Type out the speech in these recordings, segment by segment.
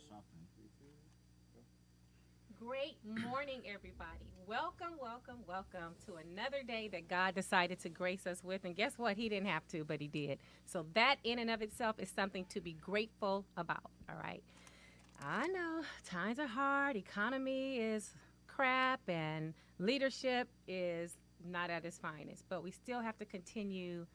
something. Great morning, everybody. Welcome, welcome, welcome to another day that God decided to grace us with. And guess what? He didn't have to, but He did. So, that in and of itself is something to be grateful about. All right. I know times are hard, economy is crap, and leadership is not at its finest, but we still have to continue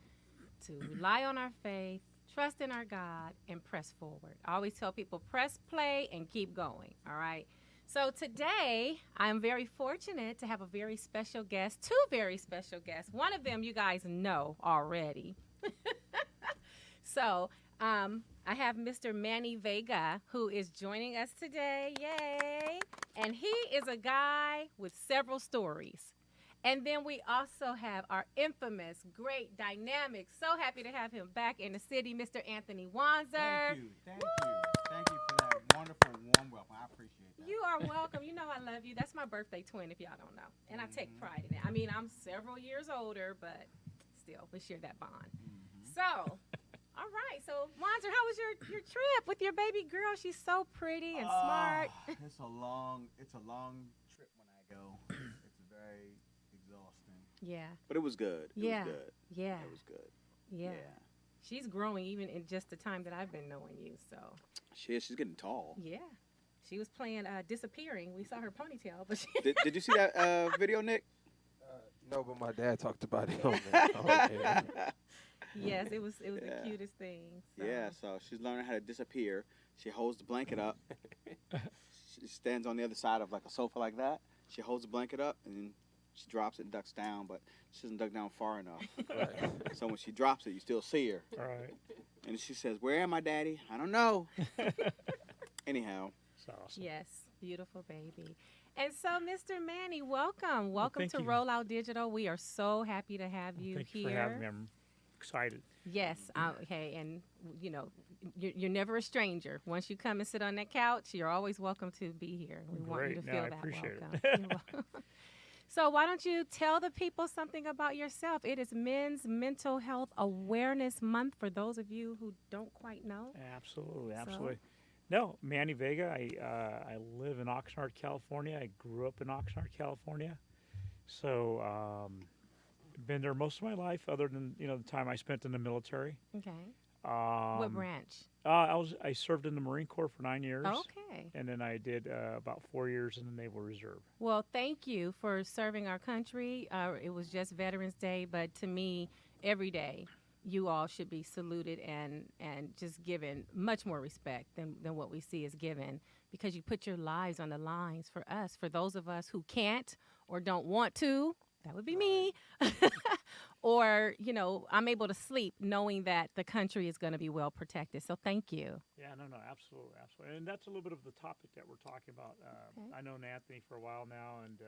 to rely on our faith, trust in our God, and press forward. I always tell people press play and keep going. All right. So today, I'm very fortunate to have a very special guest, two very special guests. One of them you guys know already. So I have Mr. Manny Vega, who is joining us today. Yay! And he is a guy with several stories. And then we also have our infamous, great, dynamic, so happy to have him back in the city, Mr. Anthony Wanzer. Thank you for that wonderful warm welcome. I appreciate that. You are welcome. You know I love you. That's my birthday twin, if y'all don't know. And I take pride in it. I mean, I'm several years older, but still, we share that bond. So, all right. So, Wanzer, how was your trip with your baby girl? She's so pretty and smart. It's a long trip when I go. It's very exhausting. Yeah. But it was good. It Yeah. was good. Yeah. It was good. Yeah. She's growing even in just the time that I've been knowing you. So, She's getting tall. yeah. She was playing Disappearing. We saw her ponytail, but she Did you see that video, Nick? No, but my dad talked about it on there. yes, it was the cutest thing. So. Yeah, so she's learning how to disappear. She holds the blanket up. She stands on the other side of like a sofa like that. She holds the blanket up and she drops it and ducks down, but she doesn't duck down far enough. Right. So when she drops it, you still see her. All right. And she says, "Where am I, Daddy? I don't know." Anyhow. That's awesome. Yes, beautiful baby. And so, Mr. Manny, welcome. Welcome thank to you. Rollout Digital. We are so happy to have you Thank here. you for having me. I'm excited. Yes, okay, and you know, you're never a stranger. Once you come and sit on that couch, you're always welcome to be here. We want you to Great. No, feel I that appreciate welcome. it. You're welcome. So why don't you tell the people something about yourself? It is Men's Mental Health Awareness Month for those of you who don't quite know. Absolutely. So- Absolutely. No, Manny Vega. I live in Oxnard, California. I grew up in Oxnard, California. So been there most of my life, other than the time I spent in the military. Okay. Um, What branch? I served in the Marine Corps for 9 years. Okay. And then I did about 4 years in the Naval Reserve. Well, thank you for serving our country. It was just Veterans Day, but to me, every day, you all should be saluted and just given much more respect than what we see is given, because you put your lives on the lines for us, for those of us who can't or don't want to. That would be me. Or, I'm able to sleep knowing that the country is going to be well protected. So thank you. Yeah, no, absolutely, absolutely. And that's a little bit of the topic that we're talking about. Okay. I know Anthony for a while now, and,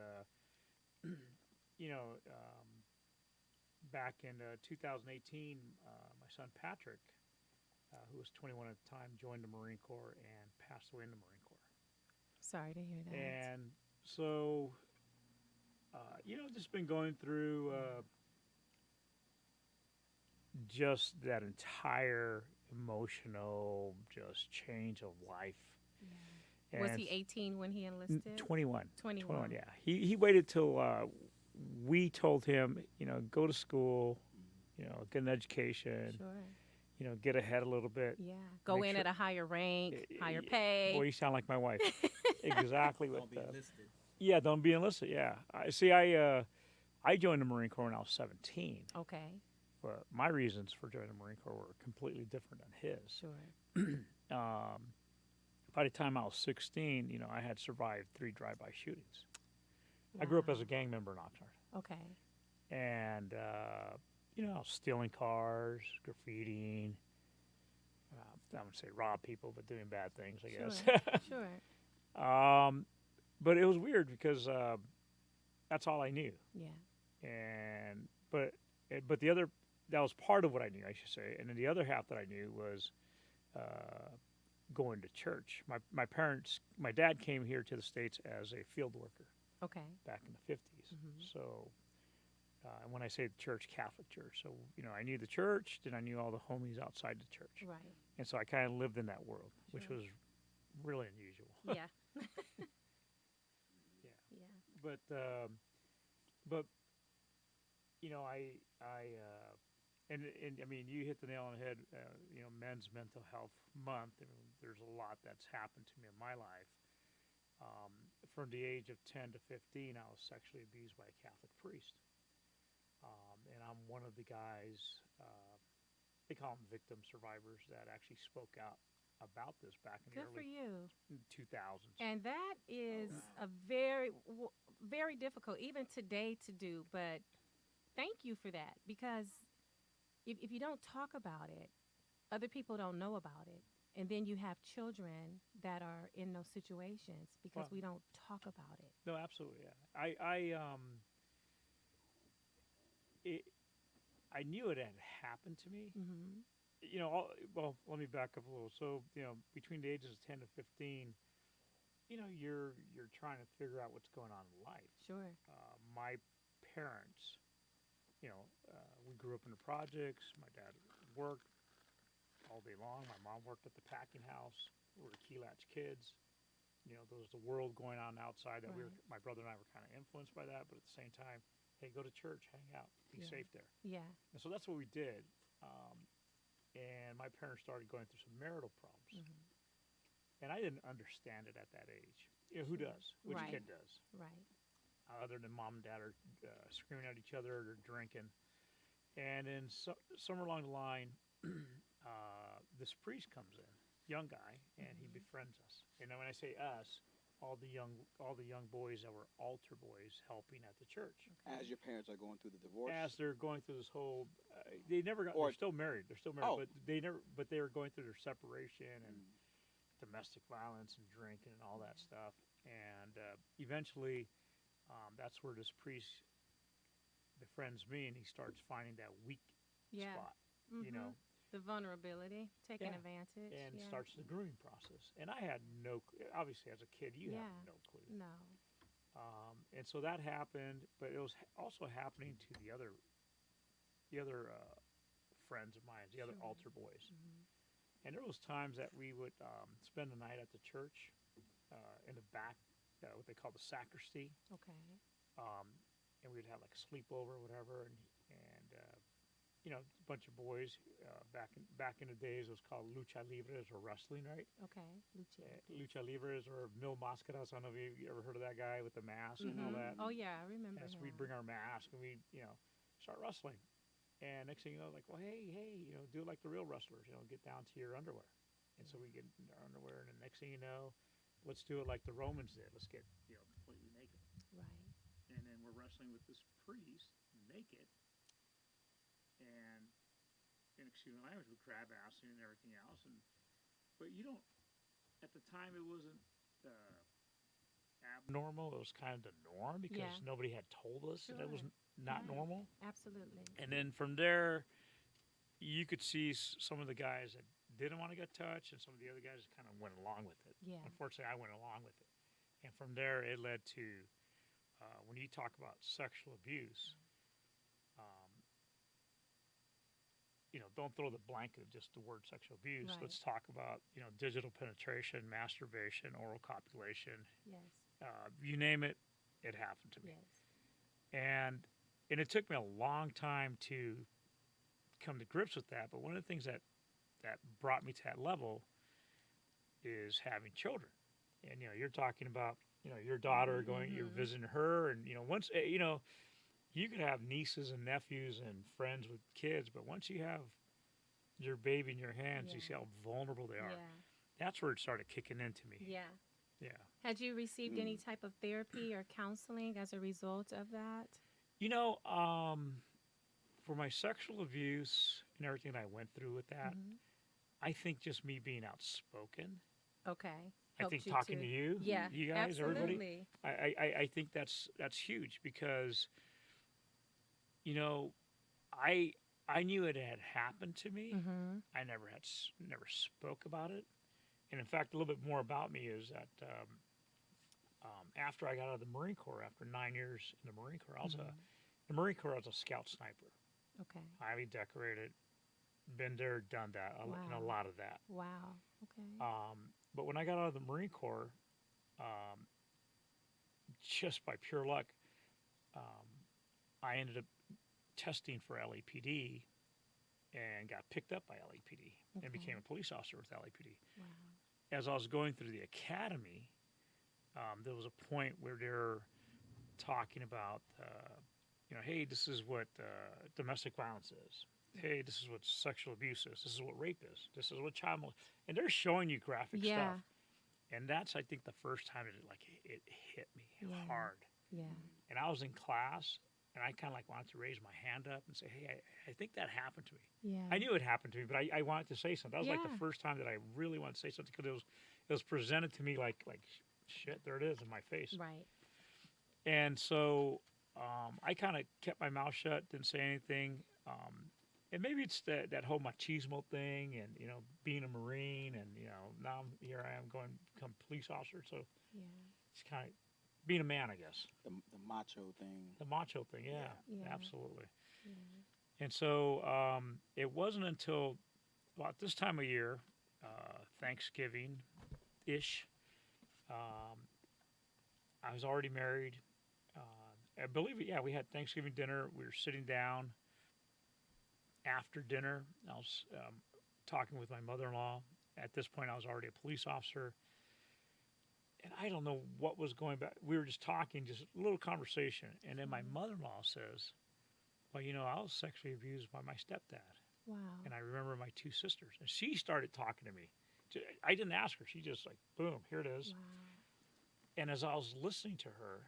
back in 2018, my son Patrick, who was 21 at the time, joined the Marine Corps and passed away in the Marine Corps. Sorry to hear that. And so, just been going through just that entire emotional just change of life. Yeah. Was he 18 when he enlisted? 21. 21. Yeah. He waited till we told him, go to school, get an education, Sure. get ahead a little bit. Yeah. Go Make in sure- at a higher rank, higher Yeah. pay. Boy, you sound like my wife. Exactly. Don't be enlisted. Yeah, don't be enlisted. Yeah. I joined the Marine Corps when I was 17. Okay. But my reasons for joining the Marine Corps were completely different than his. Sure. By the time I was 16, I had survived 3 drive-by shootings. I grew up as a gang member in Oxnard. Okay. And, I was stealing cars, graffitiing. I wouldn't say rob people, but doing bad things, I guess. Sure. But it was weird because that's all I knew. Yeah. And but the other, that was part of what I knew, I should say. And then the other half that I knew was going to church. My dad came here to the States as a field worker Okay. back in the 50s. So, and when I say the church, Catholic church. So, I knew the church, then I knew all the homies outside the church. Right. And so I kind of lived in that world, which Sure. was really unusual. Yeah. Yeah. Yeah. But and I mean, you hit the nail on the head. Men's Mental Health Month. I mean, there's a lot that's happened to me in my life. From the age of 10 to 15, I was sexually abused by a Catholic priest, and I'm one of the guys. They call them victim survivors that actually spoke out about this back in Good the for early you. 2000s. And that is wow. a very difficult, even today, to do. But thank you for that, because if you don't talk about it, other people don't know about it. And then you have children that are in those situations because Well, we don't talk about it. no, absolutely. Yeah. I knew it had happened to me. Mm-hmm. Well, let me back up a little. So, between the ages of 10 to 15, you're trying to figure out what's going on in life. Sure. My parents, we grew up in the projects. My dad worked all day long. My mom worked at the packing house. We were key latch kids. There was the world going on outside that Right. my brother and I were kind of influenced by that, but at the same time, hey, go to church, hang out, be Yeah. safe there. Yeah. And so that's what we did. And my parents started going through some marital problems. Mm-hmm. And I didn't understand it at that age. Who Sure. does? Which Right. kid does? Right. Other than mom and dad are screaming at each other or drinking. And then somewhere along the line, this priest comes in, young guy, and he befriends us. And then when I say us, all the young boys that were altar boys helping at the church. As your parents are going through the divorce. As they're going through this whole, they never got. Or- They're still married. They're still married, Oh. but they were going through their separation and domestic violence and drinking and all that stuff. And eventually, that's where this priest befriends me, and he starts finding that weak Yeah. spot, Mm-hmm. The vulnerability, taking Yeah. advantage. and Yeah. starts the grooming process. And I had no. Obviously, as a kid, you Yeah. have no clue. No. And so that happened, but it was also happening to the other friends of mine, the other Sure. altar boys. Mm-hmm. And there was times that we would spend the night at the church in the back, what they call the sacristy, Okay. and we'd have like a sleepover or whatever, and a bunch of boys back in the days it was called lucha libres or wrestling, right? Okay. Lucia. Lucha libres or mil máscaras. I don't know if you ever heard of that guy with the mask and all that. Oh yeah, I remember. Yes, him. we'd bring our mask and we'd start wrestling. And next thing you know, like, well, hey, do it like the real wrestlers, get down to your underwear. And so we get in our underwear, and the next thing you know, let's do it like the Romans did. Let's get, completely naked. Right. And then we're wrestling with this priest, naked, and excuse my language, would grab ass and everything else. But you don't, at the time, it wasn't abnormal. It was kind of the norm because Yeah. nobody had told us that it was Sure. not Yeah. normal. Absolutely. And then from there, you could see some of the guys that didn't want to get touched, and some of the other guys kind of went along with it. Yeah. Unfortunately, I went along with it. And from there, it led to when you talk about sexual abuse, don't throw the blanket of just the word sexual abuse. Right. Let's talk about, digital penetration, masturbation, oral copulation. Yes. You name it, it happened to me. Yes. And it took me a long time to come to grips with that. But one of the things that brought me to that level is having children. And you're talking about your daughter going, you're visiting her, and once you could have nieces and nephews and friends with kids, but once you have your baby in your hands, you Yeah. see how vulnerable they are. Yeah. That's where it started kicking into me. Yeah. Yeah. Had you received any type of therapy or counseling as a result of that? For my sexual abuse and everything that I went through with that, I think just me being outspoken. Okay. I Helped think you talking to you, Yeah. you guys, absolutely. everybody, I think that's huge because, I knew it had happened to me. Mm-hmm. I never spoke about it. And in fact, a little bit more about me is that after I got out of the Marine Corps, after 9 years in the Marine Corps, the Marine Corps, I was a scout sniper, Okay. highly decorated, been there, done that, and a Wow. lot of that. Wow. Okay. But when I got out of the Marine Corps, um, just by pure luck, um, I ended up testing for LAPD and got picked up by LAPD and became a police officer with LAPD. Wow. As I was going through the academy, there was a point where they're talking about, hey, this is what domestic violence is. Hey, this is what sexual abuse is. This is what rape is. This is what child molestation. And they're showing you graphic stuff. And that's, I think, the first time it hit me hard. Yeah. And I was in class, and I kind of wanted to raise my hand up and say, hey, I think that happened to me. Yeah. I knew it happened to me, but I wanted to say something. That was the first time that I really wanted to say something, because it was presented to me like shit, there it is in my face. Right. And so I kind of kept my mouth shut, didn't say anything. And maybe it's that whole machismo thing, and being a Marine, and now here I am going to become a police officer. So it's kind of being a man, I guess. The macho thing. The macho thing, yeah. Absolutely. Yeah. And so it wasn't until about this time of year, Thanksgiving-ish, I was already married. I believe we had Thanksgiving dinner. We were sitting down. After dinner, I was talking with my mother-in-law. At this point, I was already a police officer. And I don't know what was going back. We were just talking, just a little conversation. And then my mother-in-law says, well, I was sexually abused by my stepdad. Wow. And I remember my two sisters. And she started talking to me. I didn't ask her. She just boom, here it is. Wow. And as I was listening to her,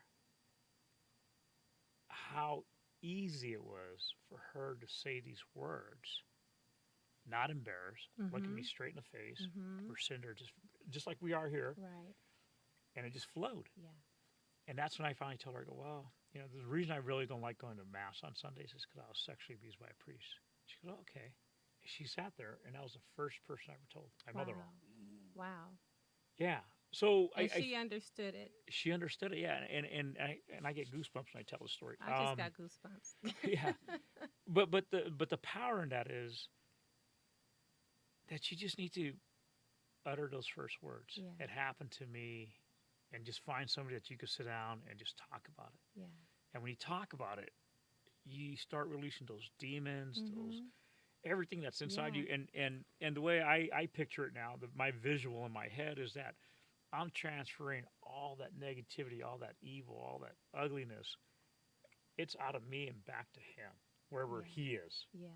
how easy it was for her to say these words, not embarrassed, looking me straight in the face. We're sitting there just like we are here. Right. And it just flowed. Yeah. And that's when I finally told her, I go, well, the reason I really don't like going to Mass on Sundays is because I was sexually abused by a priest. She goes, oh, okay. And she sat there, and that was the first person I ever told, my mother-in-law. Wow. Yeah. So she understood it. She understood it, yeah. And I get goosebumps when I tell the story. I just got goosebumps. Yeah. But the power in that is that you just need to utter those first words. Yeah. It happened to me, and just find somebody that you could sit down and just talk about it. Yeah. And when you talk about it, you start releasing those demons, those everything that's inside you. And the way I picture it now, my visual in my head is that I'm transferring all that negativity, all that evil, all that ugliness. It's out of me and back to him, wherever he is. Yeah.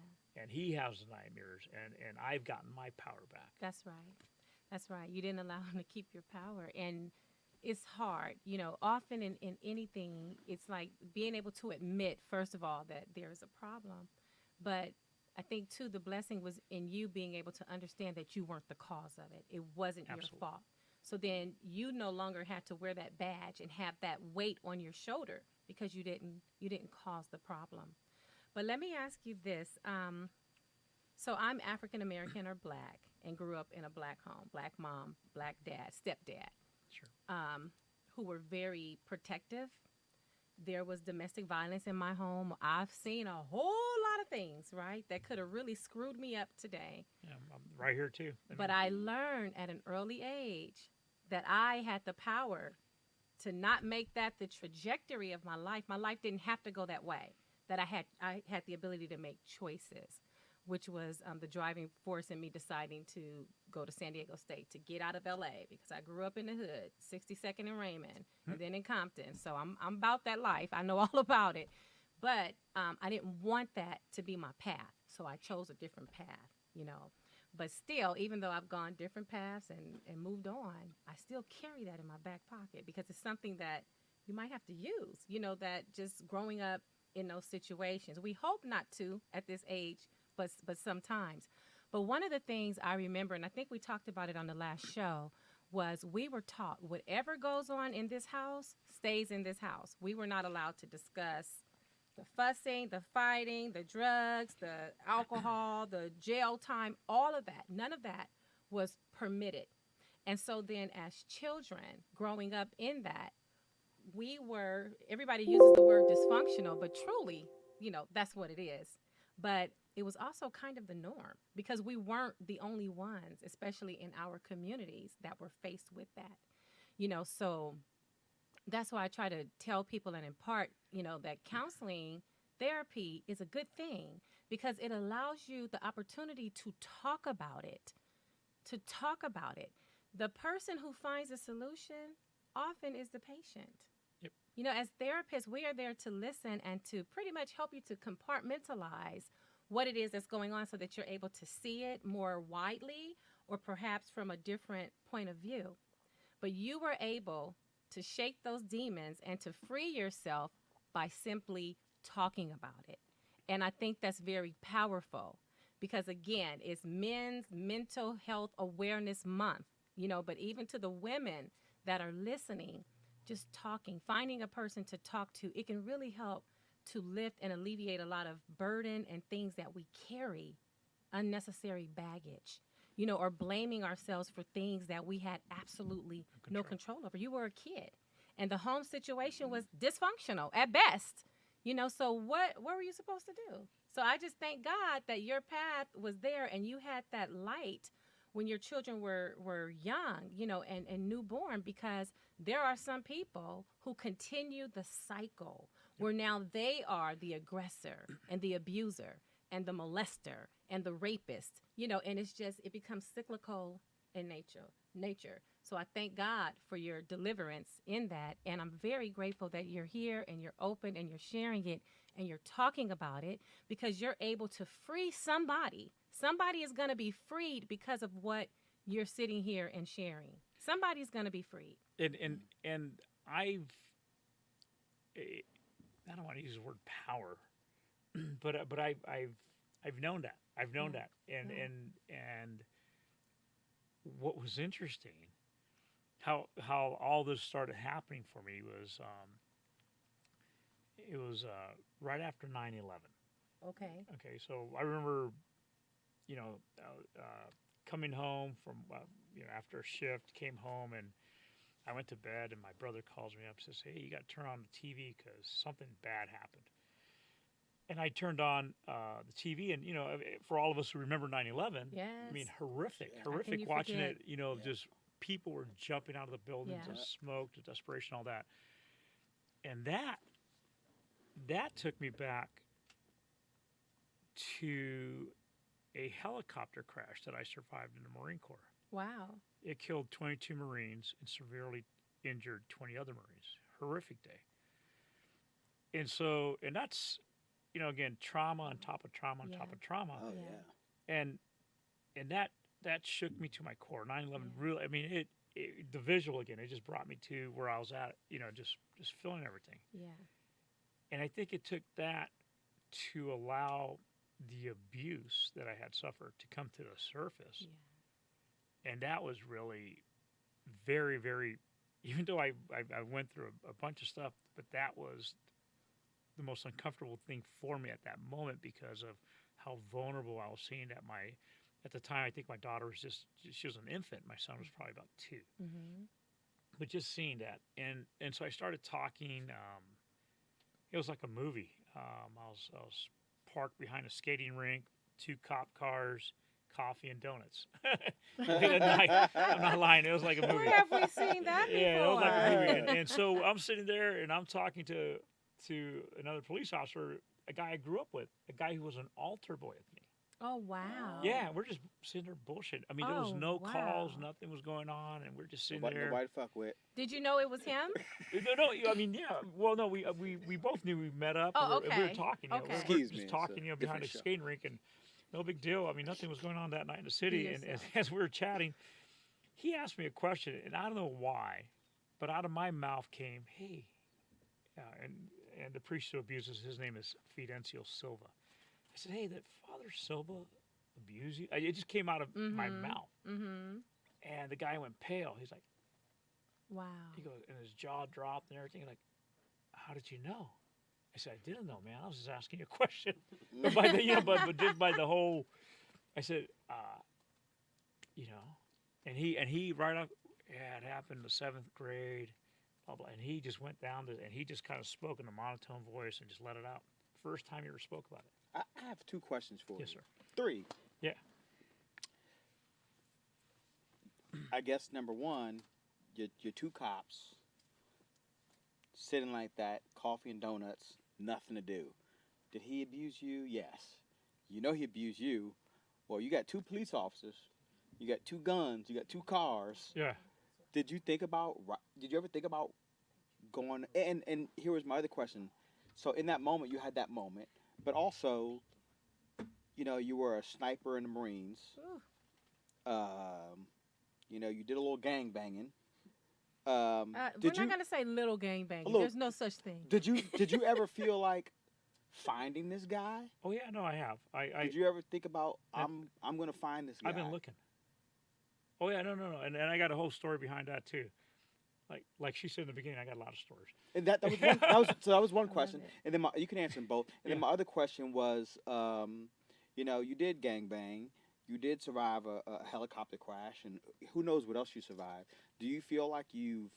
And he has the nightmares, and I've gotten my power back. That's right. That's right. You didn't allow him to keep your power. And it's hard. Often in anything, it's like being able to admit, first of all, that there is a problem. But I think, too, the blessing was in you being able to understand that you weren't the cause of it. It wasn't your fault. So then you no longer had to wear that badge and have that weight on your shoulder because you didn't cause the problem. But let me ask you this. So I'm African American or black and grew up in a black home, black mom, black dad, stepdad, who were very protective. There was domestic violence in my home. I've seen a whole lot of things, right, that could have really screwed me up today. Yeah, I'm right here too. But I learned at an early age that I had the power to not make that the trajectory of my life. My life didn't have to go that way. That I had the ability to make choices, which was the driving force in me deciding to go to San Diego State, to get out of LA, because I grew up in the hood, 62nd and Raymond, and then in Compton. So I'm about that life. I know all about it. But I didn't want that to be my path. So I chose a different path, But still, even though I've gone different paths and moved on, I still carry that in my back pocket because it's something that you might have to use, that just growing up in those situations. We hope not to at this age, but sometimes. But one of the things I remember, and I think we talked about it on the last show, was we were taught whatever goes on in this house stays in this house. We were not allowed to discuss the fussing, the fighting, the drugs, the alcohol, the jail time, all of that. None of that was permitted. And so then as children growing up in that, everybody uses the word dysfunctional, but truly, that's what it is. But it was also kind of the norm because we weren't the only ones, especially in our communities, that were faced with that. So that's why I try to tell people and impart, that counseling therapy is a good thing because it allows you the opportunity to talk about it, The person who finds a solution often is the patient. Yep. As therapists, we are there to listen and to pretty much help you to compartmentalize what it is that's going on so that you're able to see it more widely or perhaps from a different point of view. But you were able to shake those demons and to free yourself by simply talking about it. And I think that's very powerful because, again, it's Men's Mental Health Awareness Month, but even to the women that are listening, just talking, finding a person to talk to, it can really help to lift and alleviate a lot of burden and things that we carry, unnecessary baggage, or blaming ourselves for things that we had absolutely no control over. You were a kid, and the home situation was dysfunctional at best, so what were you supposed to do? So I just thank God that your path was there and you had that light when your children were young, and newborn, because there are some people who continue the cycle where now they are the aggressor and the abuser and the molester and the rapist, and it becomes cyclical in nature. So I thank God for your deliverance in that. And I'm very grateful that you're here and you're open and you're sharing it and you're talking about it because you're able to free somebody. Somebody is going to be freed because of what you're sitting here and sharing. Somebody's going to be freed. And I don't want to use the word power, but I've known that. I've known that. And what was interesting, how all this started happening for me was it was right after 9/11. Okay. Okay, so I remember, coming home from, after a shift, came home and I went to bed and my brother calls me up and says, hey, you got to turn on the TV because something bad happened. And I turned on the TV and, for all of us who remember 9/11, Yes. I mean, horrific you watching forget? it, just people were jumping out of the buildings, Yeah. the smoke, the desperation, all that. And that took me back to a helicopter crash that I survived in the Marine Corps. Wow. It killed 22 Marines and severely injured 20 other Marines. Horrific day. And that's, again, trauma on top of trauma on top of trauma. Oh, Yeah. yeah. And that shook me to my core. 9/11 really, I mean, the visual again, it just brought me to where I was at, just feeling everything. Yeah. And I think it took that to allow the abuse that I had suffered to come to the surface. Yeah. And that was really very, very, even though I went through a bunch of stuff, but that was the most uncomfortable thing for me at that moment because of how vulnerable I was seeing at the time, I think my daughter was she was an infant. My son was probably about 2. Mm-hmm. But just seeing that. And so I started talking. It was like a movie. I was parked behind a skating rink, 2 cop cars, coffee and donuts. Late at night. I'm not lying. It was like a movie. Where have we seen that before? Yeah, it was like a movie. And so I'm sitting there and I'm talking to another police officer, a guy I grew up with, a guy who was an altar boy with me. Oh, wow. Yeah, we're just sitting there bullshit. I mean, there was no wow. calls, nothing was going on, and we're just sitting there. Nobody to fuck with. Did you know it was him? No, I mean, yeah. Well, no, we both knew we met up. Oh, and we were okay. talking. Okay. We were Excuse just me, talking, it's a behind a different show. skating rink, and no big deal. I mean, nothing was going on that night in the city. Be And yourself. as we were chatting, he asked me a question, and I don't know why, but out of my mouth came, "Hey," and the priest who abuses, his name is Fidencio Silva. I said, "Hey, that Father Silva abuse you?" It just came out of my mouth. Mm-hmm. And the guy went pale. He's like, Wow. he goes, and his jaw dropped and everything. Like, how did you know? I said, I didn't know, man. I was just asking you a question. But by the, but just by the whole, I said, and he right up, yeah, it happened in the 7th grade, blah, blah. And he just went down to, and he just kind of spoke in a monotone voice and just let it out. First time he ever spoke about it. I have 2 questions for Yes, you. sir. 3. Yeah. I guess number 1, your 2 cops sitting like that, coffee and donuts, nothing to do. Did he abuse you? Yes. You know he abused you. Well, you got 2 police officers, you got 2 guns, you got 2 cars. Yeah. Did you ever think about going? And here was my other question. So in that moment, you had that moment, but also, you were a sniper in the Marines. Ooh. You did a little gang banging. We're Did not you gonna say little gang banging. little- There's no such thing. did you ever feel like finding this guy? Oh yeah, no, I have. Did you ever think about Yeah. I'm gonna find this guy? I've been looking. Oh yeah, no, and I got a whole story behind that too. Like she said in the beginning, I got a lot of stories. And that was one, that was one love question, it. and then you can answer them both. And then Yeah. my other question was, you did gangbang, you did survive a helicopter crash, and who knows what else you survived. Do you feel like do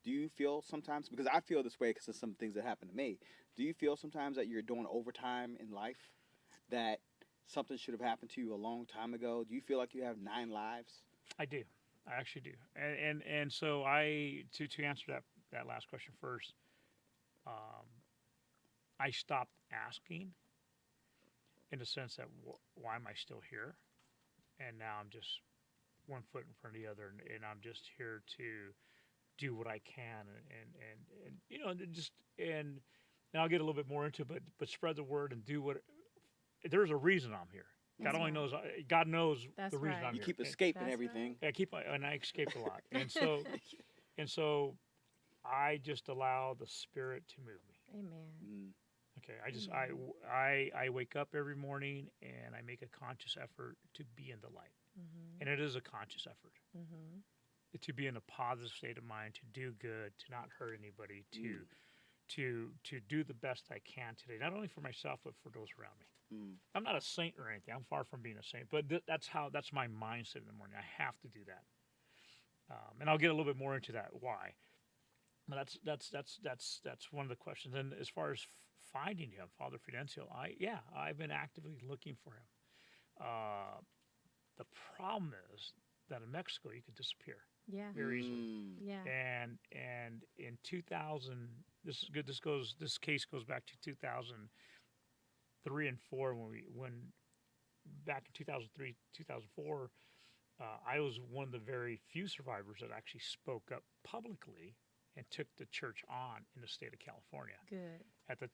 you feel sometimes, because I feel this way because of some things that happened to me, do you feel sometimes that you're doing overtime in life, that something should have happened to you a long time ago? Do you feel like you have 9 lives? I do. I actually do. And so to answer that last question first, I stopped asking in the sense that why am I still here? And now I'm just one foot in front of the other, and I'm just here to do what I can, and I'll get a little bit more into it, but spread the word and do what. There's a reason I'm here. That's right. God knows That's the reason right. I'm You here. keep escaping That's everything. And I escaped a lot, and so I just allow the Spirit to move me. Amen. Mm. Okay, Amen. I wake up every morning and I make a conscious effort to be in the light, Mm-hmm. and it is a conscious effort Mm-hmm. to be in a positive state of mind, to do good, to not hurt anybody, to do the best I can today, not only for myself but for those around me. Mm. I'm not a saint or anything. I'm far from being a saint, but that's my mindset in the morning. I have to do that, and I'll get a little bit more into that why. But that's one of the questions. And as far as finding him, Father Fidencio, I've been actively looking for him. The problem is that in Mexico you could disappear Yeah. very easily. Mm. Yeah. And in 2000, this is good. This case goes back to 2003 and 4 when back in 2003 2004, I was one of the very few survivors that actually spoke up publicly and took the church on in the state of California. Good. At the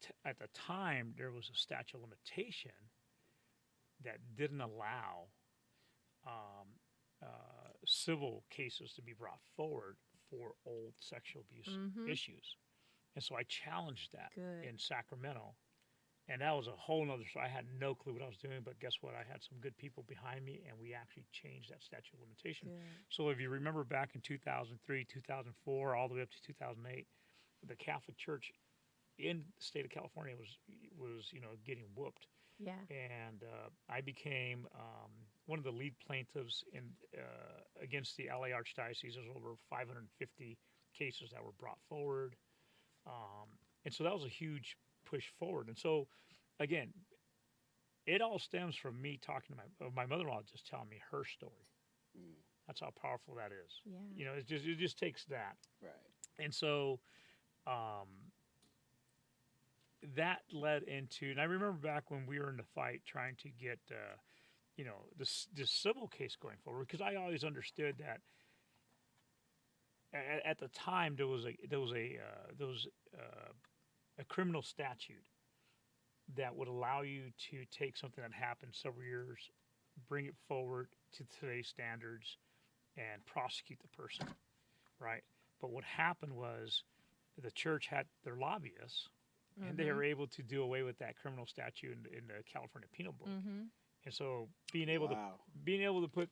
time, there was a statute of limitation that didn't allow civil cases to be brought forward for old sexual abuse Mhm. issues. And so I challenged that Good. in Sacramento. And that was a whole nother story. I had no clue what I was doing, but guess what? I had some good people behind me, and we actually changed that statute of limitation. Good. So if you remember back in 2003, 2004, all the way up to 2008, the Catholic Church in the state of California was getting whooped. Yeah. And I became one of the lead plaintiffs against the LA Archdiocese. There's over 550 cases that were brought forward, and so that was a huge push forward. And so, again, it all stems from me talking to my mother-in-law, just telling me her story. Mm. That's how powerful that is. Yeah. It just takes that. Right. And so that led into, and I remember back when we were in the fight trying to get, this civil case going forward, because I always understood that at the time there was a criminal statute that would allow you to take something that happened several years, bring it forward to today's standards, and prosecute the person, right? But what happened was the church had their lobbyists, and they were able to do away with that criminal statute in the California Penal Book. Mm-hmm. And so being able to put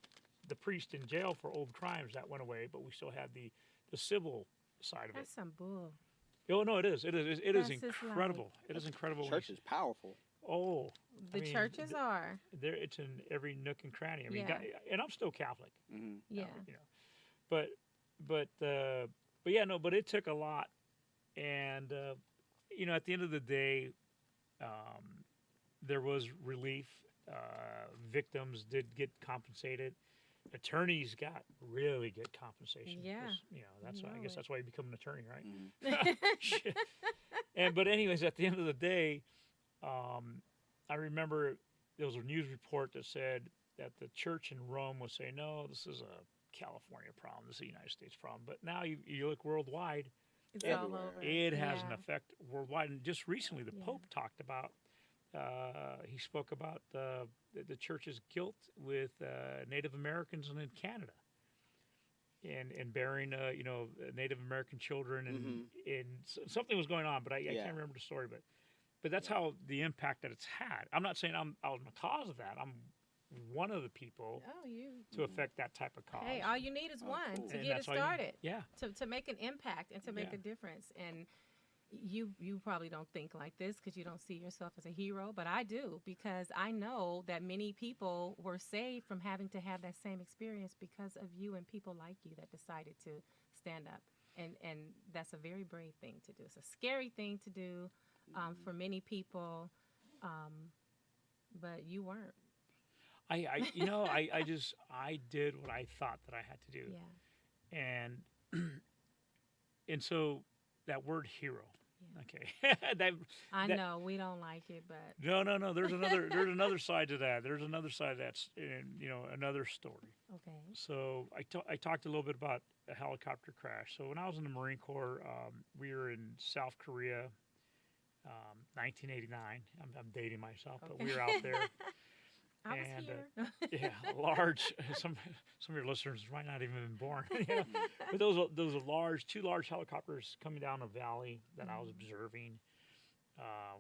the priest in jail for old crimes, that went away, but we still had the civil side of That's some bull. it. Oh no, it is. It is That's just incredible. It is incredible. when Church you- is powerful. Oh, The churches are. It's in every nook and cranny. I mean, Yeah. and I'm still Catholic. Mm-hmm. Yeah. But it took a lot, and at the end of the day, there was relief. Victims did get compensated. Attorneys got really good compensation. Yeah. 'Cause, that's why I guess it. that's why you become an attorney, right? Mhm. Shit. But anyways, at the end of the day, I remember there was a news report that said that the church in Rome was saying, no, this is a California problem, this is a United States problem. But now you look worldwide, It's it, all Everywhere. over. it has an Yeah. effect worldwide. And just recently, the Yeah. Pope talked about, he spoke about the church's guilt with Native Americans and in Canada. And bearing, Native American children, and something was going on, but I Yeah. can't remember the story. But that's how the impact that it's had. I'm not saying I was the cause of that. I'm one of the people Oh, you. to affect that type of cause. Hey, all you need is Oh, one cool. to And get it that's all you- started. Yeah. To make an impact and to make Yeah. a difference. And you probably don't think like this because you don't see yourself as a hero, but I do, because I know that many people were saved from having to have that same experience because of you and people like you that decided to stand up. And that's a very brave thing to do. It's a scary thing to do for many people, but you weren't. I did what I thought that I had to do. Yeah. And and so that word hero. Yeah. Okay. I That- know we don't like it, but No. There's another side to that. There's another side that's another story. okay. So I talked a little bit about a helicopter crash. So when I was in the Marine Corps, we were in South Korea, 1989. I'm dating myself, but we were out there. I was And, here. Yeah, large. Some of your listeners might not even been born. But those are two large helicopters coming down a valley that I was observing.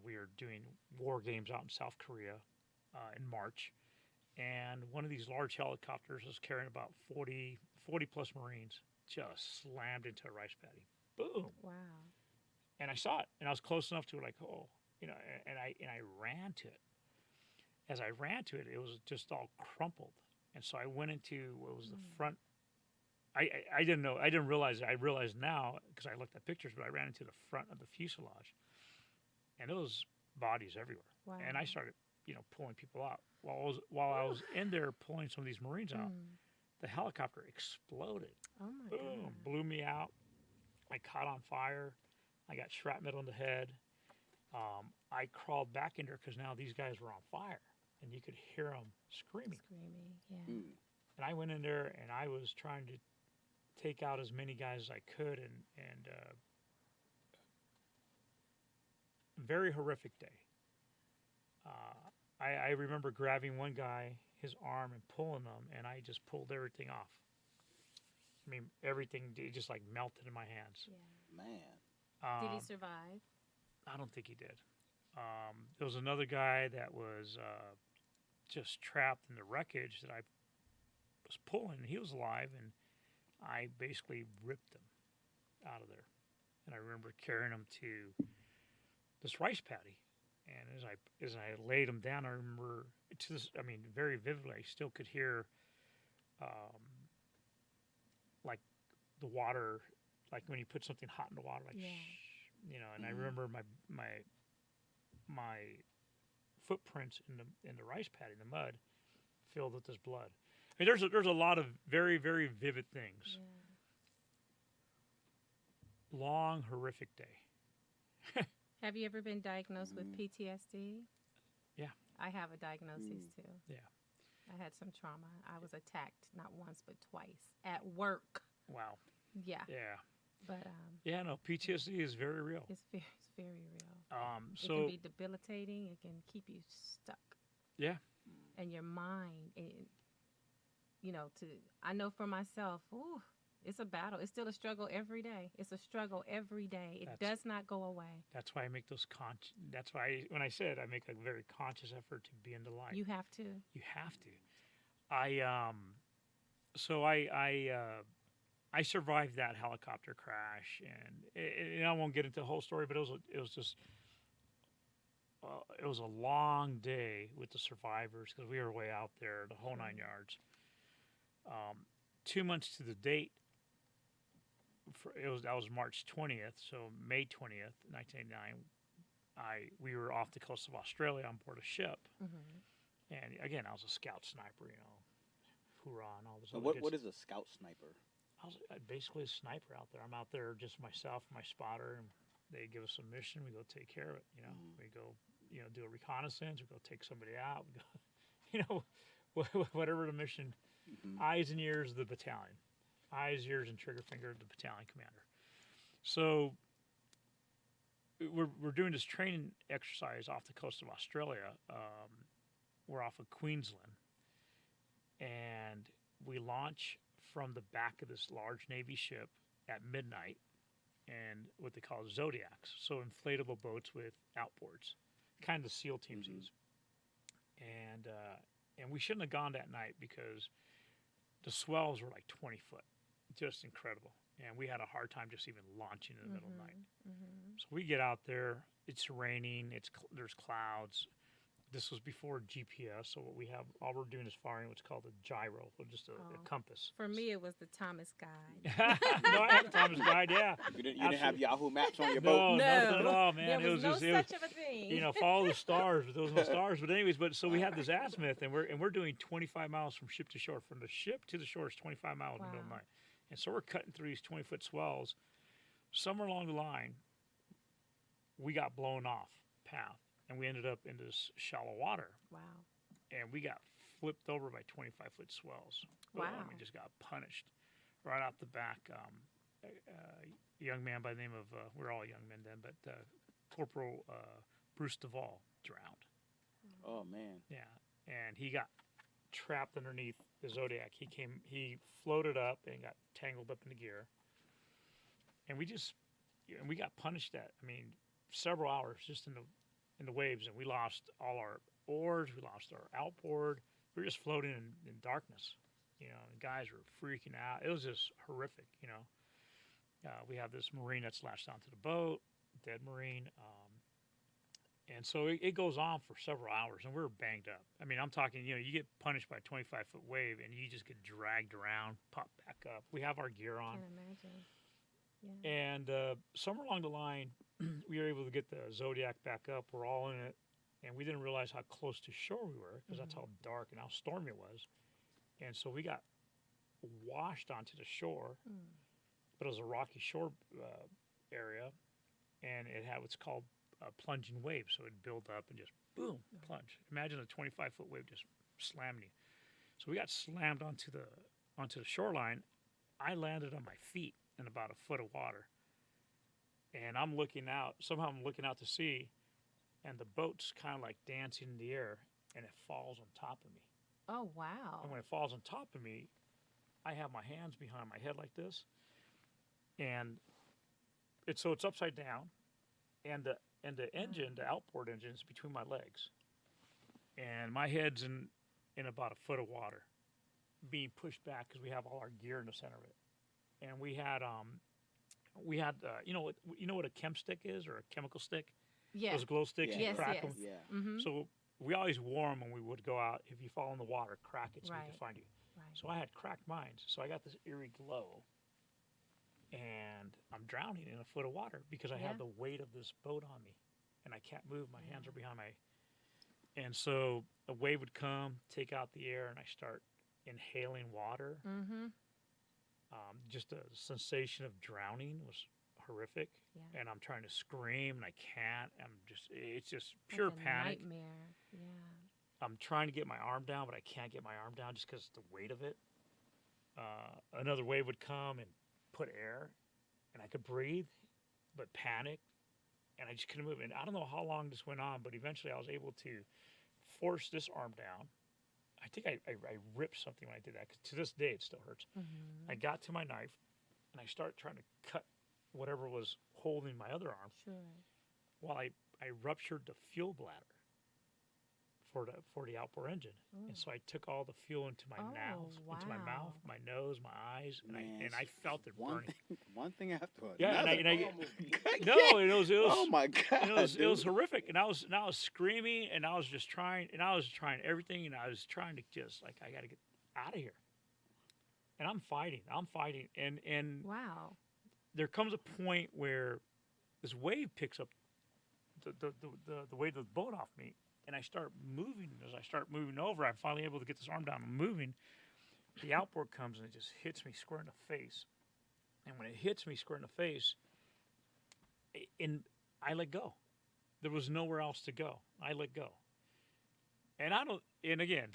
We were doing war games out in South Korea in March, and one of these large helicopters was carrying about 40 plus Marines. Just slammed into a rice paddy. Boom! Wow. And I saw it, and I was close enough to it, like, oh, and I ran to it. As I ran to it, it was just all crumpled, and so I went into what was the front. I didn't know. I didn't realize it. I realized now because I looked at pictures, but I ran into the front of the fuselage, and there was bodies everywhere. Wow. And I started, pulling people out. While I was in there pulling some of these Marines out, the helicopter exploded. Oh my Boom! God. Blew me out. I caught on fire. I got shrapnel in the head. I crawled back in there because now these guys were on fire, and you could hear them screaming. Screaming. Yeah. Mm. And I went in there, and I was trying to take out as many guys as I could, and very horrific day. I remember grabbing one guy, his arm, and pulling him, and I just pulled everything off. I mean, everything just like melted in my hands. Yeah. Man. Did he survive? I don't think he did. There was another guy that was just trapped in the wreckage that I was pulling. He was alive, and I basically ripped him out of there. And I remember carrying him to this rice paddy. And as I laid him down, I remember very vividly. I still could hear, like the water, like when you put something hot in the water, like Yeah. shh, And I remember my footprints in the rice paddy, in the mud, filled with this blood. I mean, there's a lot of very, very vivid things. Yeah. Long, horrific day. Have you ever been diagnosed with PTSD? Yeah. I have a diagnosis too. Yeah. I had some trauma. I was attacked not once but twice at work. Wow. Yeah. Yeah. But Yeah. No, PTSD is very real. it's very real. It So can be debilitating. It can keep you stuck. yeah. And your mind, I know for myself, it's a battle. It's still a struggle every day. It's a struggle every day. It That's- does not go away. That's why I make those That's why when I said I make a very conscious effort to be in the light. You have to. You have to. I survived that helicopter crash, and I won't get into the whole story, but it was a long day with the survivors because we were way out there, the whole 9 yards. 2 months to the date, that was March 20th, so May 20th, 1989. we were off the coast of Australia on board a ship, Mm-hmm. and again, I was a scout sniper, hoorah and all this. So other what is a scout sniper? I was basically a sniper out there. I'm out there just myself, my spotter, and they give us a mission. We go take care of it. We go, do a reconnaissance. We go take somebody out. We go, whatever the mission. Mm-hmm. Eyes and ears of the battalion. Eyes, ears, and trigger finger of the battalion commander. So we're doing this training exercise off the coast of Australia. We're off of Queensland, and we launch from the back of this large Navy ship at midnight, and what they call Zodiacs, so inflatable boats with outboards, kind of the SEAL teams use. And we shouldn't have gone that night because the swells were like 20 foot, just incredible. And we had a hard time just even launching in the middle of the night. Mm-hmm. So we get out there. It's raining. There's clouds. This was before GPS, so what we have, all we're doing is firing what's called a gyro, or just a compass. For me, it was the Thomas Guide. No, I had a Thomas Guide, yeah. You didn't have Yahoo Maps on your boat? No, nothing at all, man. There was no just, such of a thing. Follow the stars, but there was no stars. But anyways, so we have this azimuth, and we're doing 25 miles from ship to shore. From the ship to the shore is 25 miles in the middle of the night. And so we're cutting through these 20-foot swells. Somewhere along the line, we got blown off path, and we ended up in this shallow water. Wow. And we got flipped over by 25-foot swells. Wow. I mean, just got punished right off the back. A young man by the name of, we're all young men then, but Corporal Bruce Duvall drowned. Oh, man. Yeah. And he got trapped underneath the Zodiac. He floated up and got tangled up in the gear. And we got punished several hours just in the waves, and we lost all our oars, we lost our outboard. We were just floating in darkness, and guys were freaking out. It was just horrific, We have this Marine that's lashed onto the boat, dead Marine, and so it goes on for several hours, and we're banged up. I mean, I'm talking, you get punished by a 25-foot wave, and you just get dragged around, pop back up. We have our gear on. I can imagine. Yeah. And somewhere along the line, we were able to get the Zodiac back up. We're all in it, and we didn't realize how close to shore we were because that's how dark and how stormy it was. And so we got washed onto the shore, but it was a rocky shore area, and it had what's called a plunging wave. So it'd build up and just boom, plunge. Imagine a 25-foot wave just slamming you. So we got slammed onto the shoreline. I landed on my feet in about a foot of water. And I'm looking out. Somehow I'm looking out to sea, and the boat's kind of like dancing in the air, and it falls on top of me. Oh, wow. And when it falls on top of me, I have my hands behind my head like this, and it's upside down, and the engine, the outboard engine, is between my legs, and my head's in about a foot of water, being pushed back because we have all our gear in the center of it, and we had you know what a chem stick is, or a chemical stick? Yeah. Those glow sticks, you Yes, crack yes. them. Yeah. Mm-hmm. So we always wore them when we would go out. If you fall in the water, crack it so we Right. can find you. Right. So I had cracked mines. So I got this eerie glow, and I'm drowning in a foot of water because I Yeah. have the weight of this boat on me, and I can't move. My hands are behind my. And so a wave would come, take out the air, and I start inhaling water. Mm-hmm. Just the sensation of drowning was horrific, Yeah. and I'm trying to scream and I can't. It's just pure Like a panic. nightmare. Yeah. I'm trying to get my arm down, but I can't get my arm down just because of the weight of it. Another wave would come and put air, and I could breathe, but panic, and I just couldn't move. And I don't know how long this went on, but eventually I was able to force this arm down. I think I ripped something when I did that, because to this day it still hurts. Mm-hmm. I got to my knife, and I started trying to cut whatever was holding my other arm. Sure. Well, I ruptured the fuel bladder for the outboard engine, and so I took all the fuel into my into my wow. mouth, my nose, my eyes, and I felt it burning. One thing after another. Yeah, and I God no, it was oh my God! it was horrific, and I was screaming, and I was just trying, and I was trying everything, and I was trying to just like, I got to get out of here. And I'm fighting, and Wow. there comes a point where this wave picks up the weight of the boat off me, and I start moving. As I start moving over, I'm finally able to get this arm down. I'm moving. The outboard comes and it just hits me square in the face. And when it hits me square in the face, I let go. There was nowhere else to go. I let go. And I don't. And again,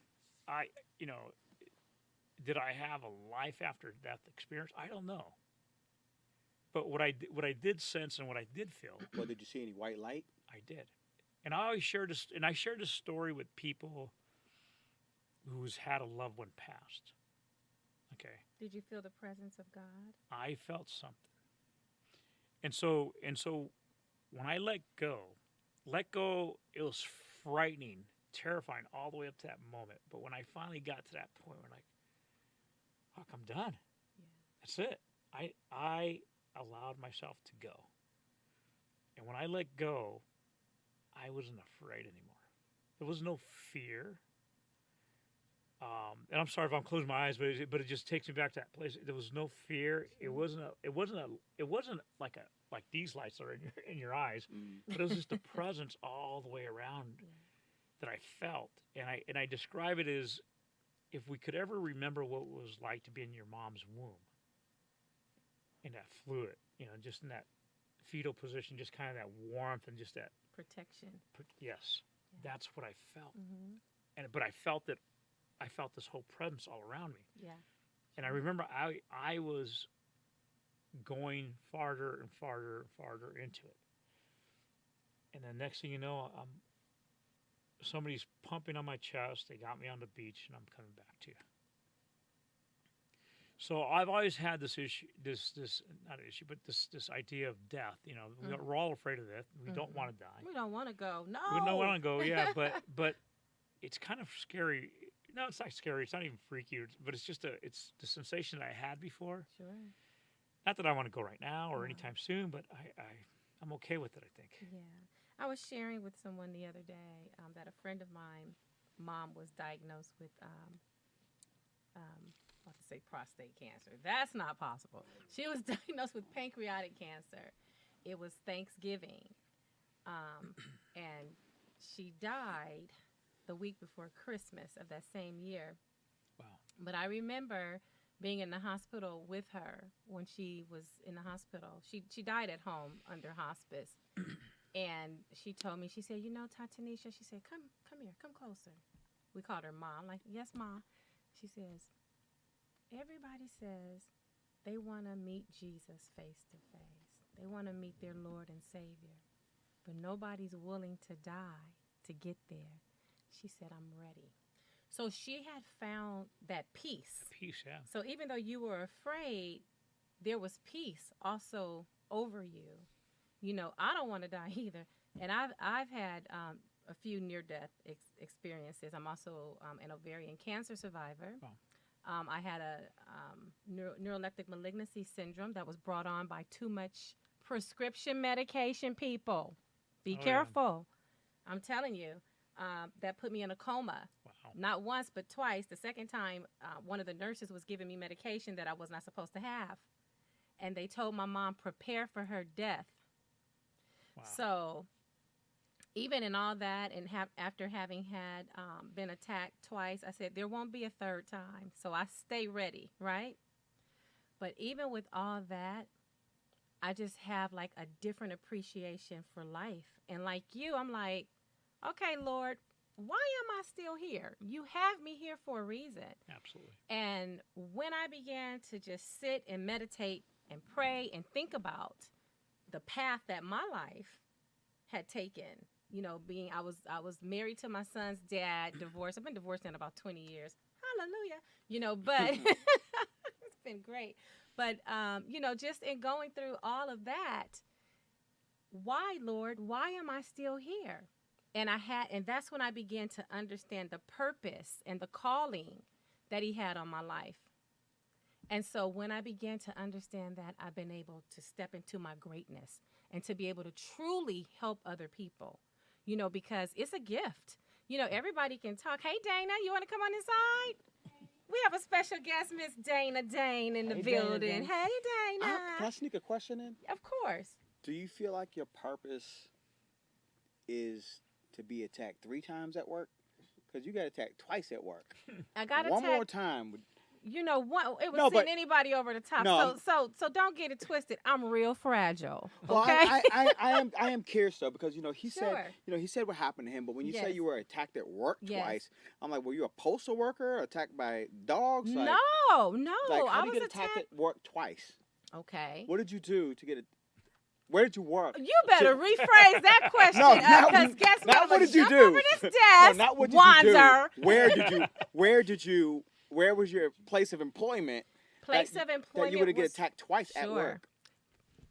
did I have a life after death experience? I don't know. But what I did sense and what I did feel. Well, did you see any white light? I did. And I always shared this, and I shared this story with people who's had a loved one passed. Okay. Did you feel the presence of God? I felt something. And so when I let go, it was frightening, terrifying all the way up to that moment. But when I finally got to that point, we're like, fuck, I'm done. Yeah. That's it. I allowed myself to go. And when I let go, I wasn't afraid anymore. There was no fear. And I'm sorry if I'm closing my eyes, but it just takes me back to that place. There was no fear. It wasn't like these lights are in your eyes, but it was just the presence all the way around that I felt. And I describe it as if we could ever remember what it was like to be in your mom's womb, in that fluid, just in that fetal position, just kind of that warmth and just that protection. Yes, Yeah. that's what I felt. Mm-hmm. But I felt that. I felt this whole presence all around me. Yeah. And I remember I was going farther and farther and farther into it. And the next thing you know, somebody's pumping on my chest. They got me on the beach, and I'm coming back to you. So I've always had this issue, this idea of death. We're all afraid of death. We don't want to die. We don't want to go. No. We don't want to go. Yeah, but it's kind of scary. No, it's not scary. It's not even freaky. But it's just it's the sensation that I had before. Sure. Not that I want to go right now or anytime soon, but I'm okay with it, I think. Yeah. I was sharing with someone the other day that a friend of mine, mom was diagnosed with, I'll say prostate cancer. That's not possible. She was diagnosed with pancreatic cancer. It was Thanksgiving. And she died the week before Christmas of that same year. Wow. But I remember being in the hospital with her when she was in the hospital. She died at home under hospice. And she told me, she said, Tatanisha, she said, come here, come closer. We called her Ma. I'm like, yes, Ma. She says, everybody says they want to meet Jesus face to face. They want to meet their Lord and Savior. But nobody's willing to die to get there. She said, I'm ready. So she had found that peace. Peace, yeah. So even though you were afraid, there was peace also over you. I don't want to die either. And I've had a few near-death experiences. I'm also an ovarian cancer survivor. Wow. I had a neuroleptic malignancy syndrome that was brought on by too much prescription medication, people. Be careful. Yeah. I'm telling you. That put me in a coma. Wow. Not once, but twice. The second time, one of the nurses was giving me medication that I was not supposed to have. And they told my mom, prepare for her death. Wow. So even in all that, and after having had been attacked twice, I said, there won't be a third time. So I stay ready, right? But even with all that, I just have like a different appreciation for life. And like you, I'm like, okay, Lord, why am I still here? You have me here for a reason. Absolutely. And when I began to just sit and meditate and pray and think about the path that my life had taken, I was married to my son's dad, divorced. I've been divorced in about 20 years. Hallelujah. But it's been great. But, just in going through all of that, why, Lord, why am I still here? And that's when I began to understand the purpose and the calling that he had on my life. And so when I began to understand that, I've been able to step into my greatness and to be able to truly help other people, because it's a gift. Everybody can talk. Hey, Dana, you want to come on inside? We have a special guest, Miss Dana Dane, in the building. Dana. Hey, Dana. Can I sneak a question in? Of course. Do you feel like your purpose is to be attacked 3 times at work? Because you got attacked twice at work. I got One more attacked. time. You know, it was No, but- sending anybody over the top. No, So don't get it twisted. I'm real fragile. Well, Okay. I am curious though, because he Sure. said he said what happened to him, but when you say Yes. you were attacked at work Yes. twice, I'm like, were you a postal worker attacked by dogs? Like, no. like I how do was you get attacked at work twice? Okay. What did you do to get it? Where did you work? You better rephrase that question. No, Because guess what? not what did you Jump do? over this No, desk, not what did Wanzer. you do. Where was your place of employment? Place that, of employment. that you would have get was- attacked twice at Sure. work.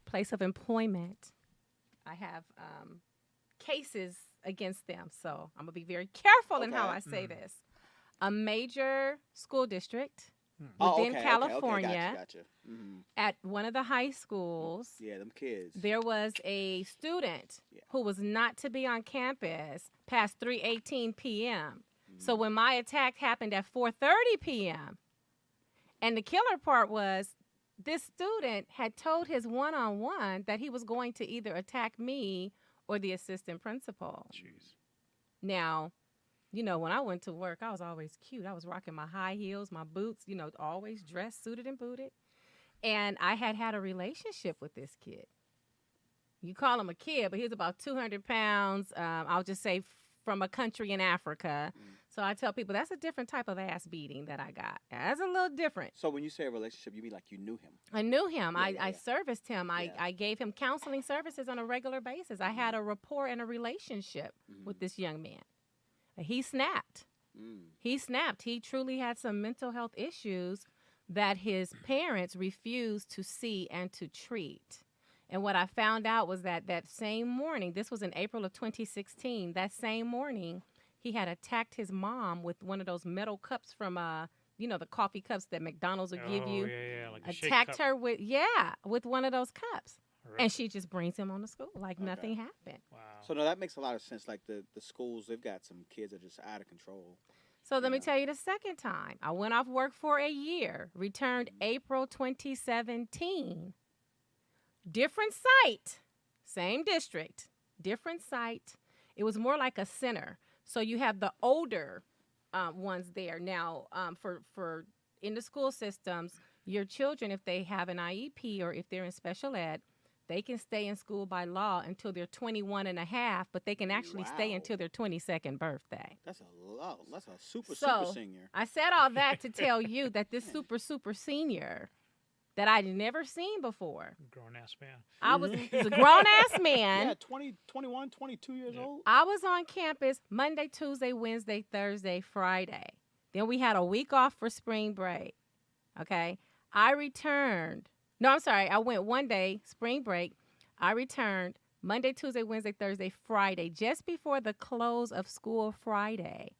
Place of employment. I have cases against them, so I'm gonna be very careful in how Okay. I say this. A major school district Oh, within okay, California, Gotcha. Mm-hmm. at one of the high schools, Yeah, them kids. there was a student Yeah. who was not to be on campus past 3:18 p.m. Mm-hmm. So when my attack happened at 4:30 p.m., and the killer part was this student had told his one-on-one that he was going to either attack me or the assistant principal. Jeez. Now, when I went to work, I was always cute. I was rocking my high heels, my boots, always dressed, suited and booted. And I had a relationship with this kid. You call him a kid, but he was about 200 pounds. I'll just say from a country in Africa. So I tell people that's a different type of ass beating that I got. That's a little different. So when you say a relationship, you mean like you knew him? I knew him. Yeah, I yeah. serviced him. Yeah. I gave him counseling services on a regular basis. I had a rapport and a relationship with this young man. He snapped. He snapped. He truly had some mental health issues that his parents refused to see and to treat. And what I found out was that same morning, this was in April of 2016, that same morning, he had attacked his mom with one of those metal cups from, the coffee cups that McDonald's would give you. Yeah, like a shake Attacked cup. her with one of those cups. Really? And she just brings him on to school like nothing happened. Wow. So no, that makes a lot of sense. Like the schools, they've got some kids that are just out of control. So let me Yeah. tell you the second time. I went off work for a year, returned April 2017. Different site, same district, different site. It was more like a center. So you have the older ones there. Now, for in the school systems, your children, if they have an IEP or if they're in special ed, they can stay in school by law until they're 21 and a half, but they can actually stay Wow. until their 22nd birthday. That's a lot. That's a super So, senior. I said all that to tell you that this super senior that I'd never seen before, Grown ass man. I was a grown-ass man. Yeah, 20, 21, 22 years old. I was on campus Monday, Tuesday, Wednesday, Thursday, Friday. Then we had a week off for spring break. Okay. I returned. No, I'm sorry. I went one day, spring break. I returned Monday, Tuesday, Wednesday, Thursday, Friday, just before the close of school Friday.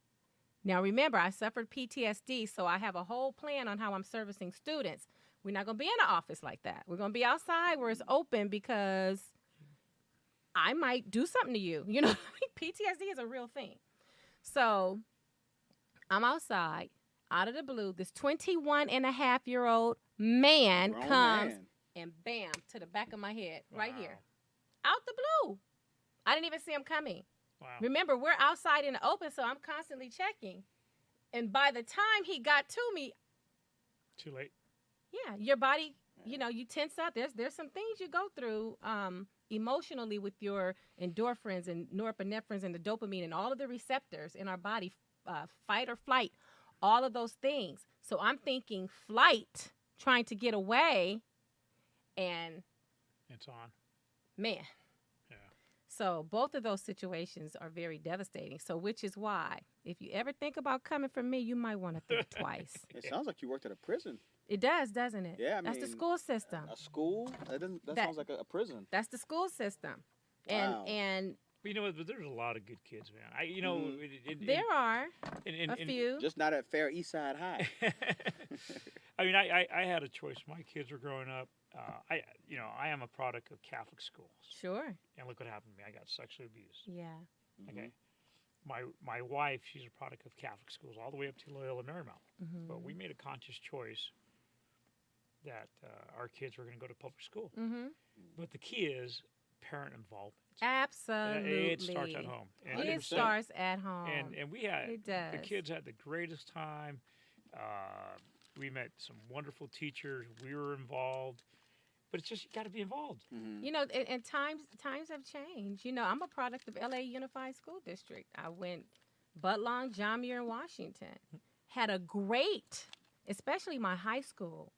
Now, remember, I suffered PTSD, so I have a whole plan on how I'm servicing students. We're not going to be in the office like that. We're going to be outside where it's open because I might do something to you. You know, PTSD is a real thing. So I'm outside, out of the blue. This 21-and-a-half-year-old man Grown comes man. and bam, to the back of my head, right here. Wow. Out the blue. I didn't even see him coming. Wow. Remember, we're outside in the open, so I'm constantly checking. And by the time he got to me, Too late. yeah, your body, you tense up. There's some things you go through emotionally with your endorphins and norepinephrines and the dopamine and all of the receptors in our body, fight or flight, all of those things. So I'm thinking flight, trying to get away, and It's on. man. Yeah. So both of those situations are very devastating. So which is why, if you ever think about coming for me, you might want to think twice. It sounds like you worked at a prison. It does, doesn't it? Yeah, I That's the mean, school system. A school? That That- sounds like a prison. That's the school system. Wow. And But you know what? There's a lot of good kids, man. there are in a few. Just not at Fair East Side High. I mean, I had a choice. My kids were growing up. I am a product of Catholic schools, Sure. and look what happened to me. I got sexually abused. Yeah. Okay, my wife, she's a product of Catholic schools, all the way up to Loyola Marymount. Mm-hmm. But we made a conscious choice that our kids were going to go to public school. Mm-hmm. But the key is parent involvement. Absolutely. It starts at home. It 100%. starts at home. And we had It does. the kids had the greatest time. We met some wonderful teachers. We were involved, but it's just you got to be involved. Mm-hmm. You know, and times have changed. You know, I'm a product of LA Unified School District. I went Budlong, John Muir, and Washington. Had a great, especially my high school,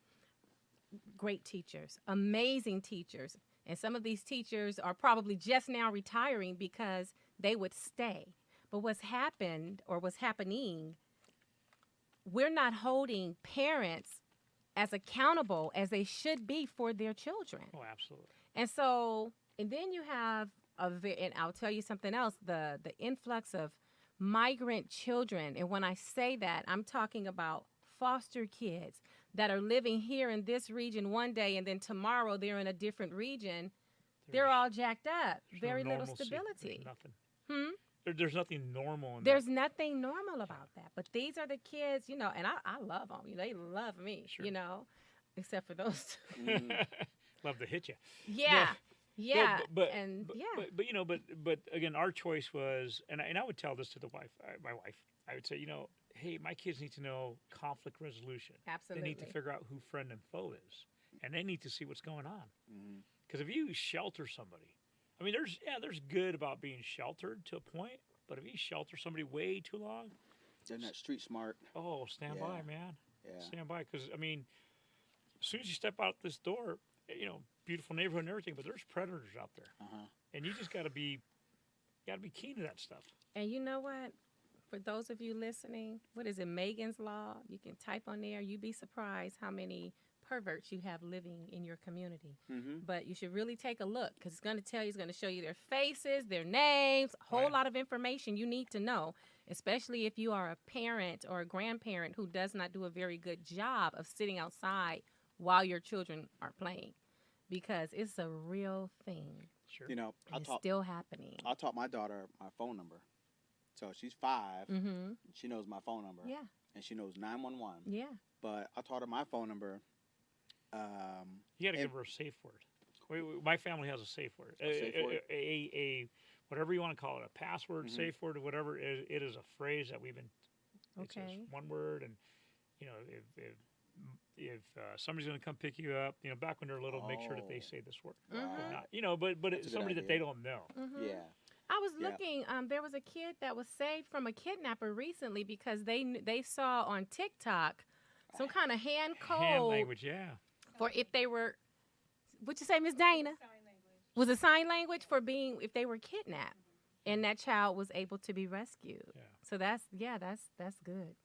great teachers, amazing teachers. And some of these teachers are probably just now retiring because they would stay. But what's happened or what's happening, we're not holding parents as accountable as they should be for their children. Oh, absolutely. And so, and then you have and I'll tell you something else, the influx of migrant children. And when I say that, I'm talking about foster kids that are living here in this region one day and then tomorrow they're in a different region. They're all jacked up. There's Very no little normalcy. stability. There's nothing. Hmm? There's nothing normal in There's nothing normal about that. But these are the kids, you know, and I love them. You know, they love me, Sure. you know, except for those two. that. Love to hit you. Yeah. Yeah. but yeah. But you know, but again, our choice was, and I would tell this to my wife. I would say, you know, hey, my kids need to know conflict resolution. Absolutely. They need to figure out who friend and foe is, and they need to see what's going on. Mm-hmm. Because if you shelter somebody, I mean, there's good about being sheltered to a point, but if you shelter somebody way too long, They're not street smart. oh, stand by, Yeah. man, Yeah. stand by. Because I mean, as soon as you step out this door, you know, beautiful neighborhood and everything, but there's predators out there, Uh-huh. and you just got to be keen to that stuff. And you know what? For those of you listening, what is it, Megan's Law? You can type on there. You'd be surprised how many perverts you have living in your community. Mm-hmm. But you should really take a look because it's going to tell you, it's going to show you their faces, their names, a whole yeah. lot of information you need to know, especially if you are a parent or a grandparent who does not do a very good job of sitting outside while your children are playing, because it's a real thing. Sure. You know, And it's still happening. I taught my daughter my phone number. So she's 5. Mm-hmm. She knows my phone number. Yeah. And she knows 911. Yeah. But I taught her my phone number. You got to and- give her a safe word. My family has a safe word. A safe word? A whatever you want to call it, a password, Mhm. safe word, or whatever. It is a phrase that we've been. It's Okay. just one word, and you know, if somebody's going to come pick you up, you know, back when they're little, make sure that they Oh. say this word. Mhm. Wow. Not, you know, but That's it's a good somebody that idea. they don't know. Mm-hmm. Yeah. I was Yeah. looking. There was a kid that was saved from a kidnapper recently because they saw on TikTok some kind of hand code Hand language, yeah. for if they were. What'd you say, Miss Dana? Was it sign language for being if they were kidnapped, and that child was able to be rescued. Yeah. So that's good.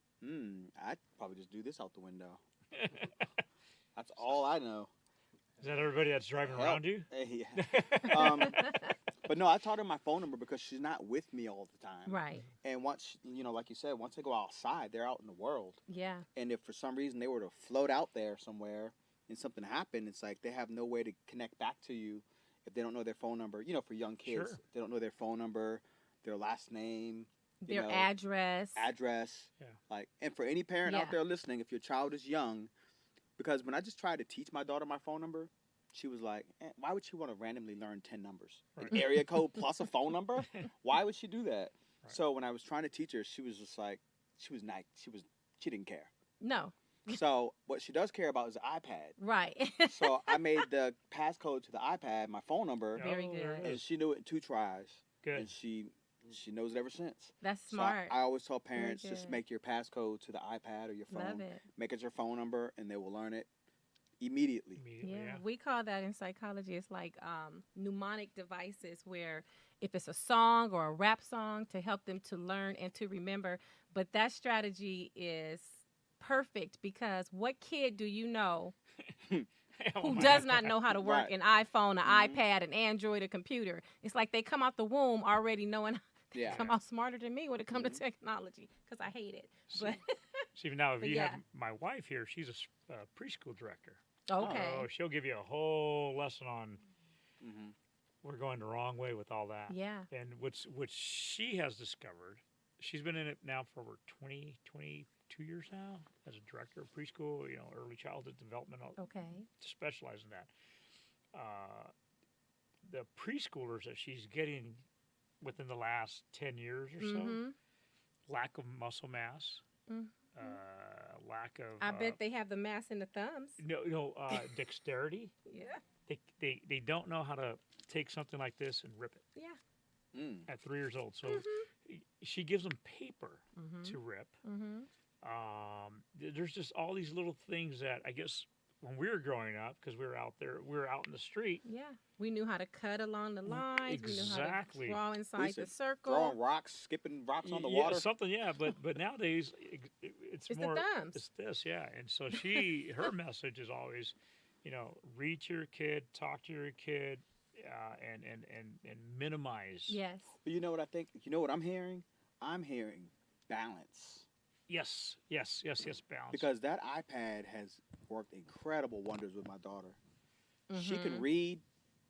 I'd probably just do this out the window. That's all I know. Is that everybody that's driving Help. around you? Yeah. But no, I taught her my phone number because she's not with me all the time. Right. And once, you know, like you said, once they go outside, they're out in the world. Yeah. And if for some reason they were to float out there somewhere and something happened, it's like they have no way to connect back to you if they don't know their phone number. You know, for young kids, Sure. they don't know their phone number, their last name, Their know, address. address. Yeah. Like, and for any parent Yeah. out there listening, if your child is young, because when I just tried to teach my daughter my phone number, she was like, why would she want to randomly learn 10 numbers? Right. An area code plus a phone number? Why would she do that? Right. So when I was trying to teach her, she was just like, she didn't care. No. So what she does care about is the iPad. Right. So I made the passcode to the iPad, my phone number, Very Oh, there it good. and is. she knew it in 2 tries. Good. And she knows it ever since. That's So smart. I always tell parents, Very just good. make your passcode to the iPad or your phone. Love it. Make it your phone number, and they will learn it immediately. Immediately, Yeah, yeah. we call that in psychology. It's like mnemonic devices where if it's a song or a rap song to help them to learn and to remember. But that strategy is perfect because what kid do you know who does not know how to work Right. an iPhone, an Mhm. iPad, an Android, a computer? It's like they come out the womb already knowing. Yeah. Come out smarter than me when it comes Mhm. to technology because I hate it. See, But see, now if But you yeah. have my wife here, she's a preschool director. okay, Oh, she'll give you a whole lesson on Mm-hmm. we're going the wrong way with all that. yeah, And what she has discovered, she's been in it now for over 22 years now as a director of preschool, you know, early childhood development, okay, to specialize in that. the preschoolers that she's getting within the last 10 years or so, Mhm. lack of muscle mass, Mhm. lack of I bet they have the mass in the thumbs. dexterity. Yeah. They don't know how to take something like this and rip it Yeah. at 3 years old. So Mhm. she gives them paper Mhm. to rip. Mhm. There's just all these little things that I guess when we were growing up, because we were out there, we were out in the street. Yeah. We knew how to cut along the lines. We knew how Exactly. to draw We inside used the to circle. Throwing rocks, skipping rocks on the Yeah, water. something, yeah. But nowadays it's It's more. the thumbs. It's this, yeah. And so her message is always, read to your kid, talk to your kid, and minimize. Yes. But you know what I think? You know what I'm hearing? I'm hearing balance. Yes. Balance. Because that iPad has worked incredible wonders with my daughter. She can Mhm. read.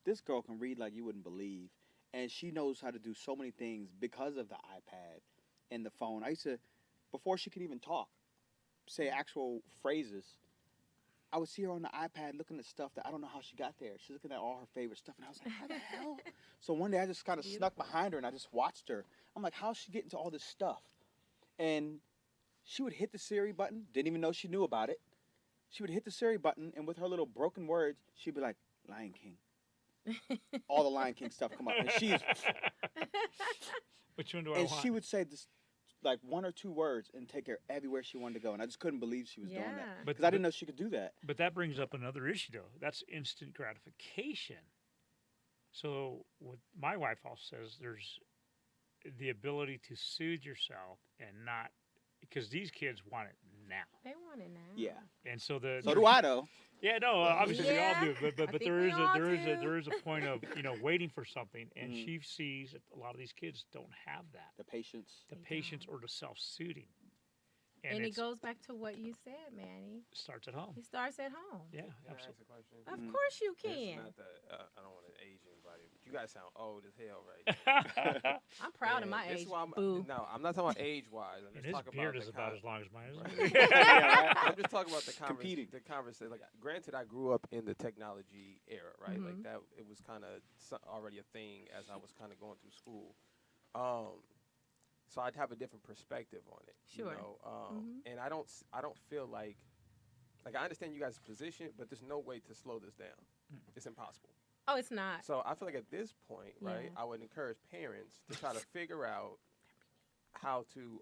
This girl can read like you wouldn't believe. And she knows how to do so many things because of the iPad and the phone. I used to, before she could even talk, say actual phrases, I would see her on the iPad looking at stuff that I don't know how she got there. She's looking at all her favorite stuff. And I was like, how the hell? So one day I just kind of snuck behind her and I just watched her. I'm like, how's she getting to all this stuff? And she would hit the Siri button, didn't even know she knew about it. She would hit the Siri button, and with her little broken words, she'd be like, Lion King. All the Lion King stuff come up. And she's, Which one do I and want? she would say this, like 1 or 2 words and take her everywhere she wanted to go. And I just couldn't believe she was doing Yeah. that. But Because I didn't know she could do that. But that brings up another issue, though. That's instant gratification. So what my wife also says, there's the ability to soothe yourself and not, because these kids want it now. They want it now. Yeah. And so So do I, though. Yeah, no, obviously Yeah, we all do, but think there we is all there is do. a point of waiting for something, and Mhm. she sees that a lot of these kids don't have that, The patience. the They patience don't. or the self-soothing, And it it goes back to what you said, Manny. starts at home. It starts at home. Yeah, Can I ask absolutely. a question? Of Mhm. course you It's can. not that I don't want to age anybody, but you guys sound old as hell right now. I'm proud of my this age. is why Boo. No, I'm not talking about age-wise. I'm And just his talking beard about is the about as long as mine is. Right. Yeah, I'm just talking about Competing. the conversation. Like, granted, I grew up in the technology era, right? Like Mhm. that, it was kind of already a thing as I was kind of going through school. So I'd have a different perspective on it. Sure. You know? Mhm. And I don't feel like I understand you guys' position, but there's no way to slow this down. It's impossible. Oh, it's not. So I feel like at this point, right, Yeah. I would encourage parents to try to figure out how to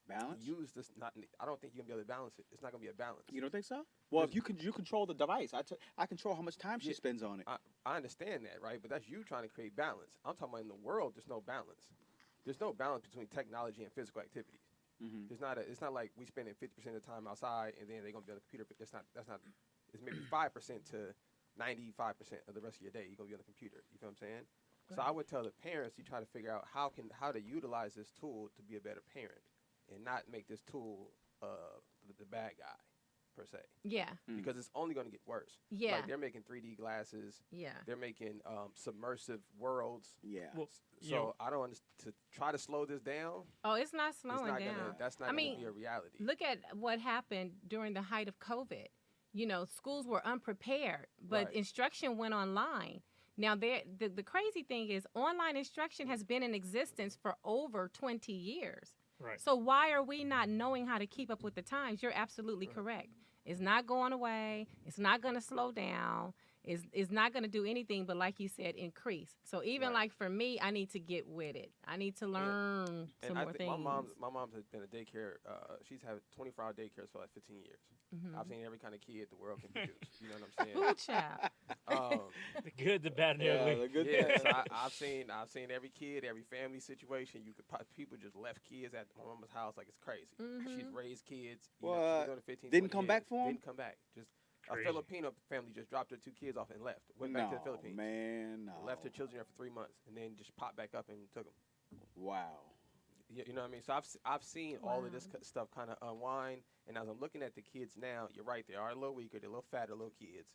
Balance? use this. I don't think you're gonna be able to balance it. It's not gonna be a balance. You don't think so? Well, if you control the device, I control how much time she Yeah. spends on it. I understand that, right? But that's you trying to create balance. I'm talking about in the world, there's no balance. There's no balance between technology and physical activities. Mhm. It's not like we spending 50% of the time outside and then they're gonna be on the computer. That's not. It's maybe 5% to 95% of the rest of your day. You're gonna be on the computer. You feel what I'm saying? So I would tell the parents, you try to figure out how to utilize this tool to be a better parent and not make this tool the bad guy per se. Yeah. Mm. Because it's only going to get worse. Yeah. Like they're making 3D glasses. Yeah. They're making submersive worlds. Yeah. Well, So I don't understand. To try to slow this down, Oh, it's not it's slowing not down. that's not I going mean, to be a reality. Look at what happened during the height of COVID. Schools were unprepared, but Right. instruction went online. Now, the crazy thing is online instruction has been in existence for over 20 years. Right. So why are we not knowing how to keep up with the times? You're absolutely correct. It's not going away. It's not going to slow down. It's not going to do anything but, like you said, increase. So even Right. like for me, I need to get with it. I need to learn some And I more think things. my mom's has been a daycare. She's had 24-hour daycares for like 15 years. Mhm. I've seen every kind of kid the world can produce. You know what I'm saying? Ooh, child. The good, the bad, and the Yeah, ugly. the good Yeah, thing. so I've seen every kid, every family situation. People just left kids at my mama's house like it's crazy. She's Mhm. raised kids. What? She's doing it 15, Didn't 20 come back years. for 'em? Didn't come back. Just Crazy. a Filipino family just dropped their 2 kids off and left. Went back to the No, Philippines. man, no. Left her children there for 3 months and then just popped back up and took them. Wow. You know what I mean? So I've seen all of this Wow. stuff kind of unwind. And as I'm looking at the kids now, you're right. They are a little weaker. They're a little fatter, little kids.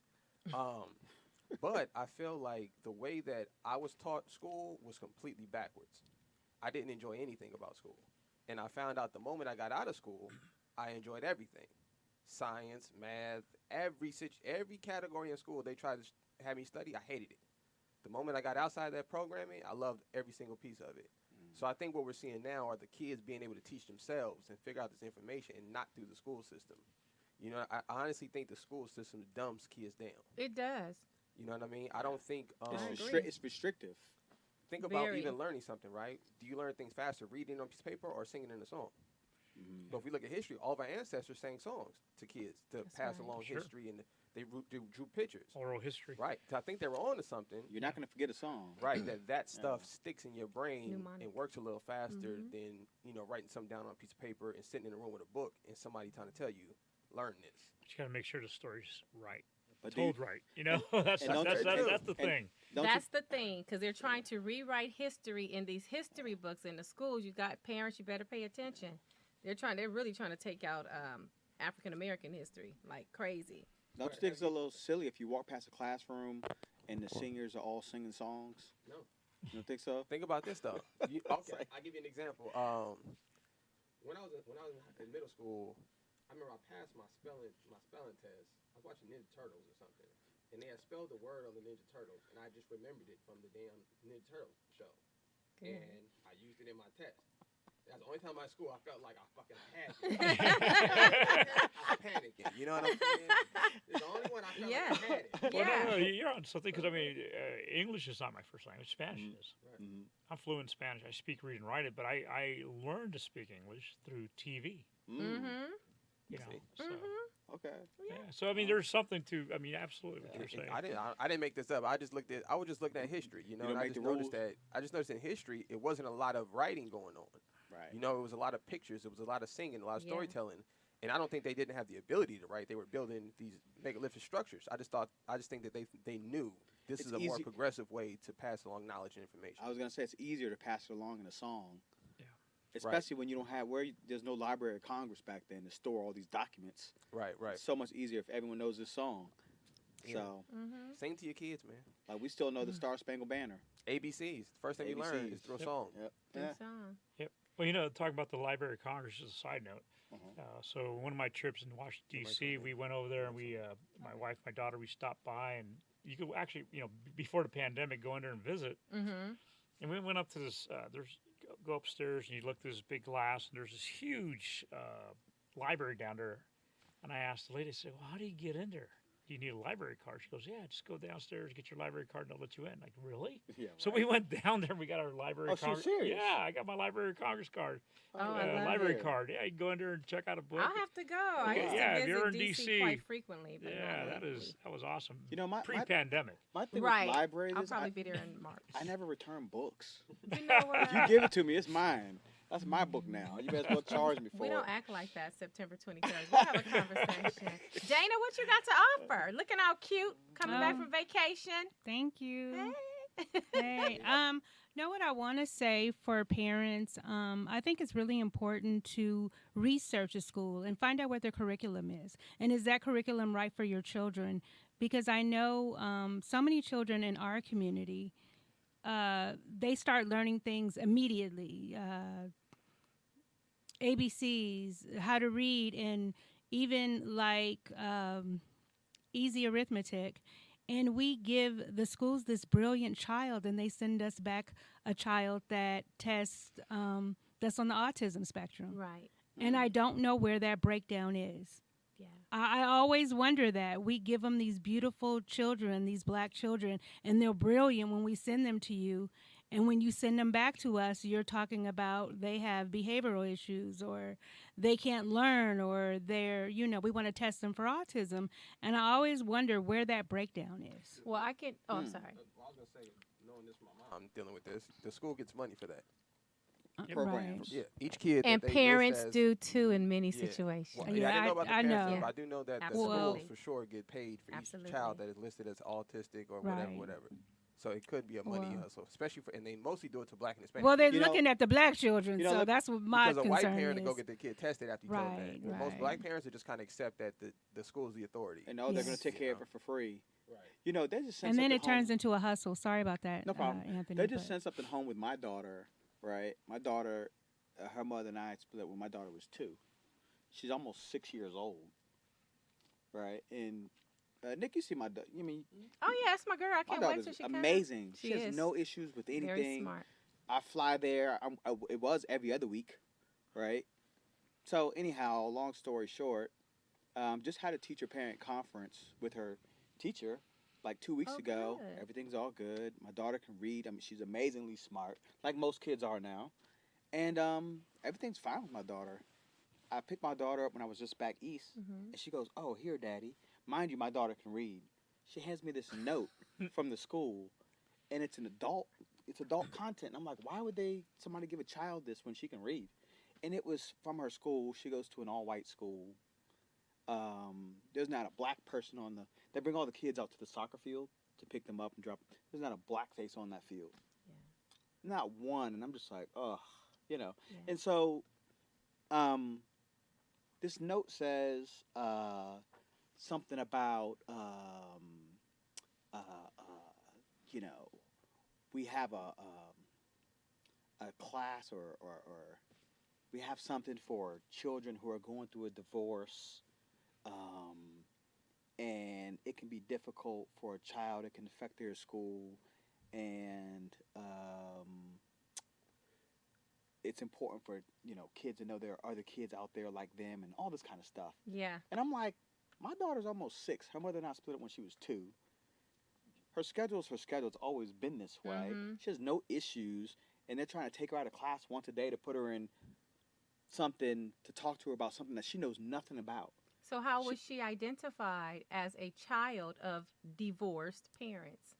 But I feel like the way that I was taught school was completely backwards. I didn't enjoy anything about school. And I found out the moment I got out of school, I enjoyed everything. Science, math, every category in school they tried to have me study, I hated it. The moment I got outside that programming, I loved every single piece of it. So I think what we're seeing now are the kids being able to teach themselves and figure out this information and not through the school system. You know, I honestly think the school system dumbs kids down. It does. You know what I mean? I don't think It's restrictive. think about Very. even learning something, right? Do you learn things faster reading on a piece of paper or singing in a song? But if we look at history, all of our ancestors sang songs to kids to That's pass right. along Sure. history, and they drew pictures. Oral history. Right. So I think they were on to something. You're not going to forget a song. Right, that stuff sticks in your brain Mnemonic. and works a little faster than, you know, writing something down on a piece of paper and sitting in a room with a book and somebody trying to tell you, learn this. But you got to make sure the story's right, But told right. You know, that's and don't that's the and- thing. Don't That's the thing, because they're trying to rewrite history in these history books in the schools. You got parents, you better pay attention. They're really trying to take out African American history like crazy. you think it's a little silly if you walk past a classroom and the singers are all singing songs? No. You don't think so? Think about this though. Okay, I'll give you an example. When I was in middle school, I remember I passed my spelling test. I was watching Ninja Turtles or something, and they had spelled the word on the Ninja Turtles, and I just remembered it from the damn Ninja Turtles show, and I used it in my test. That's the only time in my school I felt like I fucking had it. I was panicking. You know what I'm saying? It's the only one I felt like I had it. Well, Yeah. no, you're on something because I mean, English is not my first language. Spanish is. Mhm. I'm fluent in Spanish. I speak, read, and write it, but I learned to speak English through TV. Mm-hmm. You know, See? so Okay. yeah. So I mean, there's something to. I mean, absolutely what you're saying. I didn't make this up. I was just looking at history, you know, You and don't I make just the noticed rules? that I just noticed in history it wasn't a lot of writing going on. Right. You know, it was a lot of pictures, it was a lot of singing, a lot of Yeah. storytelling. And I don't think they didn't have the ability to write. They were building these megalithic structures. I just think that they knew this It's is a more easy- progressive way to pass along knowledge and information. I was going to say it's easier to pass it along in a song. Yeah. Especially when you don't have, there's no Library of Congress back then to store all these documents. Right. It's so much easier if everyone knows this song. Yeah. So, Mm-hmm. Sing to your kids, man. like, we still know the Star Spangled Banner. ABCs. First thing you learn is ABCs. through a Yep. song. Yep. Good Yeah. song. Well, you know, talking about the Library of Congress as a side note. Uh-huh. So one of my trips in Washington D.C., we went over there and we, my wife, my daughter, we stopped by and you could actually, you know, before the pandemic, go in there and visit. Mm-hmm. And we went up to this. Go upstairs and you look through this big glass and there's this huge library down there. And I asked the lady, I said, "Well, how do you get in there? Do you need a library card?" She goes, "Yeah, just go downstairs, get your library card, and they'll let you in." Like, really? Yeah, So we went down there and we got our Library Oh, of so Congress. serious? Yeah, I got my Library of Congress card. Oh, I love library it. card. Yeah, you can go in there and check out a book. I'll have to go. I Okay, used yeah, to if you're visit in DC DC, quite frequently. But Yeah, not lately. that was awesome. You know, my Pre-pandemic. my thing Right. with libraries I'll is probably be there in March. I never return books. You know what? If you give it to me, it's mine. That's my book now. You better well charge me for We it. don't act like that. September 23rd. We'll have a conversation. Dana, what you got to offer? Looking all cute, coming back from vacation. Thank you. Hey. Hey, know what I want to say for parents? I think it's really important to research a school and find out what their curriculum is, and is that curriculum right for your children? Because I know so many children in our community, they start learning things immediately. ABCs, how to read, and even like easy arithmetic. And we give the schools this brilliant child, and they send us back a child that tests that's on the autism spectrum. Right. And I don't know where that breakdown is. Yeah. I always wonder that. We give them these beautiful children, these black children, and they're brilliant when we send them to you. And when you send them back to us, you're talking about they have behavioral issues, or they can't learn, or they're, we want to test them for autism. And I always wonder where that breakdown is. Well, I can. Oh, I'm sorry. Well, I was gonna say, knowing this from my mom dealing with this, the school gets money for that. Programs. Yeah, each kid. And that they parents list as, do too in many Yeah. situations. Well, Yeah, I didn't know about the I parents, know. but I do know that the Absolutely. schools for sure get paid for Absolutely. each child that is listed as autistic or Right. whatever. So it could be a money Well. hustle, especially and they mostly do it to black and Hispanic. Well, they're kids. looking at the black children, you know, so look- that's what my because a concern white parent to is. go get their kid tested after you tell them Right, that. Well, most right. black parents would just kind of accept that the school's the authority. And know they're going Yes. to take care of it for free. Right. You know, they just send And then something it turns home. into a hustle. Sorry about that, No problem. Anthony. They just but- sent something home with my daughter, right? My daughter, her mother and I split when my daughter was 2. She's almost 6 years old, right? And Nick, you see my daughter. You mean Oh yeah, that's my girl. I my can't wait daughter's till she comes. amazing. She She has is. no issues with anything. Very smart. I fly there. It was every other week, right? So anyhow, long story short, just had a teacher-parent conference with her teacher like 2 weeks Oh, ago. good. Everything's all good. My daughter can read. I mean, she's amazingly smart, like most kids are now. And everything's fine with my daughter. I picked my daughter up when I was just back east, Mhm. and she goes, "Oh, here, Daddy. Mind you, my daughter can read." She hands me this note from the school, and it's adult content. And I'm like, why would somebody give a child this when she can read? And it was from her school. She goes to an all-white school. There's not a black person on the. They bring all the kids out to the soccer field to pick them up and drop. There's not a black face on that field. Yeah. Not one. And I'm just like, ugh, Yeah. And so, this note says something about we have a class or we have something for children who are going through a divorce, and it can be difficult for a child. It can affect their school, and it's important for kids to know there are other kids out there like them and all this kind of stuff. Yeah. And I'm like, my daughter's almost 6. Her mother and I split up when she was 2. Her schedule's her schedule. It's always been this way. Mhm. She has no issues, and they're trying to take her out of class once a day to put her in something to talk to her about something that she knows nothing about. So how was she identified as a child of divorced parents?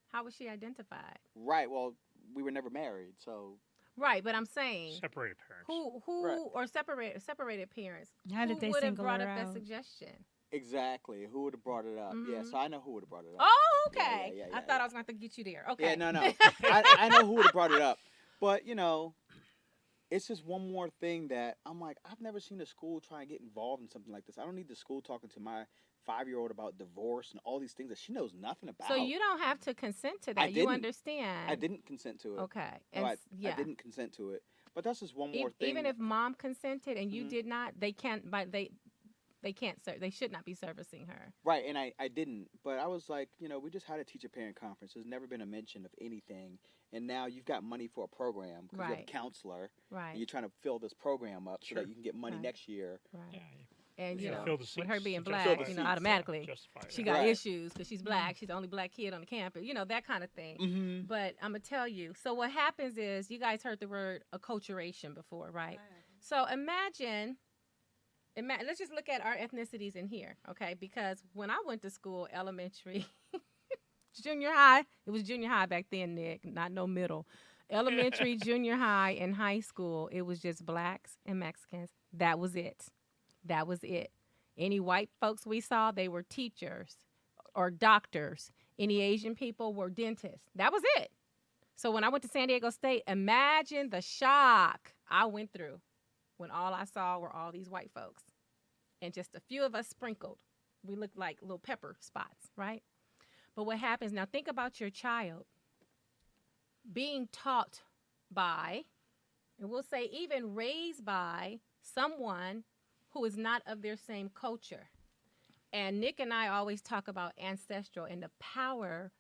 How was she identified? Right. Well, we were never married, so Right, but I'm saying Separated parents. who Right. or separated parents. How did who they would have single brought her up that out? suggestion? exactly. Who would have brought it up? Yeah. Mhm. So I know who would have brought it up. Oh, Yeah, okay. yeah, I yeah, thought yeah. I was going to get you there. Okay. Yeah. No. I know who would have brought it up, but it's just one more thing that I'm like, I've never seen a school try and get involved in something like this. I don't need the school talking to my 5-year-old about divorce and all these things that she knows nothing about. So you don't have to consent to that. I You didn't. understand. I didn't consent to it. Okay. No, And yeah. I didn't consent to it. But that's just one more thing. Even if mom consented and you Mhm. did not, they can't. But they can't. They should not be servicing her. Right, and I didn't. But I was like, we just had a teacher-parent conference. There's never been a mention of anything. And now you've got money for a program because you have a Right. counselor. Right. And you're trying to fill this program up so Sure. that you can get money Right. next year. Right. Yeah, And you you know, fill the with her seats being to black, fill the you know, seats, yeah, automatically justify she that. got Right. issues because she's black. She's the only black kid on the campus. You know, that kind of thing. Mm-hmm. But I'm gonna tell you. So what happens is, you guys heard the word acculturation before, right? So imagine. Let's just look at our ethnicities in here, okay? Because when I went to school, elementary, junior high, it was junior high back then, Nick, not no middle. Elementary, junior high, and high school, it was just blacks and Mexicans. That was it. That was it. Any white folks we saw, they were teachers or doctors. Any Asian people were dentists. That was it. So when I went to San Diego State, imagine the shock I went through when all I saw were all these white folks. And just a few of us sprinkled. We looked like little pepper spots, right? But what happens now, think about your child being taught by, and we'll say even raised by, someone who is not of their same culture. And Nick and I always talk about ancestral and the power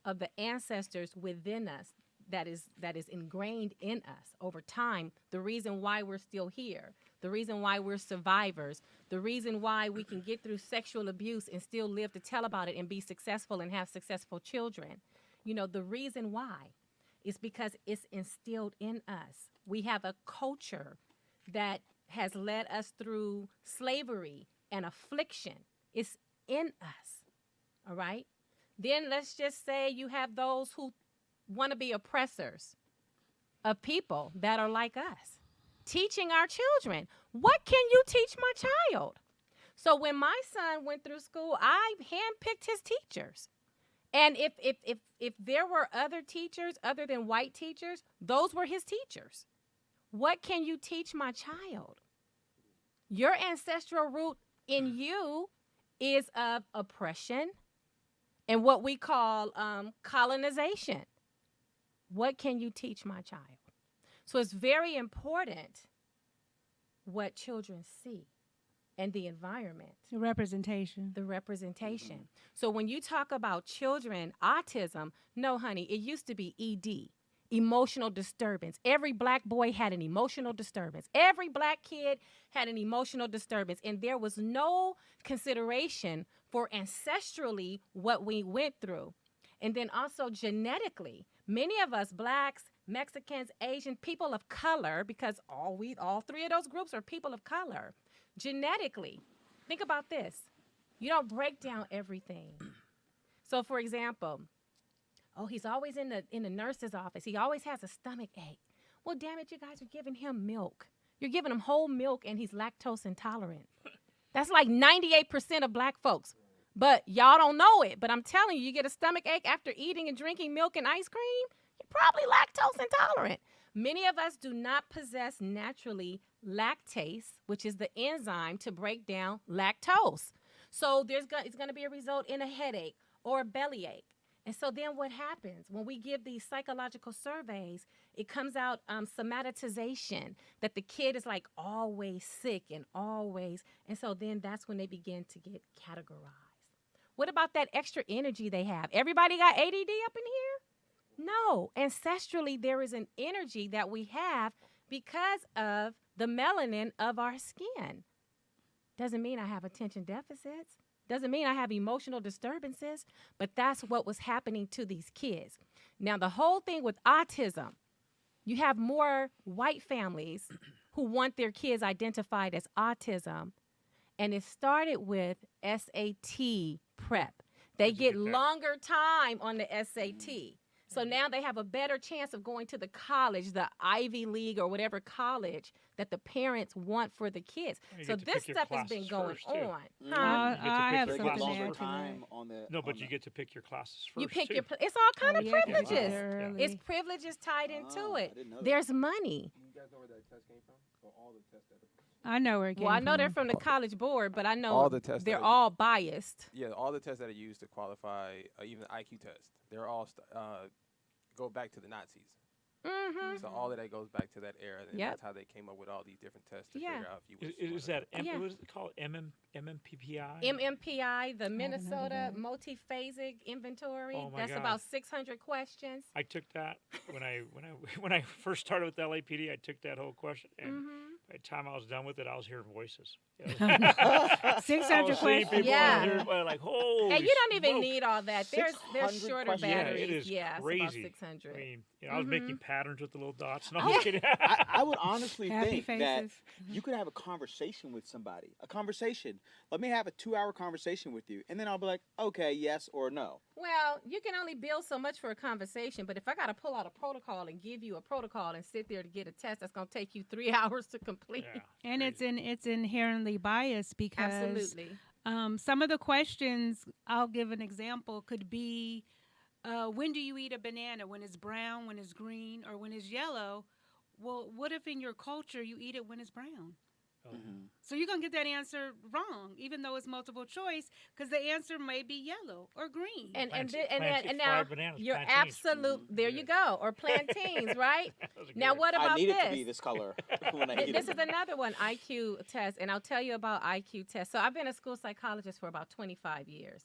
of the ancestors within us that is ingrained in us over time. The reason why we're still here, the reason why we're survivors, the reason why we can get through sexual abuse and still live to tell about it and be successful and have successful children. The reason why is because it's instilled in us. We have a culture that has led us through slavery and affliction. It's in us, all right? Then let's just say you have those who want to be oppressors of people that are like us, teaching our children. What can you teach my child? So when my son went through school, I handpicked his teachers. And if there were other teachers other than white teachers, those were his teachers. What can you teach my child? Your ancestral root in you is of oppression and what we call colonization. What can you teach my child? So it's very important what children see. and the environment. The representation. The representation. So when you talk about children, autism, no, honey, it used to be ED, emotional disturbance. Every black boy had an emotional disturbance. Every black kid had an emotional disturbance. And there was no consideration for ancestrally what we went through. And then also genetically, many of us, blacks, Mexicans, Asian, people of color, because all three of those groups are people of color. Genetically, think about this. You don't break down everything. So, for example, he's always in the nurse's office. He always has a stomach ache. Well, damn it, you guys are giving him milk. You're giving him whole milk, and he's lactose intolerant. That's like 98% of black folks. But y'all don't know it. But I'm telling you, you get a stomach ache after eating and drinking milk and ice cream, you're probably lactose intolerant. Many of us do not possess naturally lactase, which is the enzyme to break down lactose. So it's going to be a result in a headache or a bellyache. And so then what happens when we give these psychological surveys, it comes out somatization, that the kid is like always sick and always. And so then that's when they begin to get categorized. What about that extra energy they have? Everybody got ADD up in here? No, ancestrally, there is an energy that we have because of the melanin of our skin. Doesn't mean I have attention deficits. Doesn't mean I have emotional disturbances, but that's what was happening to these kids. Now, the whole thing with autism, you have more white families who want their kids identified as autism, and it started with SAT prep. They get longer time on the SAT. So now they have a better chance of going to the college, the Ivy League or whatever college that the parents want for the kids. So this stuff has been going on. I have They something get to longer add to that. time on the. No, on but the- you get to pick your classes first. You pick too. your, it's all kind of you have to pick privileges. it early. It's privileges tied into Oh, I it. didn't know that. There's money. You guys know where that test came from? Or all the tests that I know where it came Well, I from. know they're from the College Board, but I know All the tests they're that- all biased. Yeah, all the tests that are used to qualify, even the IQ test, they're all go back to the Nazis. Mm-hmm. So all of that goes back to that era, and Yep. that's how they came up with all these different tests to Yeah. figure out if you was Is smart that or not. Yeah. what is it called? MMPPI? MMPI, the heard of Minnesota that. Multiphasic Inventory. Oh my That's God. about 600 questions. I took that when I first started with LAPD. I took that whole question, and Mm-hmm. by the time I was done with it, I was hearing voices. I 600 was seeing questions. people Yeah. out here like, holy And you don't even smoke. need all that. There's 600 shorter questions? Yeah, batteries. it is It's about crazy. 600. I mean, I was making patterns with the little dots. No, I'm Yeah. kidding. I would honestly Happy think that faces. you could have a conversation with somebody. A conversation. Let me have a 2-hour conversation with you, and then I'll be like, okay, yes or no. Well, you can only build so much for a conversation, but if I got to pull out a protocol and give you a protocol and sit there to get a test that's going to take you 3 hours to complete. Yeah, And crazy. it's inherently biased because Absolutely. some of the questions, I'll give an example, could be when do you eat a banana? When it's brown, when it's green, or when it's yellow? Well, what if in your culture you eat it when it's brown? Oh. So you're going to get that answer wrong, even though it's multiple choice, because the answer may be yellow or green. And Plantains get now fried bananas, you're plantains. absolute. There you go. Or plantains, right? That was Now good. what I about need this? it to be this color when I eat This it. is another one, IQ test, and I'll tell you about IQ test. So I've been a school psychologist for about 25 years.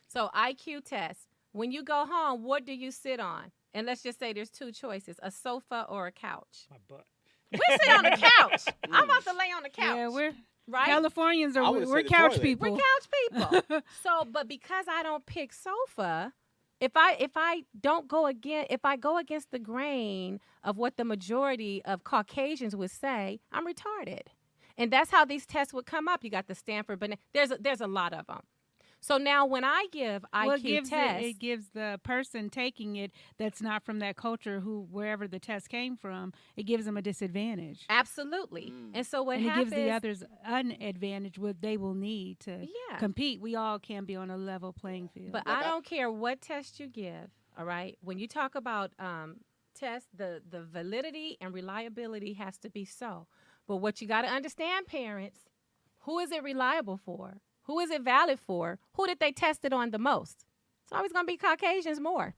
So IQ test, when you go home, what do you sit on? And let's just say there's two choices, a sofa or a couch. My butt. We sit on the couch. I'm about to lay on the couch. Yeah, we're right? Californians I are would've we're said the couch toilet. people. We're couch people. So, but because I don't pick sofa, if I go against the grain of what the majority of Caucasians would say, I'm retarded. And that's how these tests would come up. You got the Stanford, but there's a lot of them. So now when I give IQ Well, it gives tests, it gives the person taking it that's not from that culture, who wherever the test came from, it gives them a disadvantage. absolutely. And so what And it happens? gives the others an advantage what they will need to Yeah. compete. We all can be on a level playing field. But Like I I- don't care what test you give, all right? When you talk about tests, the validity and reliability has to be so. But what you got to understand, parents, who is it reliable for? Who is it valid for? Who did they test it on the most? It's always going to be Caucasians more.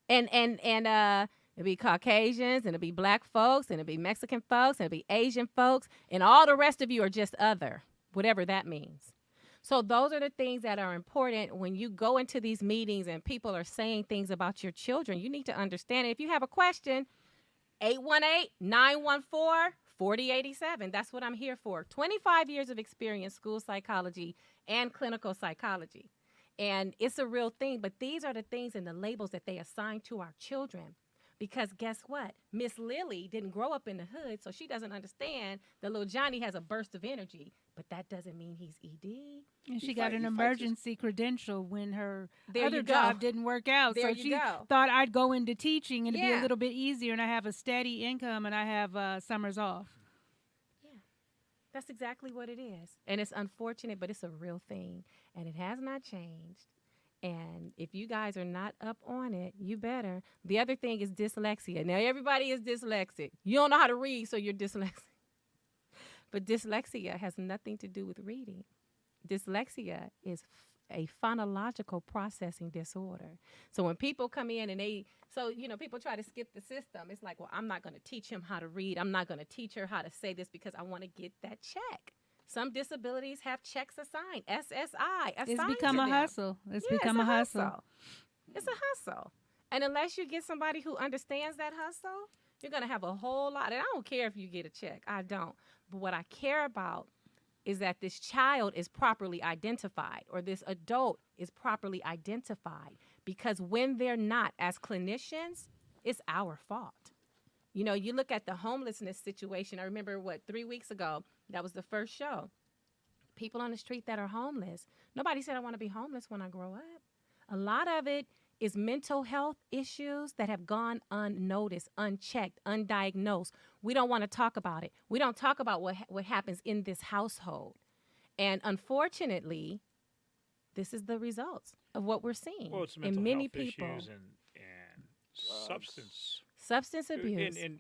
And it'll be Caucasians, and it'll be black folks, and it'll be Mexican folks, and it'll be Asian folks, and all the rest of you are just other. whatever that means. So those are the things that are important when you go into these meetings and people are saying things about your children. You need to understand it. If you have a question, 818-914-4087. That's what I'm here for. 25 years of experience, school psychology and clinical psychology. And it's a real thing, but these are the things and the labels that they assign to our children. Because guess what? Miss Lily didn't grow up in the hood, so she doesn't understand that little Johnny has a burst of energy. But that doesn't mean he's ED. And she He got fight- an he fights his- emergency credential when her There other you go. job didn't work out. There So you she go. thought I'd go into teaching and it'd be Yeah. a little bit easier, and I have a steady income and I have summers off. That's exactly what it is. And it's unfortunate, but it's a real thing. And it has not changed. And if you guys are not up on it, you better. The other thing is dyslexia. Now, everybody is dyslexic. You don't know how to read, so you're dyslexic. But dyslexia has nothing to do with reading. Dyslexia is a phonological processing disorder. So when people come in and people try to skip the system. It's like, well, I'm not going to teach him how to read. I'm not going to teach her how to say this because I want to get that check. Some disabilities have checks assigned, SSI assigned It's become to a them. hustle. It's Yeah, become a hustle. It's a hustle. And unless you get somebody who understands that hustle, you're going to have a whole lot. And I don't care if you get a check. I don't. But what I care about is that this child is properly identified or this adult is properly identified. Because when they're not, as clinicians, it's our fault. You know, you look at the homelessness situation. I remember, 3 weeks ago, that was the first show. People on the street that are homeless. Nobody said, I want to be homeless when I grow up. A lot of it is mental health issues that have gone unnoticed, unchecked, undiagnosed. We don't want to talk about it. We don't talk about what happens in this household. And unfortunately, this is the results of what we're seeing Well, it's mental in many health people. issues and Substance abuse. And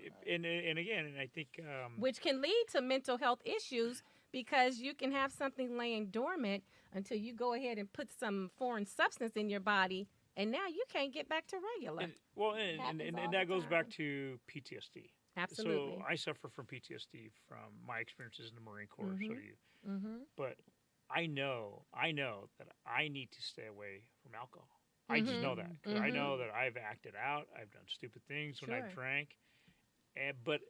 again, and I think Which can lead to mental health issues because you can have something laying dormant until you go ahead and put some foreign substance in your body, and now you can't get back to regular. and Happens all that the goes back time. to PTSD. Absolutely. So I suffer from PTSD from my experiences in the Marine Corps. So do you. Mm-hmm. But I know that I need to stay away from alcohol. I just Mhm. know that. 'Cause I know that I've acted out. I've done stupid things when I've Sure. drank. But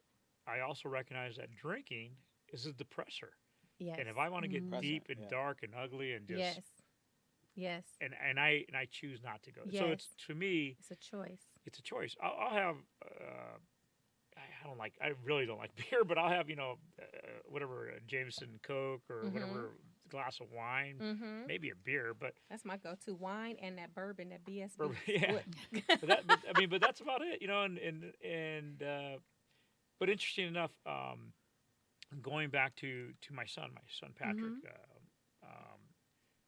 I also recognize that drinking is a depressor. Yes. And if I want to get Depressant, deep and yeah. dark and ugly and just Yes. and I choose not to go. So Yes. it's, to me, It's a choice. it's a choice. I'll have I really don't like beer, but I'll have whatever, Jameson Coke or whatever glass of wine, Mm-hmm. maybe a beer, but That's my go-to wine and that bourbon, that BSB. Bourbon, yeah. Split. but that's about it, but interesting enough, going back to my son Patrick,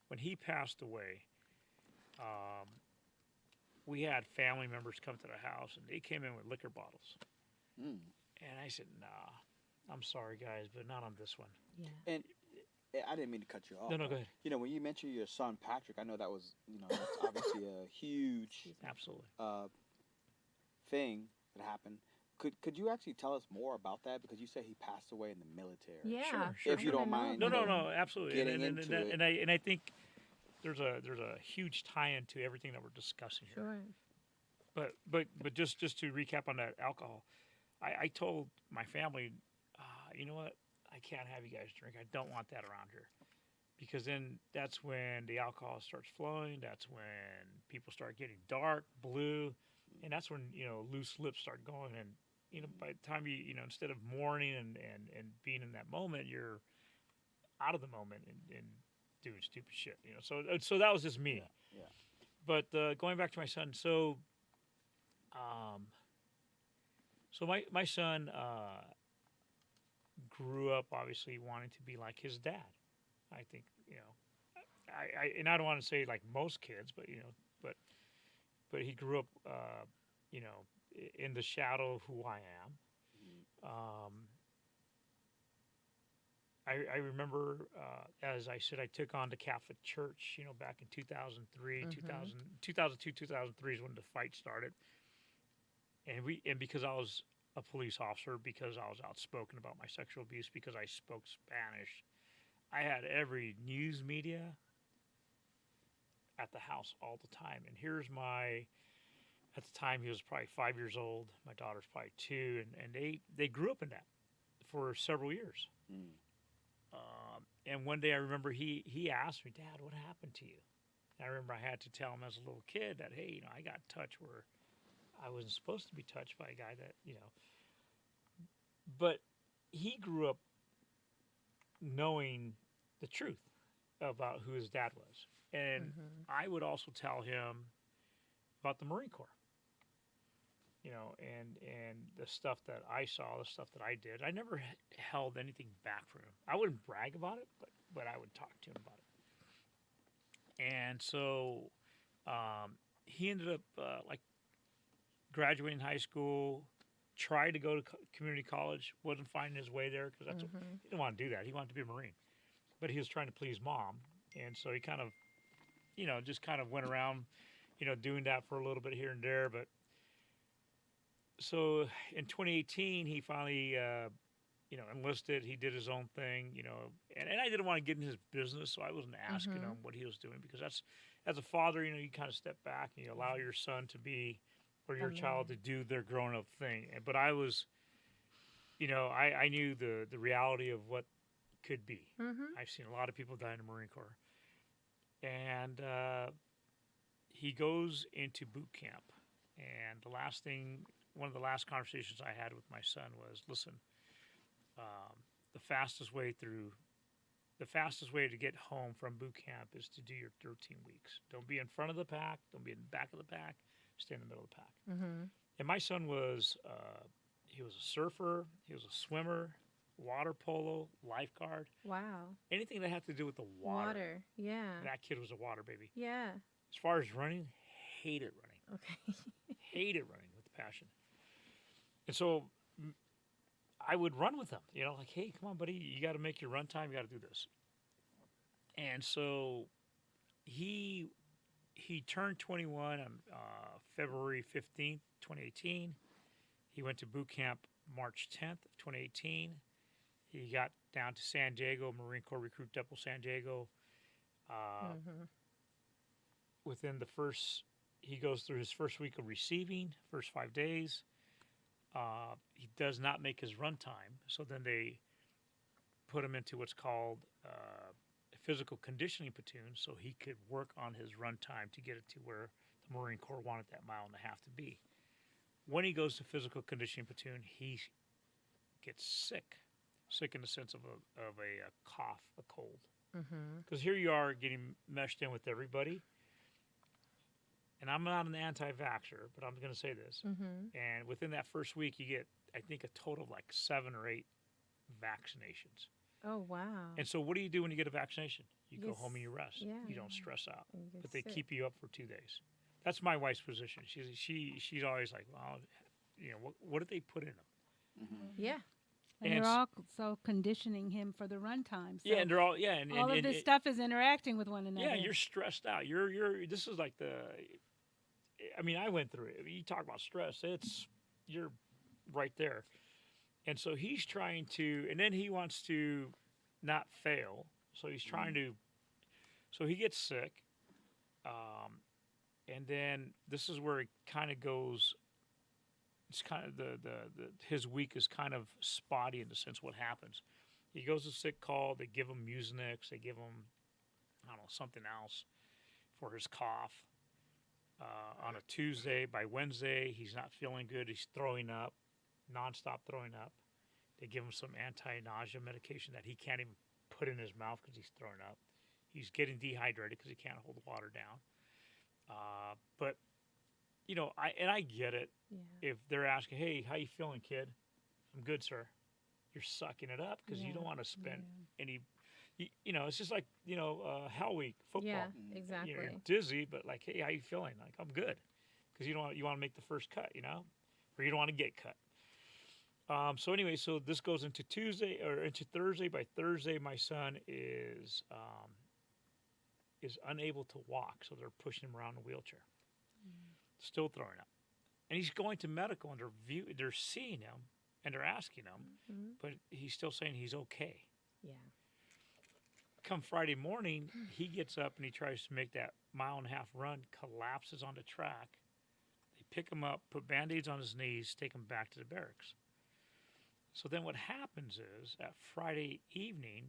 when he passed away, we had family members come to the house and they came in with liquor bottles. Mm. And I said, nah, I'm sorry, guys, but not on this one. Yeah. And I didn't mean to cut you off. No, go but, ahead. When you mentioned your son Patrick, I know that was, that's obviously a huge Absolutely. thing that happened. Could you actually tell us more about that? Because you said he passed away in the military. Yeah. Sure, If you don't mind, No, absolutely. getting and, into it. and I think there's a huge tie-in to everything that we're discussing here. Sure. But just to recap on that alcohol, I told my family, you know what? I can't have you guys drink. I don't want that around here. Because then that's when the alcohol starts flowing. That's when people start getting dark, blue. And that's when, loose lips start going. And, by the time instead of mourning and being in that moment, you're out of the moment and doing stupid shit. So that was just me. Yeah. But going back to my son, so my son grew up obviously wanting to be like his dad. I think I don't want to say like most kids, but he grew up in the shadow of who I am. I remember, as I said, I took on the Catholic Church, back in 2003, 2002, 2003 is when the fight started. And because I was a police officer, because I was outspoken about my sexual abuse, because I spoke Spanish, I had every news media at the house all the time. And here's at the time he was probably 5 years old. My daughter's probably 2, and they grew up in that for several years. And one day I remember he asked me, Dad, what happened to you? And I remember I had to tell him as a little kid that, hey, I got touched where I wasn't supposed to be touched by a guy that. But he grew up knowing the truth about who his dad was. And I would also tell him about the Marine Corps. And the stuff that I saw, the stuff that I did. I never held anything back from him. I wouldn't brag about it, but I would talk to him about it. And so he ended up graduating high school, tried to go to community college, wasn't finding his way there because he didn't want to do that. He wanted to be a Marine, but he was trying to please Mom, and so he kind of, just kind of went around, doing that for a little bit here and there. But so in 2018, he finally, enlisted. He did his own thing, and I didn't want to get in his business, so I wasn't asking him what he was doing because that's, as a father, you kind of step back and you allow your son to be, or your child to do their grown up thing. But I was, I knew the reality of what could be. I've seen a lot of people die in the Marine Corps. And he goes into boot camp. And one of the last conversations I had with my son was, listen, the fastest way to get home from boot camp is to do your 13 weeks. Don't be in front of the pack. Don't be in the back of the pack. Stay in the middle of the pack. And my son was, he was a surfer. He was a swimmer, water polo, lifeguard. Wow. Anything that had to do with the water. Yeah. That kid was a water baby. Yeah. As far as running, hated running. Okay. Hated running with passion. And so I would run with him, like, hey, come on, buddy, you got to make your run time. You got to do this. And so he turned 21 on February 15th, 2018. He went to boot camp March 10th of 2018. He got down to San Diego, Marine Corps Recruit Depot, San Diego. He goes through his first week of receiving, first 5 days. He does not make his run time, so then they put him into what's called a physical conditioning platoon so he could work on his run time to get it to where the Marine Corps wanted that 1.5 miles to be. When he goes to physical conditioning platoon, he gets sick in the sense of a cough, a cold. Because here you are getting meshed in with everybody. And I'm not an anti-vaxxer, but I'm going to say this. And within that first week, you get, I think, a total of like 7 or 8 vaccinations. Oh, wow. And so what do you do when you get a vaccination? You go Yes. home and you rest. Yeah. You don't stress out. And you get But they sick. keep you up for 2 days. That's my wife's position. She's always like, well, what did they put in them? Yeah. And And they're s- also conditioning him for the runtime. So Yeah, and they're all and all of this stuff is interacting with one another. Yeah, you're stressed out. You're. This is like I mean, I went through it. You talk about stress. You're right there. And so he's trying to, and then he wants to not fail. So he's trying to, so he gets sick. And then this is where it kind of goes, it's kind of his week is kind of spotty in the sense what happens. He goes to sick call. They give him Mucinex. They give him, I don't know, something else for his cough. On a Tuesday, by Wednesday, he's not feeling good. He's throwing up, nonstop throwing up. They give him some anti-nausea medication that he can't even put in his mouth because he's throwing up. He's getting dehydrated because he can't hold the water down. But, I get it. Yeah. If they're asking, hey, how you feeling, kid? I'm good, sir. You're sucking it up because you don't want to spend any, it's just like, Hell Week football. Yeah, exactly. You're dizzy, but like, hey, how you feeling? Like, I'm good. Because you want to make the first cut, or you don't want to get cut. So anyway, so this goes into Tuesday or into Thursday. By Thursday, my son is unable to walk, so they're pushing him around in a wheelchair, still throwing up, and he's going to medical, and they're seeing him and they're asking him, but he's still saying he's okay. Yeah. come Friday morning, he gets up and he tries to make that 1.5 mile run, collapses on the track. They pick him up, put Band-Aids on his knees, take him back to the barracks. So then what happens is, at Friday evening,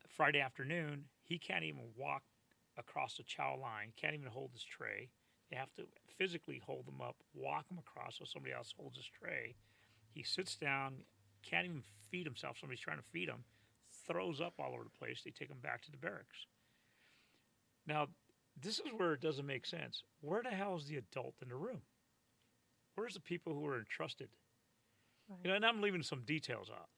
Friday afternoon, he can't even walk across the chow line, can't even hold his tray. They have to physically hold him up, walk him across so somebody else holds his tray. He sits down, can't even feed himself. Somebody's trying to feed him, throws up all over the place. They take him back to the barracks. Now, this is where it doesn't make sense. Where the hell is the adult in the room? Where's the people who are entrusted? Right. You know, and I'm leaving some details out.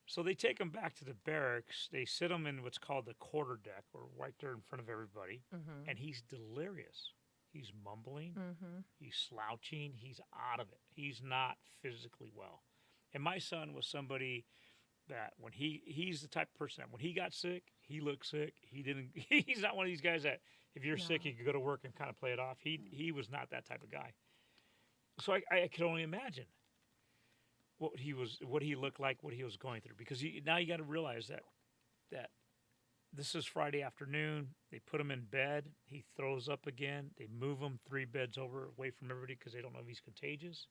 So they take him back to the barracks. They sit him in what's called the quarter deck, or right there in front of everybody, and he's delirious. He's mumbling. He's slouching. He's out of it. He's not physically well. And my son was somebody that when he's the type of person that when he got sick, he looked sick. He's not one of these guys that if you're sick, you can go to work and kind of play it off. He was not that type of guy. So I could only imagine what he looked like, what he was going through. Because now you got to realize that this is Friday afternoon. They put him in bed. He throws up again. They move him 3 beds away from everybody because they don't know if he's contagious.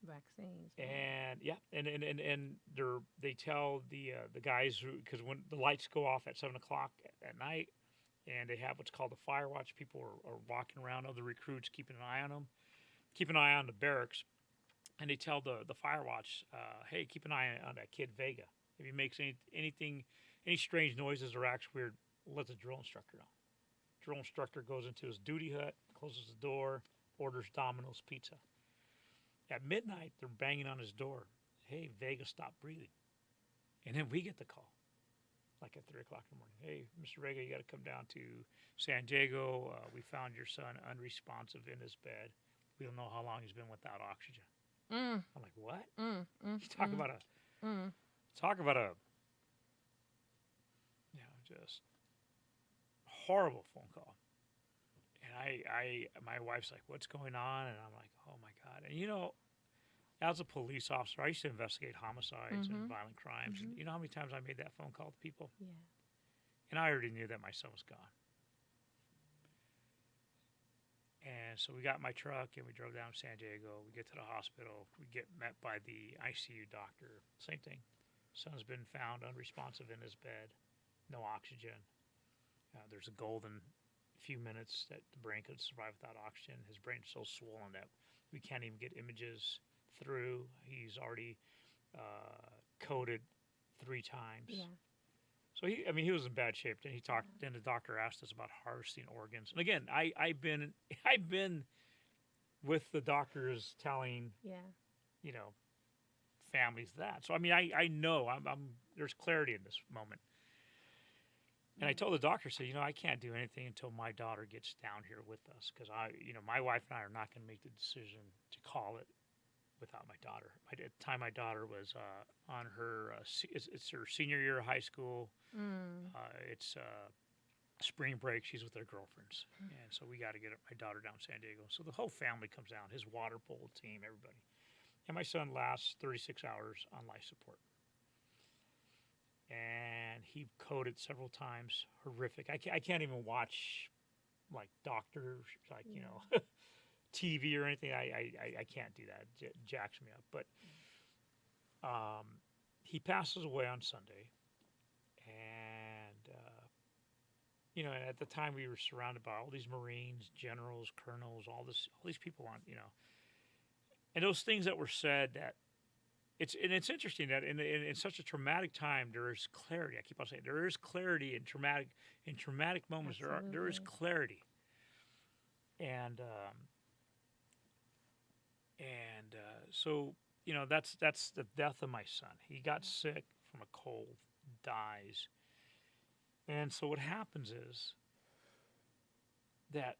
Vaccines. And they tell the guys because when the lights go off at 7 o'clock at night, and they have what's called the fire watch. People are walking around, other recruits keeping an eye on them, keep an eye on the barracks, and they tell the fire watch, hey, keep an eye on that kid Vega. If he makes any strange noises or acts weird, let the drill instructor know. Drill instructor goes into his duty hut, closes the door, orders Domino's pizza. At midnight, they're banging on his door. Hey, Vega, stop breathing. And then we get the call, like at 3 o'clock in the morning. Hey, Mr. Vega, you got to come down to San Diego. We found your son unresponsive in his bed. We don't know how long he's been without oxygen. I'm like, what? You talk about a just horrible phone call. And my wife's like, what's going on? And I'm like, oh my God. And as a police officer, I used to investigate homicides and violent crimes. And you know how many times I made that phone call to people? Yeah. And I already knew that my son was gone. And so we got my truck and we drove down to San Diego. We get to the hospital. We get met by the ICU doctor. Same thing. Son's been found unresponsive in his bed. No oxygen. There's a golden few minutes that the brain could survive without oxygen. His brain's so swollen that we can't even get images through. He's already coded 3 times. Yeah. So he was in bad shape. Then Then the doctor asked us about harvesting organs. And again, I've been with the doctors telling families that. So I know there's clarity in this moment. And I told the doctor, I can't do anything until my daughter gets down here with us because my wife and I are not going to make the decision to call it without my daughter. At the time, my daughter was on her it's her senior year of high school. It's spring break. She's with her girlfriends, and so we got to get my daughter down to San Diego. So the whole family comes down. His water polo team, everybody, and my son lasts 36 hours on life support. And he coded several times. Horrific. I can't even watch like doctors, like TV or anything. I can't do that. It jacks me up. But he passes away on Sunday, and and at the time we were surrounded by all these Marines, generals, colonels, all these people on and those things that were said that. It's interesting that in such a traumatic time there is clarity. I keep on saying there is clarity in traumatic moments. There is clarity, and so that's the death of my son. He got sick from a cold, dies, and so what happens is that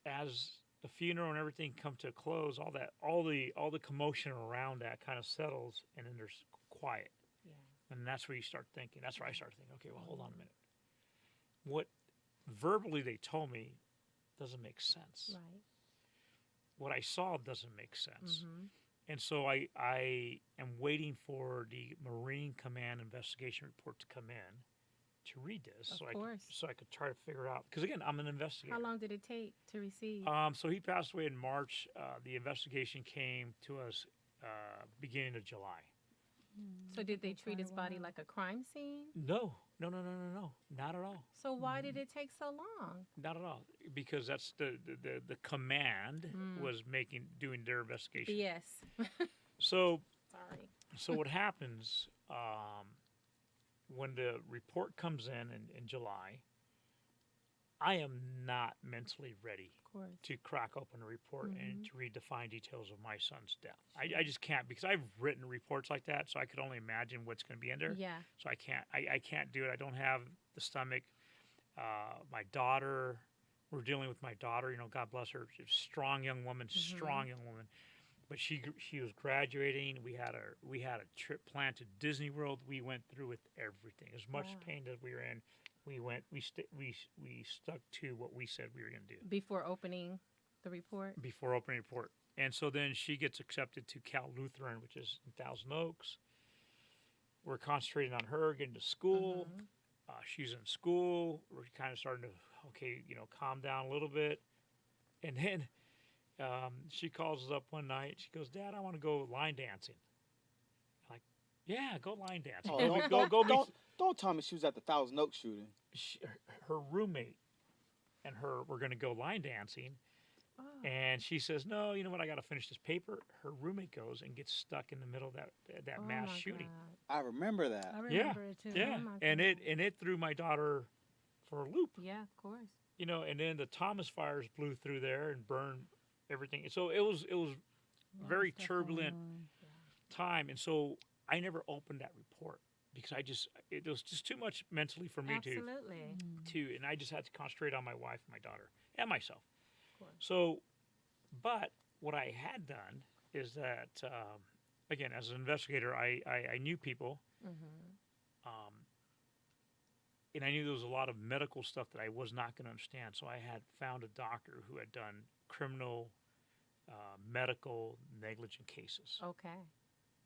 as the funeral and everything come to a close, all the commotion around that kind of settles, and then there's quiet. Yeah. And that's where you start thinking. That's where I start thinking, okay, well, hold on a minute. What verbally they told me doesn't make sense. Right. What I saw doesn't make sense. And so I am waiting for the Marine Command investigation report to come in to read this, Of course. so I could try to figure it out. Because again, I'm an investigator. How long did it take to receive? So he passed away in March. The investigation came to us beginning of July. So did they treat his body like a crime scene? No, not at all. So why did it take so long? Not at all, because that's the command was doing their investigation. Yes. So Sorry. so what happens when the report comes in July? I am not mentally ready Of course. to crack open a report and to read the fine details of my son's death. I just can't, because I've written reports like that, so I could only imagine what's going to be in there. Yeah. So I can't do it. I don't have the stomach. My daughter, we're dealing with my daughter. God bless her. She's a strong young woman. But she was graduating. We had a trip planned to Disney World. We went through with everything. As much pain as we were in, we stuck to what we said we were going to do Before opening the report? before opening report. And so then she gets accepted to Cal Lutheran, which is in Thousand Oaks. We're concentrating on her getting to school. She's in school. We're kind of starting to, calm down a little bit. And then she calls us up one night. She goes, "Dad, I want to go line dancing." I'm like, "Yeah, go line dancing." Oh, don't tell me she was at the Thousand Oaks shooting. Her roommate and her were going to go line dancing. And she says, "No, you know what? I got to finish this paper." Her roommate goes and gets stuck in the middle of that mass shooting. God. I remember that. I remember it too. Yeah, Oh my and God. it threw my daughter for a loop. Yeah, of course. And then the Thomas fires blew through there and burned everything. So it was very turbulent time, and so I never opened that report because it was just too much mentally for me Absolutely. and I just had to concentrate on my wife and my daughter and myself. Of course. So, but what I had done is that, again, as an investigator, I knew people, and I knew there was a lot of medical stuff that I was not going to understand. So I had found a doctor who had done criminal, medical negligent cases. Okay.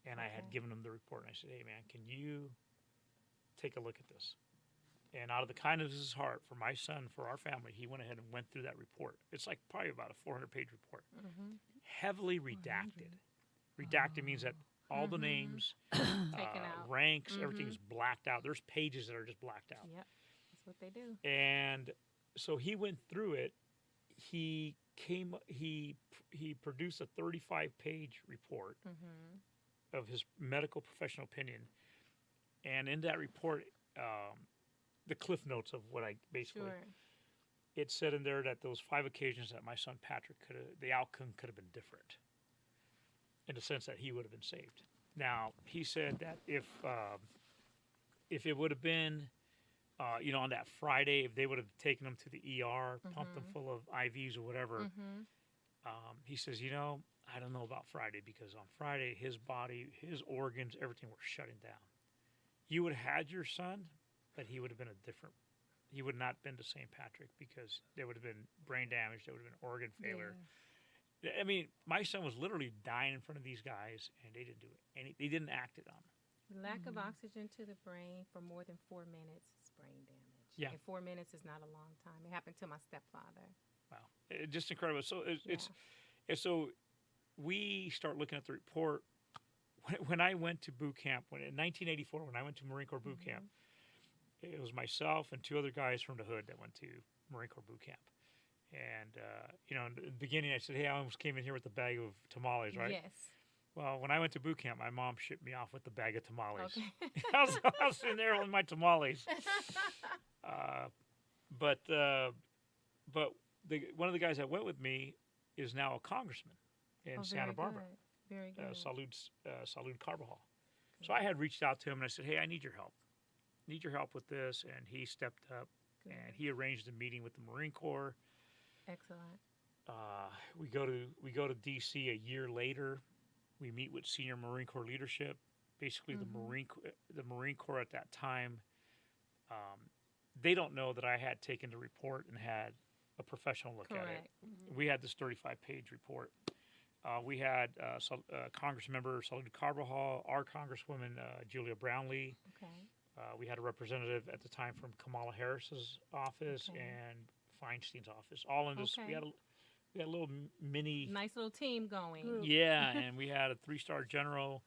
And I had given him the report, and I said, "Hey, man, can you take a look at this?" And out of the kindness of his heart, for my son, for our family, he went ahead and went through that report. It's like probably about a 400-page report, heavily redacted. Redacted means that all the names, Taken out. ranks, everything is blacked out. There's pages that are just blacked out. Yep. That's what they do. And so he went through it. He produced a 35-page report of his medical professional opinion, and in that report, the cliff notes of what I basically, it said in there that those 5 occasions that my son Patrick the outcome could have been different, in the sense that he would have been saved. Now he said that if it would have been, on that Friday, if they would have taken him to the ER, pumped him full of IVs or whatever, he says, I don't know about Friday, because on Friday, his body, his organs, everything were shutting down. You would have had your son, but he would have been he would not been the same Patrick, because there would have been brain damage, there would have been organ failure. Yeah. I mean, my son was literally dying in front of these guys, and they didn't do it. They didn't act it on him. Lack of oxygen to the brain for more than 4 minutes is brain damage. Yeah. And 4 minutes is not a long time. It happened to my stepfather. Wow. Just incredible. So so we start looking at the report. When I went to boot camp, in 1984, when I went to Marine Corps boot camp, it was myself and 2 other guys from the hood that went to Marine Corps boot camp. And, in the beginning, I said, "Hey, I almost came in here with a bag of tamales, right?" Yes. Well, when I went to boot camp, my mom shipped me off with a bag of tamales. Okay. I was sitting there with my tamales. But one of the guys that went with me is now a congressman in Santa Barbara. Good. Very good. Salud Carbajal. So I had reached out to him and I said, "Hey, I need your help. Need your help with this." And he stepped up and he arranged a meeting with the Marine Corps. Excellent. We go to D.C. a year later. We meet with senior Marine Corps leadership. Basically, the Marine Corps at that time, they don't know that I had taken the report and had a professional look at it. We had this 35-page report. We had Congress member Salud Carvajal, our Congresswoman Julia Brownlee. Okay. We had a representative at the time from Kamala Harris's office Okay. and Feinstein's office. All in this. Okay. We had a little mini. Nice little team going. Group. Yeah, and we had a 3-star general,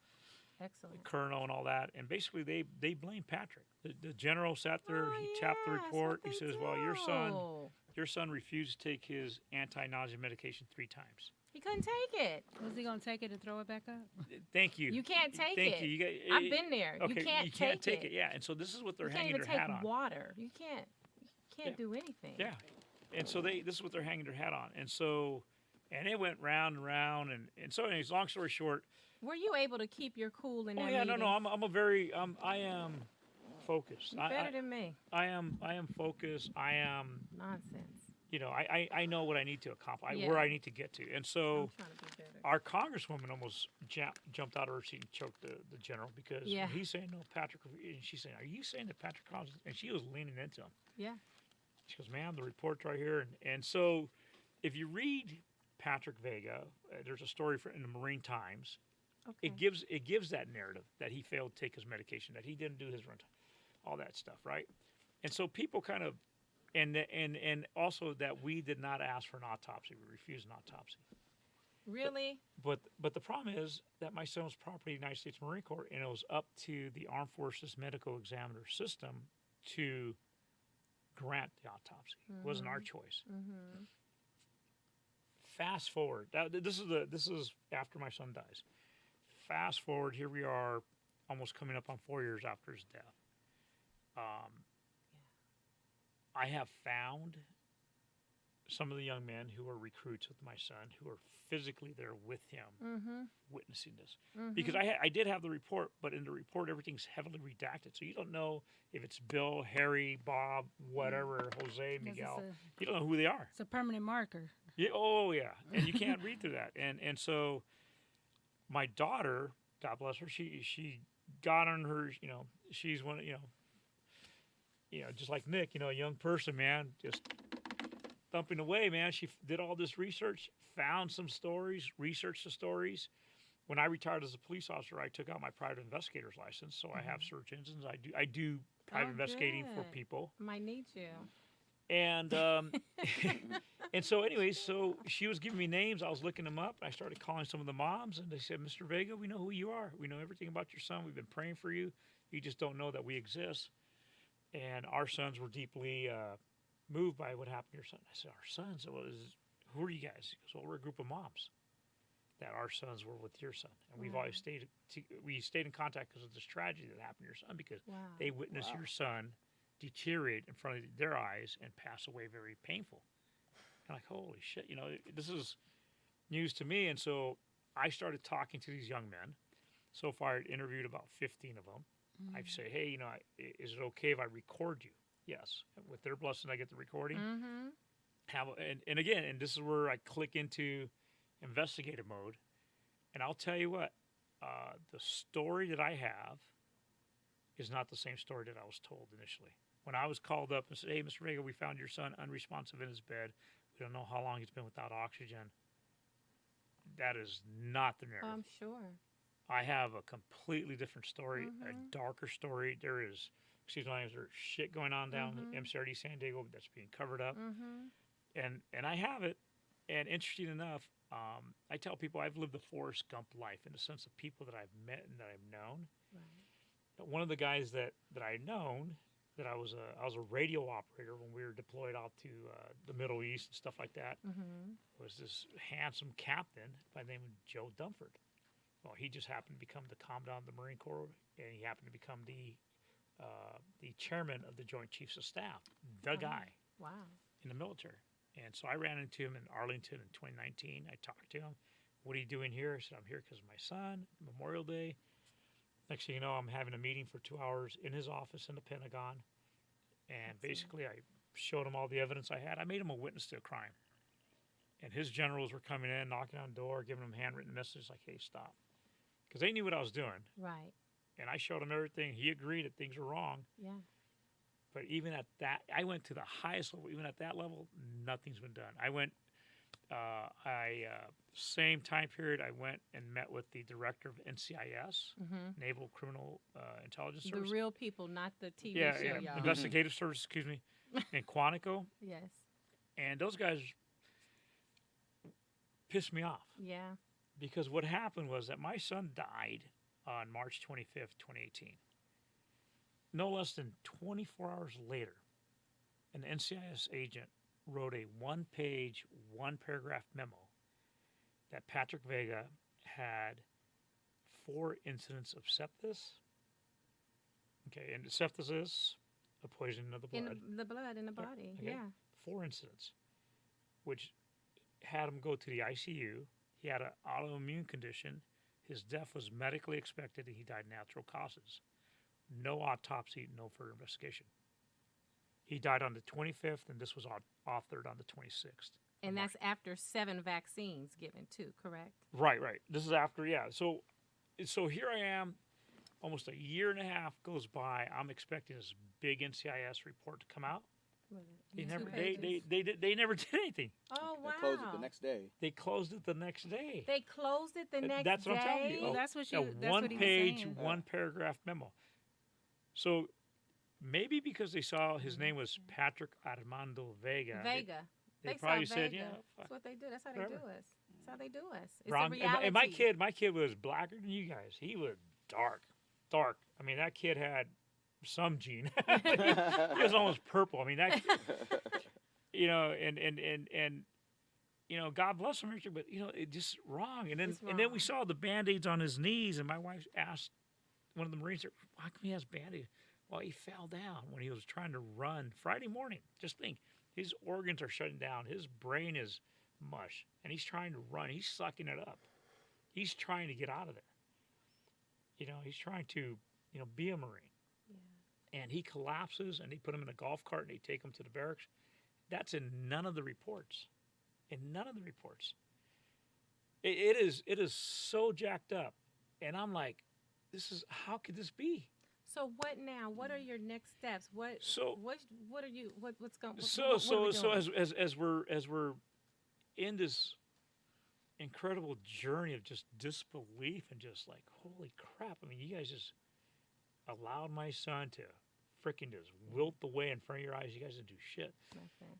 Excellent. colonel, and all that. And basically, they blamed Patrick. The general sat there. Oh, He tapped the yeah, that's report. what He they says, "Well, do. your son refused to take his anti-nausea medication 3 times." He couldn't take it. Was he gonna take it and throw it back up? Thank you. You can't take Thank it. you. I've been there. Okay, you can't take it. Yeah, and so this is what they're You can't hanging even their hat take on. water. You can't Yeah. do anything. Yeah, and so this is what they're hanging their hat on, and so, and it went round and round, and so anyways, long story short. Were you able to keep your cool in Oh that yeah, meeting? no, I am focused. You're better than me. I am focused. I am, Nonsense. I know what I need to accomplish, Yeah. where I need to get to, and so I'm trying to be better. our congresswoman almost jumped out of her seat and choked the general because Yeah. he's saying no, Patrick, and she's saying, "Are you saying that Patrick Collins?" And she was leaning into him. Yeah. She goes, "Ma'am, the report's right here," and so if you read Patrick Vega, there's a story in the Marine Times. Okay. It gives that narrative that he failed to take his medication, that he didn't do his run, all that stuff, right? And so people kind of, and also that we did not ask for an autopsy. We refused an autopsy. Really? But the problem is that my son was property of the United States Marine Corps, and it was up to the Armed Forces Medical Examiner System to grant the autopsy. It wasn't our choice. Mm-hmm. Fast forward. This is after my son dies. Fast forward. Here we are, almost coming up on 4 years after his death. I have found some of the young men who are recruits with my son, who are physically there with him, witnessing this. Because I did have the report, but in the report everything's heavily redacted, so you don't know if it's Bill, Harry, Bob, whatever, Jose, Miguel. You don't know who they are. It's a permanent marker. Yeah, oh yeah, and you can't read through that. And so my daughter, God bless her, she got on her, she's one, just like Nick, a young person, man, just thumping away, man. She did all this research, found some stories, researched the stories. When I retired as a police officer, I took out my private investigator's license, so I have search engines. I do private investigating for good. people. Might need you. And and so anyways, so she was giving me names. I was looking them up. I started calling some of the moms, and they said, "Mr. Vega, we know who you are. We know everything about your son. We've been praying for you. You just don't know that we exist." And our sons were deeply moved by what happened to your son. I said, "Our sons? Who are you guys?" He goes, "Well, we're a group of moms that our sons were with your son, and we've always stayed in contact because of this tragedy that happened to your son, because they witnessed your son deteriorate in front of their eyes and pass away very painful." I'm like, holy shit, this is news to me. And so I started talking to these young men. So far, I've interviewed about 15 of them. I say, "Hey, is it okay if I record you?" Yes. With their blessing, I get the recording. And again, and this is where I click into investigative mode. And I'll tell you what, the story that I have is not the same story that I was told initially. When I was called up and said, "Hey, Mr. Vega, we found your son unresponsive in his bed. We don't know how long he's been without oxygen." That is not the narrative. I'm sure. I have a completely different story, a darker story. There's shit going on down in MCRD San Diego that's being covered up. And I have it. And interesting enough, I tell people I've lived the Forrest Gump life in the sense of people that I've met and that I've known. Right. One of the guys that I'd known, that I was a radio operator when we were deployed out to the Middle East and stuff like that, was this handsome captain by the name of Joe Dunford. Well, he just happened to become the commandant of the Marine Corps, and he happened to become the chairman of the Joint Chiefs of Staff, the guy in the military. And so I ran into him in Arlington in 2019. I talked to him. "What are you doing here?" I said, "I'm here because of my son, Memorial Day." Next thing you know, I'm having a meeting for 2 hours in his office in the Pentagon. And basically, I showed him all the evidence I had. I made him a witness to a crime. And his generals were coming in, knocking on the door, giving him handwritten messages like, "Hey, stop." Because they knew what I was doing. Right. And I showed him everything. He agreed that things were wrong. Yeah. But even at that, I went to the highest level. Even at that level, nothing's been done. I went Same time period, I went and met with the director of NCIS, Naval Criminal Intelligence The Service. real people, not the TV Yeah, show, yeah, y'all. investigative service, excuse me, in Quantico. Yes. And those guys pissed me off Yeah. because what happened was that my son died on March 25th, 2018. No less than 24 hours later, an NCIS agent wrote a one-page, one-paragraph memo that Patrick Vega had 4 incidents of sepsis. Okay, and sepsis is a poisoning of the blood. In the blood in the body. Okay. Yeah. 4 incidents, which had him go to the ICU. He had an autoimmune condition. His death was medically expected, and he died natural causes. No autopsy, no further investigation. He died on the 25th, and this was authored on the 26th. And that's after 7 vaccines given too, correct? Right. This is after, yeah. So here I am, almost a year and a half goes by. I'm expecting this big NCIS report to come out. They never did anything. Oh, wow. They closed it the next day. They closed it the next day. They closed it the next day? That's what I'm telling you. Well, that's what you. A That's what he was one-page, saying. one-paragraph memo. So maybe because they saw his name was Patrick Armando Vega. Vega. They They probably saw said, Vega. yeah. That's what they do. That's how they whatever. do us. That's how they do us. It's Wrong. a reality. And my kid was blacker than you guys. He was dark. I mean, that kid had some gene. He was almost purple. I mean, that, and God bless him, Richard, but it's just wrong. And then It's and then we wrong. saw the Band-Aids on his knees, and my wife asked one of the Marines, "Why come he has Band-Aids?" Well, he fell down when he was trying to run Friday morning. Just think, his organs are shutting down. His brain is mush, and he's trying to run. He's sucking it up. He's trying to get out of there. He's trying to, be a Marine. Yeah. And he collapses, and they put him in a golf cart, and they take him to the barracks. That's in none of the reports. It is so jacked up, and I'm like, how could this be? So what now? What are your next steps? What's going? What are we doing? As we're in this incredible journey of just disbelief and just like, holy crap! I mean, you guys just allowed my son to freaking just wilt away in front of your eyes. You guys didn't do shit. Okay.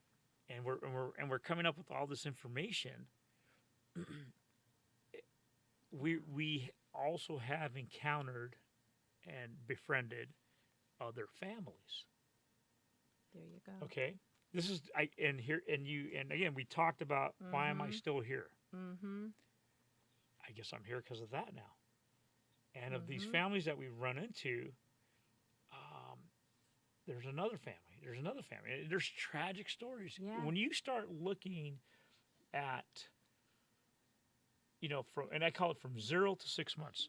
And we're coming up with all this information. we also have encountered and befriended other families. There you go. Okay, this is and again we talked about why am I still here? Mm-hmm. I guess I'm here because of that now. And of these families that we run into, there's another family. There's tragic stories. Yeah. When you start looking at, and I call it from 0 to 6 months.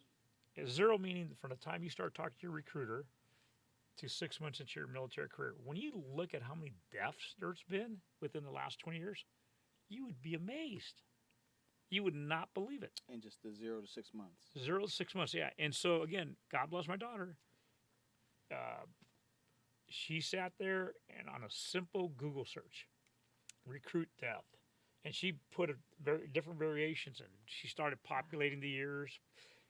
0 meaning from the time you start talking to your recruiter to 6 months into your military career. When you look at how many deaths there's been within the last 20 years, you would be amazed. You would not believe it. In just the 0 to 6 months. 0 to 6 months, yeah. And so, again, God bless my daughter. She sat there and on a simple Google search, recruit death. And she put different variations in. She started populating the years.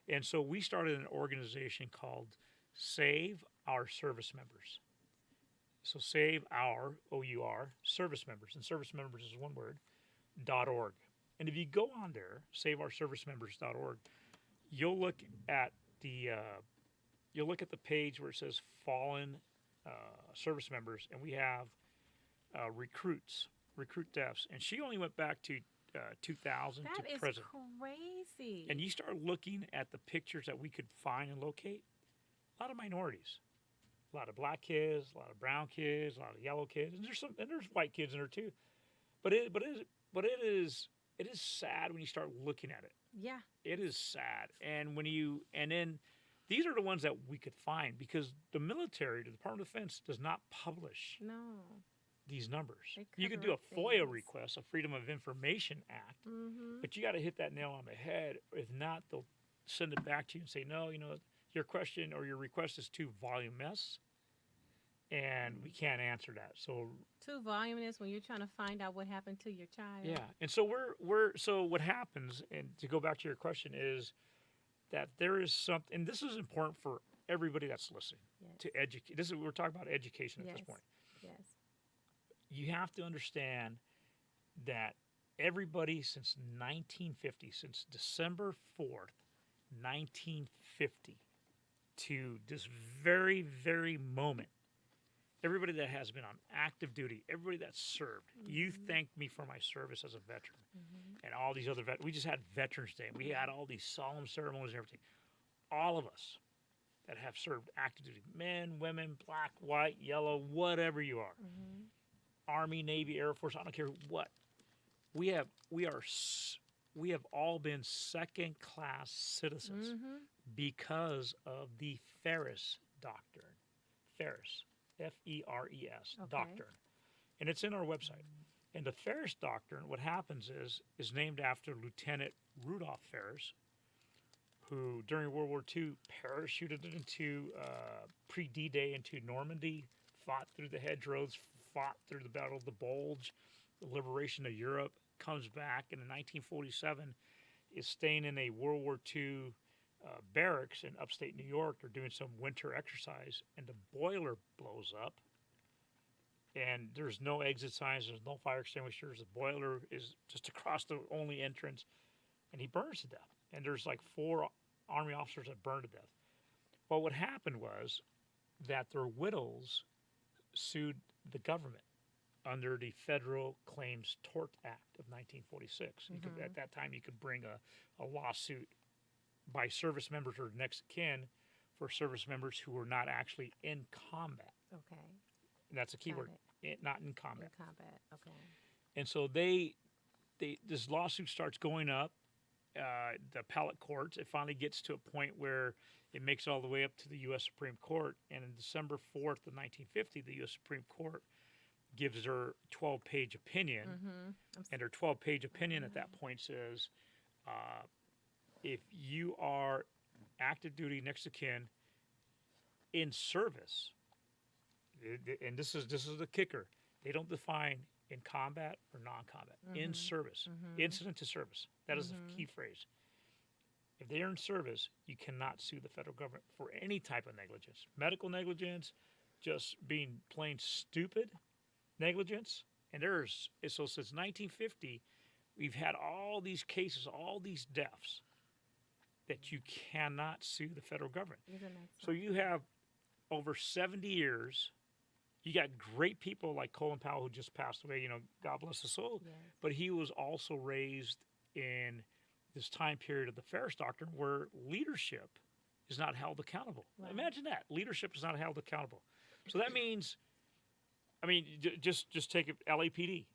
And so we started an organization called Save Our Service Members. So Save Our, O-U-R, Service Members. And service members is one word, .org. And if you go on there, saveourservicemembers.org, you'll look at the page where it says fallen service members, and we have recruit deaths. And she only went back to 2000 That to is present. crazy. And you start looking at the pictures that we could find and locate. A lot of minorities, a lot of black kids, a lot of brown kids, a lot of yellow kids, and there's white kids in there too. But it is sad when you start looking at it. Yeah. It is sad. And then these are the ones that we could find because the military, the Department of Defense, does not publish No. these numbers. They You could cover do a up FOIA things. request, a Freedom of Information Act, Mm-hmm. but you got to hit that nail on the head. If not, they'll send it back to you and say, no, your question or your request is too voluminous, and we can't answer that. So Too voluminous when you're trying to find out what happened to your child. yeah, and so so what happens, and to go back to your question, is that there is something, and this is important for everybody that's listening Yes. to educate. We're talking about education at this point. Yes. You have to understand that everybody since 1950, since December 4th, 1950, to this very, very moment, everybody that has been on active duty, everybody that's served, you thanked me for my service as a veteran. And all these other we just had Veterans Day. We had all these solemn ceremonies and everything. All of us that have served active duty, men, women, black, white, yellow, whatever you are, Army, Navy, Air Force, I don't care what. We have all been second-class citizens because of the Ferris Doctrine. Ferris, F-E-R-E-S, Okay. Doctrine. And it's in our website. And the Ferris Doctrine, what happens is named after Lieutenant Rudolph Ferris, who during World War II parachuted into pre-D-Day into Normandy, fought through the hedgerows, fought through the Battle of the Bulge, the liberation of Europe, comes back, and in 1947 is staying in a World War II barracks in upstate New York. They're doing some winter exercise, and the boiler blows up, and there's no exit signs, there's no fire extinguishers. The boiler is just across the only entrance, and he burns to death. And there's like 4 Army officers that burned to death. Well, what happened was that their widows sued the government under the Federal Claims Tort Act of 1946. At that time, you could bring a lawsuit by service members or next of kin for service members who were not actually in combat. Okay. And that's a key Got word, not in combat. In combat. Okay. And so this lawsuit starts going up, the appellate courts. It finally gets to a point where it makes it all the way up to the U.S. Supreme Court. And on December 4th of 1950, the U.S. Supreme Court gives their 12-page opinion. And their 12-page opinion at that point says, if you are active duty next of kin in service, and this is the kicker, they don't define in combat or non-combat. In service, incident to service. That is the key phrase. If they are in service, you cannot sue the federal government for any type of negligence. Medical negligence, just being plain stupid negligence. And so since 1950, we've had all these cases, all these deaths that you cannot sue the federal government. So you have over 70 years. You got great people like Colin Powell, who just passed away, God bless his soul. Yes. But he was also raised in this time period of the Ferris Doctrine where leadership is not held accountable. Right. Imagine that. Leadership is not held accountable. So that means, just take it, LAPD.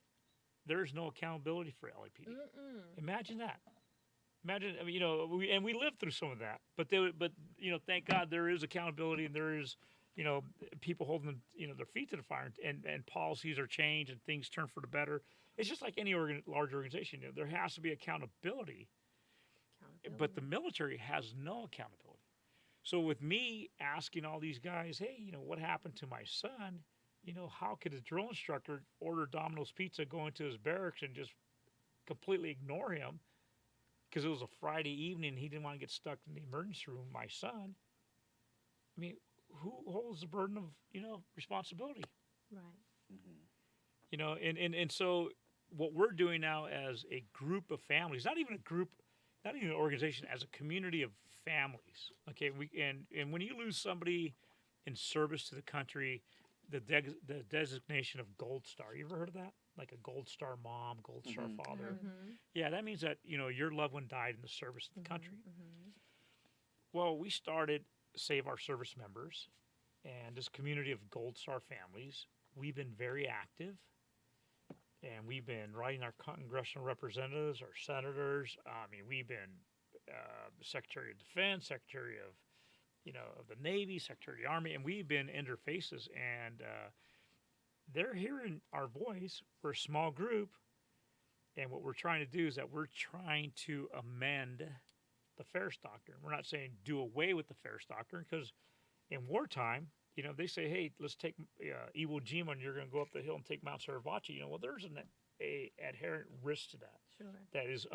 There is no accountability for LAPD. Imagine that. Imagine, we lived through some of that. But thank God there is accountability, and there is, people holding, their feet to the fire, and policies are changed and things turn for the better. It's just like any large organization. There has to be accountability, but the military has no accountability. So with me asking all these guys, hey, what happened to my son? How could a drill instructor order Domino's Pizza, go into his barracks and just completely ignore him because it was a Friday evening and he didn't want to get stuck in the emergency room, my son? Who holds the burden of, responsibility? Right. And so what we're doing now as a group of families, not even a group, not even an organization, as a community of families. Okay, and when you lose somebody in service to the country, the designation of Gold Star. You ever heard of that? Like a Gold Star mom, Gold Star father. Yeah, that means that your loved one died in the service of the country. Well, we started Save Our Service Members, and this community of Gold Star families. We've been very active, and we've been writing our congressional representatives, our senators. We've been the Secretary of Defense, Secretary of of the Navy, Secretary of the Army, and we've been interfaces, and they're hearing our voice. We're a small group, and what we're trying to do is that we're trying to amend the Ferris Doctrine. We're not saying do away with the Ferris Doctrine, because in wartime, You know, they say, hey, let's take Iwo Jima, and you're going to go up the hill and take Mount Saravachi. You know, well, there's a adherent risk to that. Sure. That is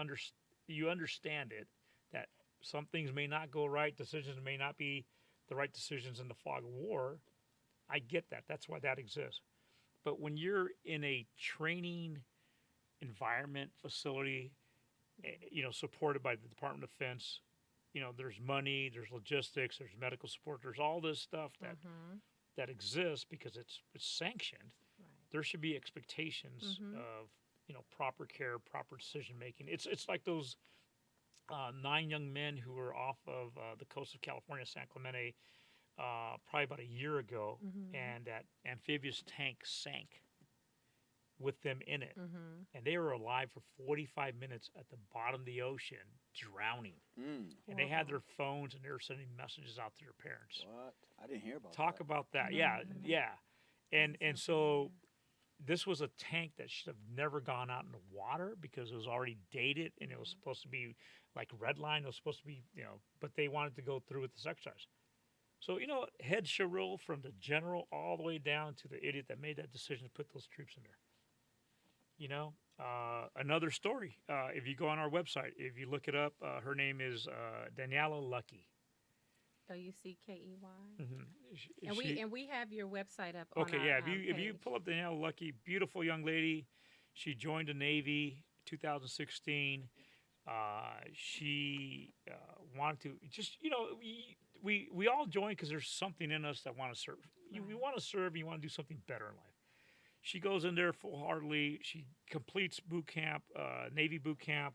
you understand it, that some things may not go right, decisions may not be the right decisions in the fog of war. I get that. That's why that exists. But when you're in a training environment, facility, you know, supported by the Department of Defense, you know, there's money, there's logistics, there's medical support, there's all this stuff that exists because it's sanctioned. Right. There should be expectations of, you know, proper care, proper decision making. It's like those 9 young men who were off of the coast of California, San Clemente, probably about a year ago, and that amphibious tank sank with them in it, and they were alive for 45 minutes at the bottom of the ocean, drowning. And they had their phones, and they were sending messages out to their parents. What? I didn't hear about Talk that. about that. Yeah. And so this was a tank that should have never gone out in the water because it was already dated, and it was supposed to be like red line. It was supposed to be, you know, but they wanted to go through with this exercise. So, you know, head should roll from the general all the way down to the idiot that made that decision to put those troops in there. You know, another story. If you go on our website, if you look it up, her name is Daniela Lucky. Luckey. Mm-hmm. And we have your website up. Okay, on yeah. our, If you pull up Daniela Lucky, beautiful young lady. She joined the Navy 2016. She wanted to just, you know, we all join because there's something in us that want to serve. Right. We want to serve. And you want to do something better in life. She goes in there full-heartedly. She completes boot camp, Navy boot camp.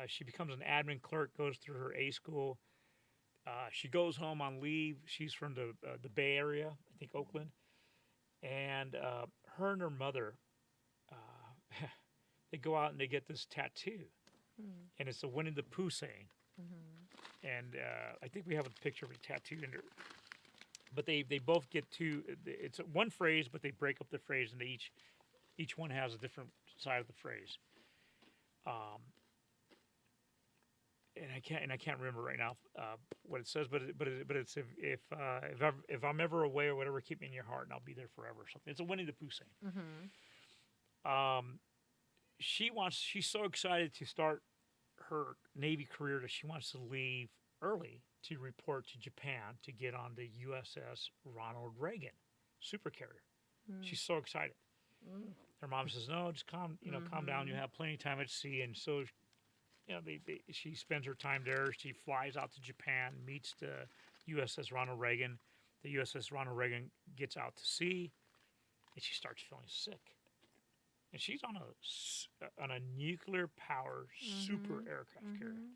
She becomes an admin clerk, goes through her A school. She goes home on leave. She's from the Bay Area, I think Oakland. And her and her mother, they go out and they get this tattoo. And it's a Winnie the Pooh saying. And I think we have a picture of a tattoo in there. But they both get two. It's one phrase, but they break up the phrase, and each one has a different side of the phrase. And I can't remember right now what it says, but it's if I'm ever away or whatever, keep me in your heart, and I'll be there forever or something. It's a Winnie the Pooh saying. She's so excited to start her Navy career that she wants to leave early to report to Japan to get on the USS Ronald Reagan supercarrier. She's so excited. Her mom says, "No, just calm down. You have plenty of time at sea." And so, you know, she spends her time there. She flies out to Japan, meets the USS Ronald Reagan. The USS Ronald Reagan gets out to sea, and she starts feeling sick. And she's on a nuclear power super aircraft carrier,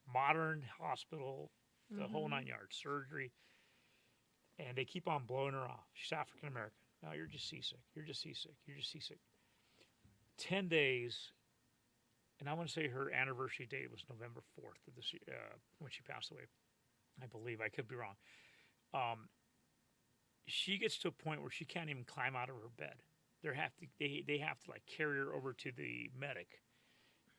modern hospital, the whole 9 yards, surgery, and they keep on blowing her off. She's African American. No, you're just seasick. You're just seasick. You're just seasick. 10 days, and I want to say her anniversary date was November 4th of this year, when she passed away. I believe. I could be wrong. She gets to a point where she can't even climb out of her bed. They have to like carry her over to the medic.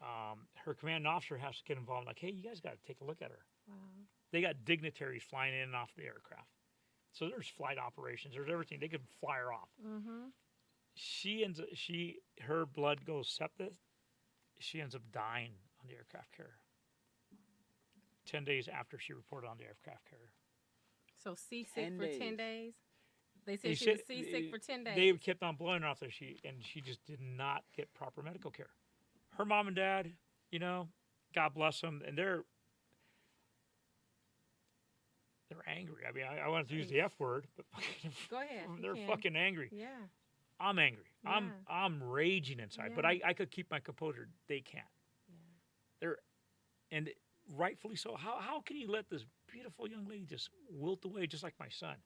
Her commanding officer has to get involved. Like, hey, you guys got to take a look at her. Wow. They got dignitaries flying in and off the aircraft. So there's flight operations. There's everything. They can fly her off. Her blood goes septic. She ends up dying on the aircraft carrier. 10 days after she reported on the aircraft carrier. So seasick for 10 days? They said They she was said- seasick for 10 days. They kept on blowing her off there. She just did not get proper medical care. Her mom and dad, you know, God bless them, and they're angry. I mean, I wanted to use the F word, but Go ahead. you they're can. fucking angry. Yeah. I'm angry. Yeah. I'm raging inside, but Yeah. I could keep my composure. They can't. Yeah. And rightfully so. How can you let this beautiful young lady just wilt away just like my son?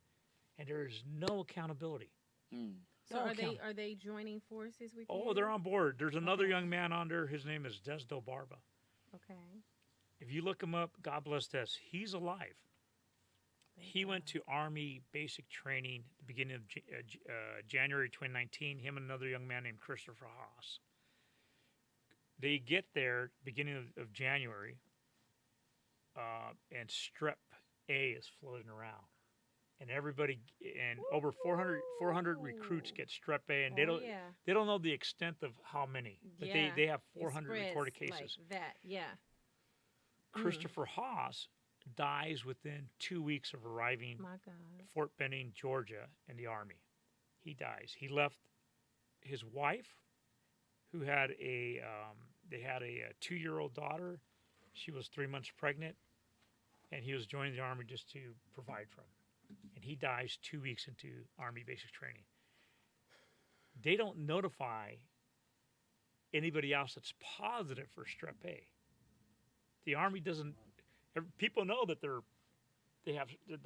And there's no accountability. So No are they joining forces with you? Oh, they're on board. There's another young man on there. His name is Desdo Barba. Okay. If you look him up, God bless Des. He's alive. He went to Army basic training at the beginning of January 2019. Him and another young man named Christopher Haas. They get there beginning of January, and Strep A is floating around. and everybody and over 400 recruits get strep A, and yeah. they don't know the extent of how many, but Yeah. they have It 400 recorded spreads cases. like that. Yeah. Christopher Haas dies within 2 weeks of arriving My God. Fort Benning, Georgia, in the Army. He dies. He left his wife, who had they had a 2-year-old daughter. She was 3 months pregnant, and he was joining the Army just to provide for him. And he dies 2 weeks into Army basic training. They don't notify anybody else that's positive for strep A. The Army doesn't. People know that the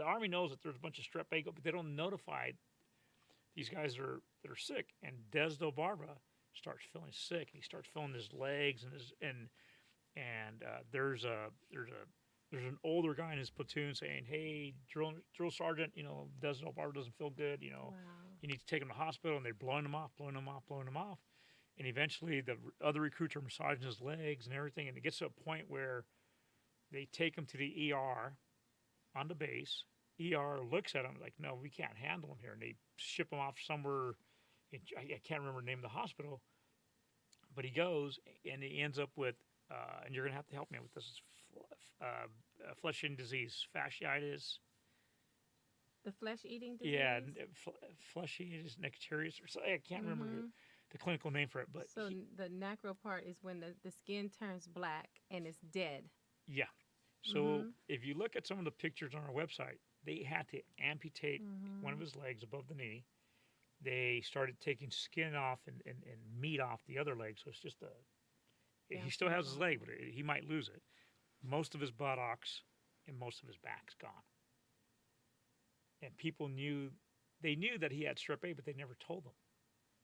Army knows that there's a bunch of strep A, but they don't notify these guys that are sick. And Desdo Barba starts feeling sick, and he starts feeling his legs and there's an older guy in his platoon saying, "Hey, drill sergeant, Desdo Barba doesn't feel good. Wow. You need to take him to the hospital." And they're blowing him off. And eventually, the other recruits are massaging his legs and everything, and it gets to a point where they take him to the ER on the base. ER looks at him like, "No, we can't handle him here," and they ship him off somewhere. I can't remember the name of the hospital, but he goes, and he ends up with, and you're going to have to help me with this, flesh-eating disease, fasciitis. The flesh-eating disease? Yeah, flesh-eating nectarius, or something. I can't remember the clinical name for it. But so the necro part is when the skin turns black and it's dead. Yeah. So if you look at some of the pictures on our website, they had to amputate one of his legs above the knee. They started taking skin off and meat off the other leg. So it's just he still has his leg, but he might lose it. Most of his buttocks and most of his back's gone. And people knew that he had strep A, but they never told him.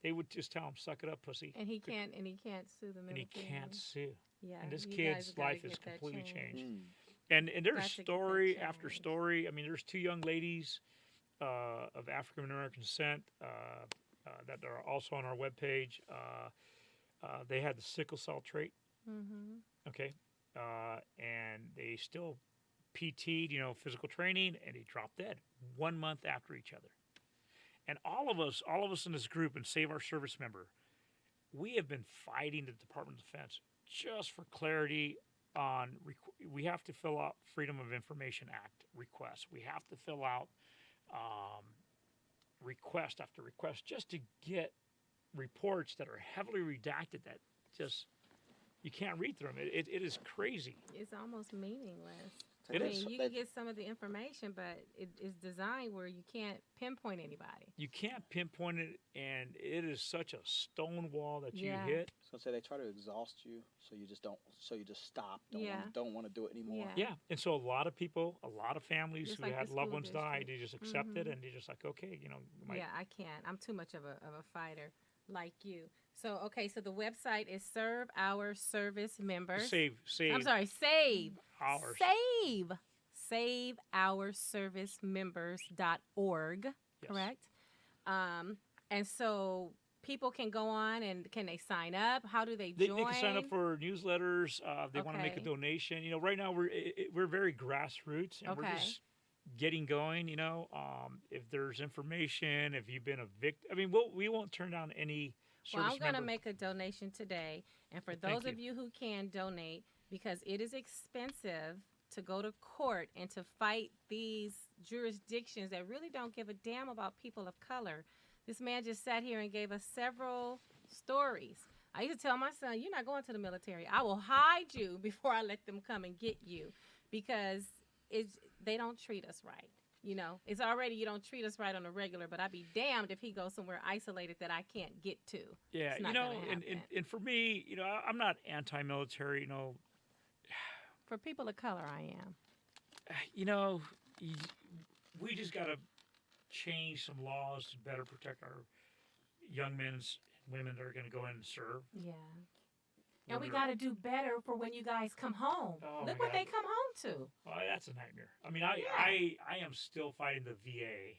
They would just tell him, "Suck it up, pussy." And he can't sue the military. And he can't sue. Yeah. And this you kid's guys gotta life get is that completely changed. changed. And there's Got to get that story after changed. story. I mean, there's 2 young ladies of African American descent that are also on our webpage. They had the sickle cell trait. Okay. And they still PT'd, physical training, and they dropped dead 1 month after each other. And all of us in this group and Save Our Service Member, we have been fighting the Department of Defense just for clarity on, we have to fill out Freedom of Information Act requests. We have to fill out request after request just to get reports that are heavily redacted that just, you can't read through them. It is crazy. It's almost meaningless. It I is. mean, you can get some of the information, but it is designed where you can't pinpoint anybody. You can't pinpoint it, and it is such a stone wall that you Yeah. hit. So say they try to exhaust you, so you just don't. So you just stop. Yeah. Don't want to do it anymore. Yeah. Yeah, and so a lot of people, a lot of families Just who like the had loved school ones die, district. they just accept it, and they're just like, okay, Yeah, I can't. I'm too much of a fighter like you. So, okay, so the website is Serve Our Service Members. save. I'm sorry, Save. Ours. Save Our Service Members.org, Yes. correct? And so people can go on and can they sign up? How do they They join? can sign up for newsletters. They want to make a Okay. donation. Right now we're very grassroots, and we're Okay. just getting going. If there's information, if you've been a victim, I mean, we won't turn down any Well, service I'm going to member. make a donation today. And for Well, thank those of you who can donate, because it is expensive to go to court and to fight these jurisdictions that really don't give a damn about people of color. This man just sat here and gave us several stories. I used to tell my son, "You're not going to the military. I will hide you before I let them come and get you," because they don't treat us right. It's already you don't treat us right on a regular, but I'd be damned if he goes somewhere isolated that I can't get to. Yeah, It's not gonna happen. and for me, I'm not anti-military. For people of color, I am. We just got to change some laws to better protect our young men and women that are going to go in and serve. Yeah. And we got to do better for when you guys come home. Oh, Look my what God. they come home to. Well, that's a nightmare. I mean, Yeah. I am still fighting the VA.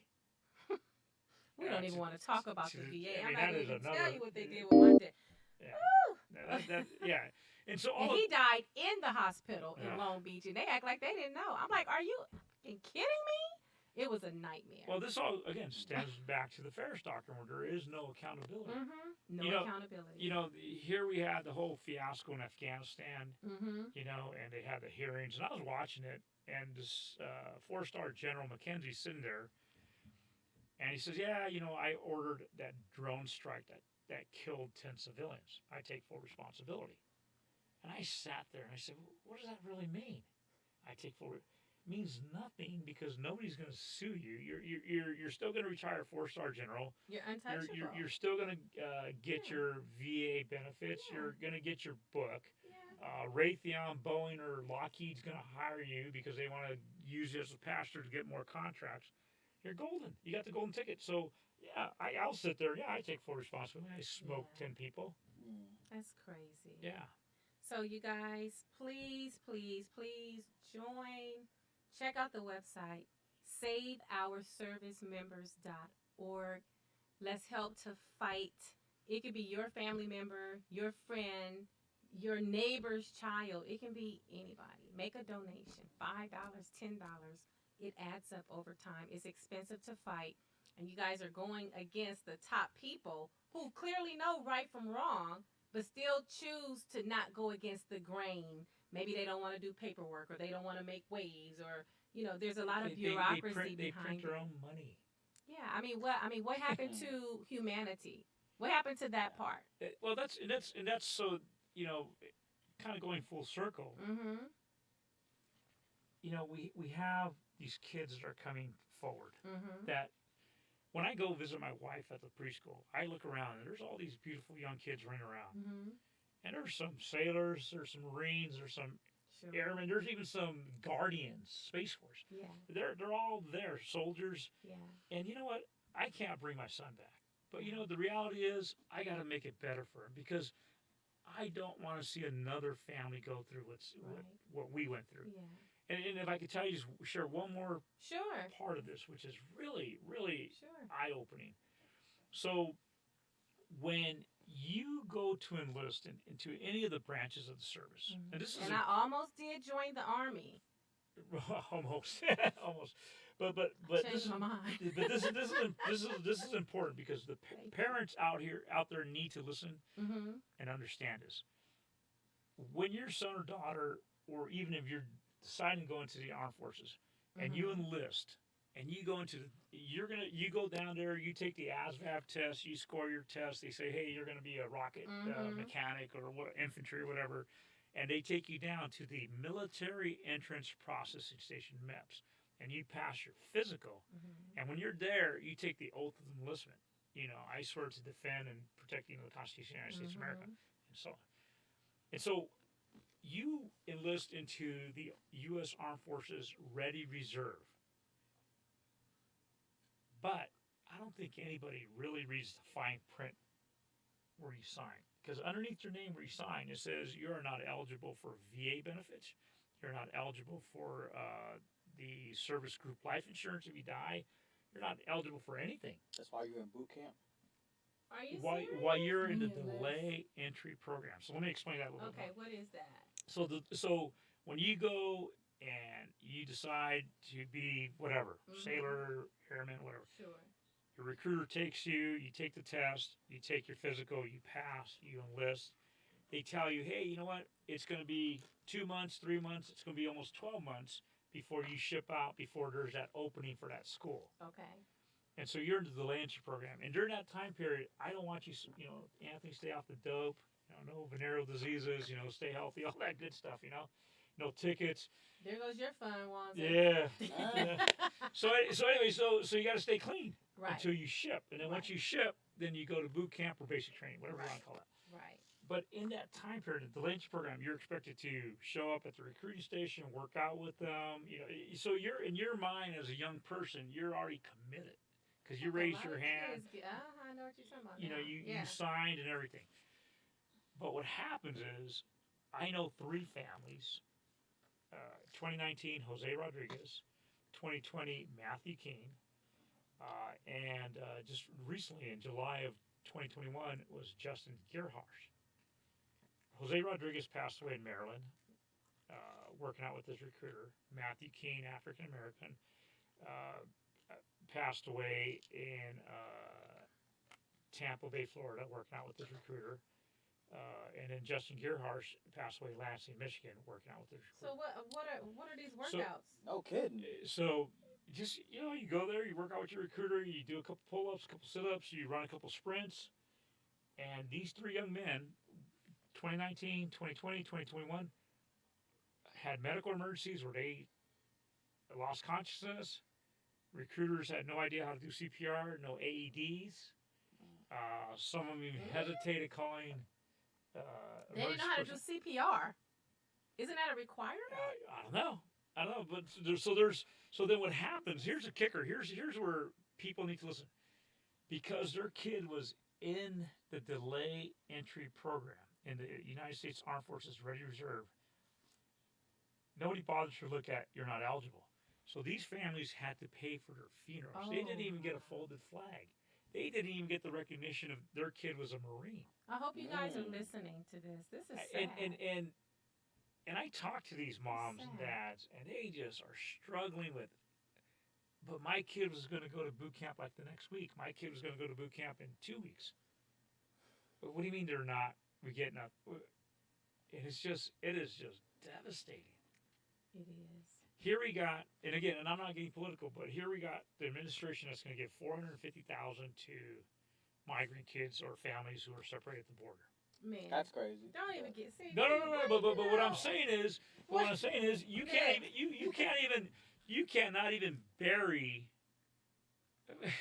We don't even want to talk about the VA. I I'm mean, not that going is to tell another- you what they did with my dad. Yeah. Yeah. And so And he died in the hospital in Yeah. Long Beach, and they act like they didn't know. I'm like, are you fucking kidding me? It was a nightmare. Well, this all again stems back to the Ferris doctrine, where there is no accountability. No You know, accountability. You know, here we had the whole fiasco in Afghanistan. Mm-hmm. You know, and they had the hearings, and I was watching it, and this 4-star General McKenzie sitting there, and he says, "Yeah, you know, I ordered that drone strike that killed 10 civilians. I take full responsibility." And I sat there and I said, "What does that really mean?" I take full. Means nothing, because nobody's going to sue you. You're still going to retire 4-star general. You're untouchable. You're still going to get your VA benefits. Yeah. You're going to get your book. Yeah. Raytheon, Boeing, or Lockheed's going to hire you because they want to use you as a pastor to get more contracts. You're golden. You got the golden ticket. So yeah, I'll sit there. Yeah, I take full responsibility. I smoked 10 people. That's crazy. Yeah. So you guys, please, please, please join. Check out the website, saveourservicemembers.org. Let's help to fight. It could be your family member, your friend, your neighbor's child. It can be anybody. Make a donation, $5, $10. It adds up over time. It's expensive to fight. And you guys are going against the top people who clearly know right from wrong, but still choose to not go against the grain. Maybe they don't want to do paperwork, or they don't want to make waves, or, you know, there's a lot of bureaucracy they behind print their it. own money. Yeah, what happened to humanity? What happened to that part? Well, that's so, you know, kind of going full circle. Mm-hmm. You know, we have these kids that are coming forward. Mm-hmm. That when I go visit my wife at the preschool, I look around and there's all these beautiful young kids running around. Mm-hmm. And there's some sailors, there's some Marines, there's some Sure. airmen, there's even some Guardians, Space Force. Yeah. They're all there, soldiers. Yeah. And you know what? I can't bring my son back. But you know, the reality is I got to make it better for him, because I don't want to see another family go through what we went through. Yeah. And if I could tell you, just share one more Sure. part of this, which is really, really Sure. eye-opening. So when you go to enlist into any of the branches of the service, and this is I almost did join the Army. almost, almost, but Changed this is my mind. but this is important, because the parents out there need to listen Mm-hmm. and understand this. When your son or daughter, or even if you're deciding to go into the armed forces, and you enlist, and you go you go down there, you take the ASVAB test, you score your test. They say, hey, you're going to be a rocket mechanic or infantry or whatever, and they take you down to the Military Entrance Processing Station, MEPS, and you pass your physical. And when you're there, you take the oath of enlistment. You know, I swear to defend and protect the Constitution of the United States of America, and so on. And so you enlist into the U.S. Armed Forces Ready Reserve. But I don't think anybody really reads the fine print where you sign. Because underneath your name where you sign, it says you are not eligible for VA benefits. You're not eligible for the service group life insurance if you die. You're not eligible for anything. That's why you're in boot camp. Are you While serious? you're in the Yes. delay entry program. So let me explain that a little bit Okay, more. what is that? So when you go and you decide to be whatever, sailor, airman, whatever, Sure. your recruiter takes you, you take the test, you take your physical, you pass, you enlist. They tell you, hey, you know what? It's going to be 2 months, 3 months, it's going to be almost 12 months before you ship out, before there's that opening for that school. Okay. And so you're in the delay entry program. And during that time period, I don't want you, Anthony, stay off the dope, no venereal diseases, stay healthy, all that good stuff, no tickets. There goes your fun, Wanza. Yeah. Yeah. So anyway, so you got to stay clean Right. until you ship. And then once you ship, then you go to boot camp or basic training, whatever you want to call it. Right. But in that time period, the delay entry program, you're expected to show up at the recruiting station, work out with them. So you're in your mind as a young person, you're already committed because you raised your hand. I know what you're talking about. You signed and everything. But what happens is, I know 3 families. 2019, Jose Rodriguez. 2020, Matthew King. And just recently, in July of 2021, was Justin Gerhardt. Jose Rodriguez passed away in Maryland, working out with his recruiter. Matthew King, African American, passed away in Tampa Bay, Florida, working out with this recruiter. And then Justin Gearharsh passed away in Lansing, Michigan, working out with this So recruiter. what are these So- workouts? No kidding. So just, you know, you go there, you work out with your recruiter, you do a couple pull-ups, a couple sit-ups, you run a couple sprints. And these three young men, 2019, 2020, 2021, had medical emergencies where they lost consciousness. Recruiters had no idea how to do CPR, no AEDs. Some of them even hesitated calling. They didn't know how to do CPR. Isn't that a requirement? I don't know. But so then what happens? Here's a kicker. Here's where people need to listen, because their kid was in the delay entry program in the United States Armed Forces Ready Reserve. Nobody bothers to look at you're not eligible. So these families had to pay for their funerals. They didn't even get a folded flag. They didn't even get the recognition of their kid was a Marine. I hope you guys are listening to this. This is sad. And I talk to these moms and sad. dads, and they just are struggling with. But my kid was going to go to boot camp like the next week. My kid was going to go to boot camp in 2 weeks. But what do you mean they're not? We're getting up. It is just devastating. It is. Here we got, and again, and I'm not getting political, but here we got the administration that's going to give $450,000 to migrant kids or families who are separated at the border. Man. That's crazy. Don't even get see. No. But what I'm No. saying is, you can't even, you cannot even bury.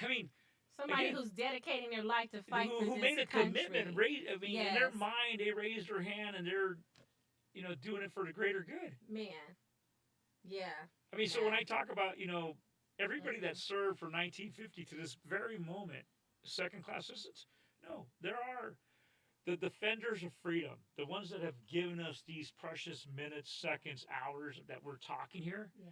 I mean, Somebody again, who's dedicating their life to fight for who this made a country. commitment. In their Yes. mind, they raised their hand and they're, doing it for the greater good. Man. Yeah. I mean, so when Yeah. I talk about, everybody that served from 1950 to this very moment, second-class citizens, no, there are the defenders of freedom, the ones that have given us these precious minutes, seconds, hours that we're talking here, Yeah.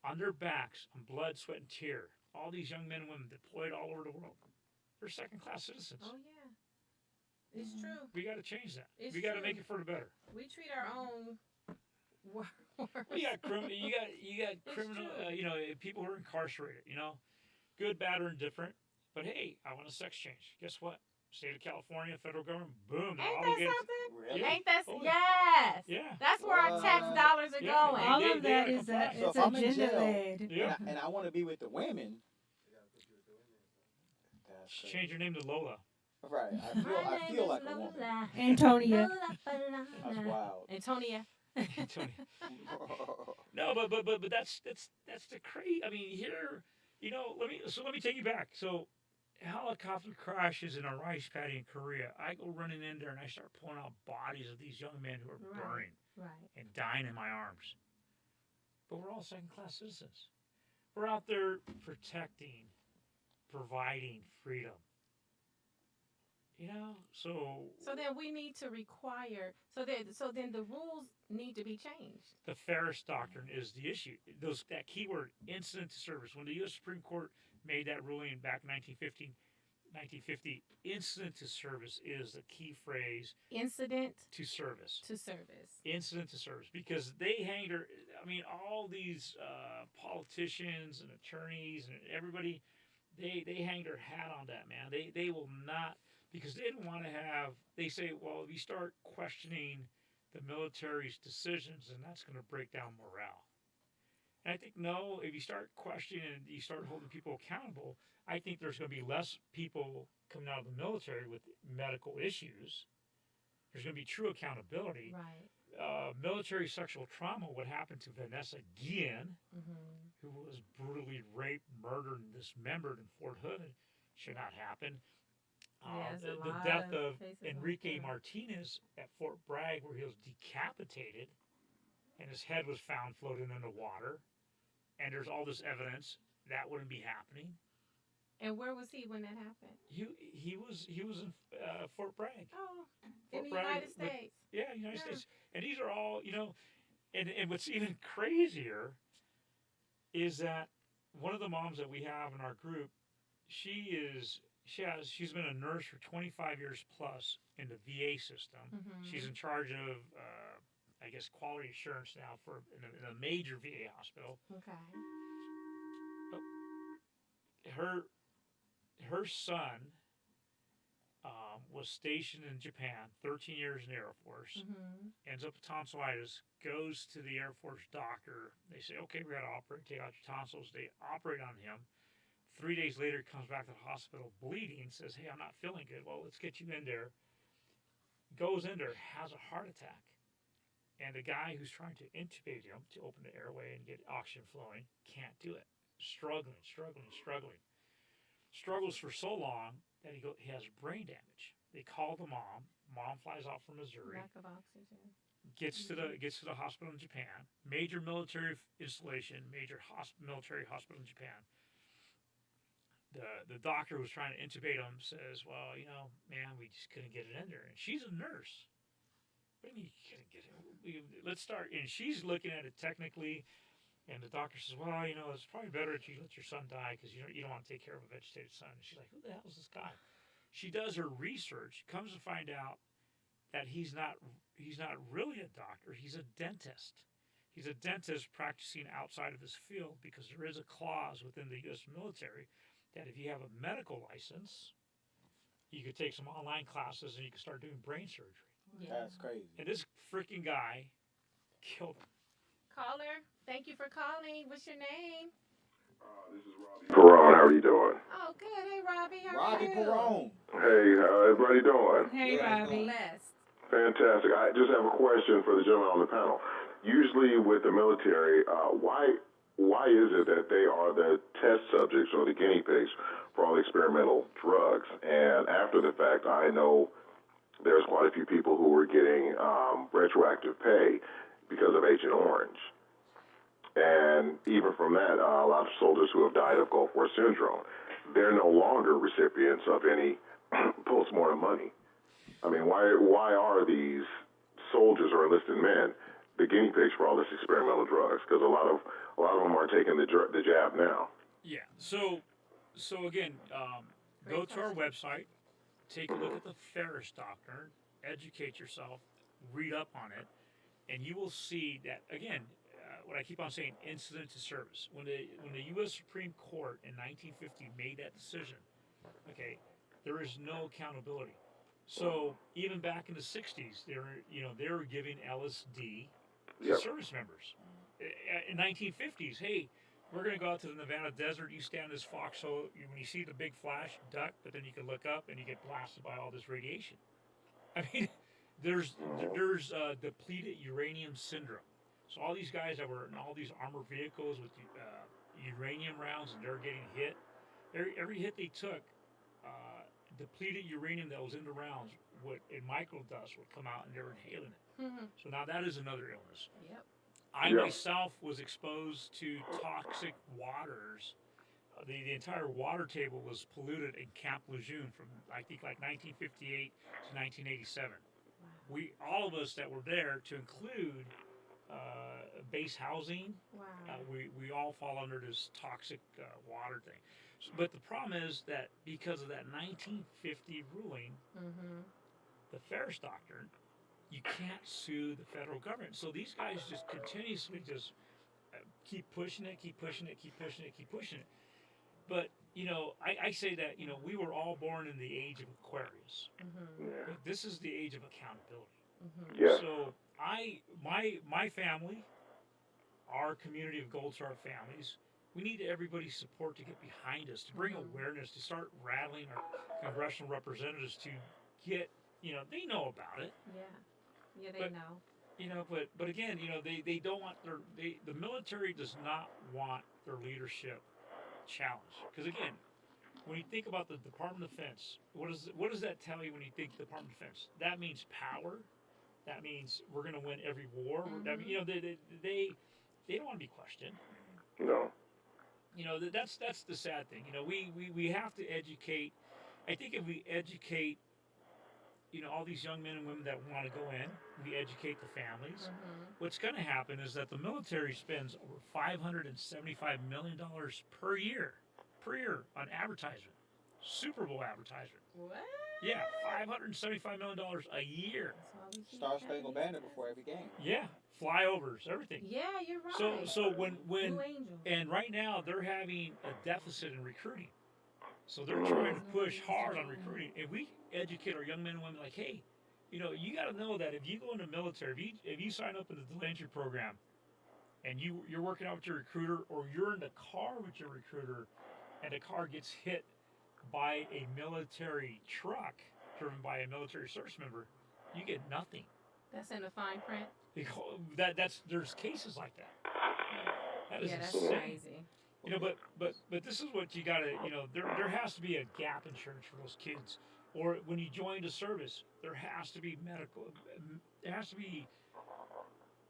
on their backs, on blood, sweat, and tear. All these young men and women deployed all over the world. They're second-class citizens. Oh yeah. It's true. We got to change that. It's We got to true. make it for the better. We treat our own worse. You got criminal, true. people who are incarcerated. Good, bad, or indifferent. But hey, I want a sex change. Guess what? State of California, federal government, boom. they're Ain't that obligated to- something? Really? Ain't that Oh, yes? Yeah. That's where our tax What? dollars are Yeah. going. All They- of they that gotta is comply. So it's if I'm in agenda jail, led. Yeah. and I want to be with the women. That's Just crazy. change your name to Lola. Right. My I name feel is like a woman. Lola. Antonia. That's wild. Antonia. Tony. No, but that's the crazy. I mean, here, let me take you back. So, helicopter crashes in a rice paddy in Korea. I go running in there and I start pulling out bodies of these young men who are Right. burning Right. and dying in my arms. But we're all second-class citizens. We're out there protecting, providing freedom. So then we need to require. So then the rules need to be changed. The Ferris Doctrine is the issue. That keyword, incident to service. When the U.S. Supreme Court made that ruling back in 1950, incident to service is the key phrase Incident to service. to service. Incident to service. Because they hang their, all these politicians and attorneys and everybody, they hang their hat on that, man. They will not, because they don't want to have, they say, well, if you start questioning the military's decisions, then that's going to break down morale. And I think, no, if you start questioning and you start holding people accountable, I think there's going to be less people coming out of the military with medical issues. There's going to be true accountability. Right. Military sexual trauma, what happened to Vanessa Guillen, Mm-hmm. who was brutally raped, murdered, and dismembered in Fort Hood, should not happen. There's a The lot death of of cases like Enrique that. Martinez at Fort Bragg, where he was decapitated, and his head was found floating in the water, and there's all this evidence that wouldn't be happening. And where was he when that happened? He was in Fort Bragg. Oh, Fort in the Bragg United with- States. Yeah, United Yeah. States. And these are all, and what's even crazier is that one of the moms that we have in our group, she's been a nurse for 25 years plus in the VA system. Mhm. She's in charge of, I guess, quality assurance now in a major VA hospital. Okay. her son was stationed in Japan, 13 years in the Air Force, ends up with tonsillitis, goes to the Air Force doctor. They say, okay, we got to operate, take out your tonsils. They operate on him. 3 days later, comes back to the hospital bleeding, says, hey, I'm not feeling good. Well, let's get you in there. Goes in there, has a heart attack. And the guy who's trying to intubate him to open the airway and get oxygen flowing can't do it. Struggling. Struggles for so long that he has brain damage. They call the mom. Mom flies out from Missouri. Lack of oxygen. Gets to the hospital in Japan. Major military installation. Major military hospital in Japan. The doctor who was trying to intubate him says, well, man, we just couldn't get it in there. And she's a nurse. What do you mean you couldn't get it? Let's start. And she's looking at it technically. And the doctor says, well, it's probably better that you let your son die because you don't want to take care of a vegetative son. And she's like, who the hell is this guy? She does her research, comes to find out that he's not really a doctor. He's a dentist. He's a dentist practicing outside of his field because there is a clause within the U.S. military that if you have a medical license, you could take some online classes and you could start doing brain surgery. Yeah. That's crazy. And this freaking guy killed him. Caller, thank you for calling. What's your name? This is Robbie Perron. How are you doing? Oh, good. Hey, Robbie. How are Robbie you? Perone. Hey, how everybody doing? Hey, Yeah, Robbie. Blessed. Fantastic. I just have a question for the gentleman on the panel. Usually with the military, why is it that they are the test subjects or the guinea pigs for all the experimental drugs? And after the fact, I know there's quite a few people who were getting retroactive pay because of Agent Orange. And even from that, a lot of soldiers who have died of Gulf War syndrome, they're no longer recipients of any post-mortem money. I mean, why are these soldiers or enlisted men the guinea pigs for all this experimental drugs? Because a lot of them are taking the jab now. Yeah. So again, go to our website, take a look at the Ferris Doctrine, educate yourself, read up on it, and you will see that again. What I keep on saying, incident to service. When the U.S. Supreme Court in 1950 made that decision, okay, there is no accountability. So even back in the 60s, they were giving LSD to service members. In 1950s, hey, we're going to go out to the Nevada desert. You stand in this foxhole. When you see the big flash, duck, but then you can look up and you get blasted by all this radiation. I mean, there's depleted uranium syndrome. So all these guys that were in all these armored vehicles with uranium rounds and they're getting hit, every hit they took, depleted uranium that was in the rounds in microdust would come out and they were inhaling it. Mm-hmm. So now that is another illness. Yep. I myself was exposed to toxic waters. The entire water table was polluted in Camp Lejeune from I think like 1958 to 1987. Wow. All of us that were there, to include base housing, Wow. we all fall under this toxic water thing. So, but the problem is that because of that 1950 ruling, the Ferris Doctrine, you can't sue the federal government. So these guys just continuously just keep pushing it. But, I say that, we were all born in the age of Aquarius. But this is the age of accountability. Yeah. So my family, our community of Gold Star families, we need everybody's support to get behind us, to bring awareness, to start rattling our congressional representatives to get, they know about it. Yeah, they know. But again, they don't want the military does not want their leadership challenged. Because again, when you think about the Department of Defense, what does that tell you when you think Department of Defense? That means power. That means we're going to win every war. That mean, they don't want to be questioned. No. That's the sad thing. We have to educate. I think if we educate, all these young men and women that want to go in, we educate the families. What's going to happen is that the military spends over $575 million per year on advertisement, Super Bowl advertisement. What? Yeah, $575 million a year. Star Spangled Banner before every game. Yeah, flyovers, everything. Yeah, you're right. So when Blue Angel. and right now they're having a deficit in recruiting. So they're trying to push hard on recruiting, and we educate our young men and women like, hey, you got to know that if you go into the military, if you sign up in the delayed entry program, and you're working out with your recruiter, or you're in the car with your recruiter, and the car gets hit by a military truck driven by a military service member, you get nothing. That's in the fine print. There's cases like that. That is That's insane. crazy. But this is what you gotta, there has to be a gap insurance for those kids. Or when you join the service, there has to be there has to be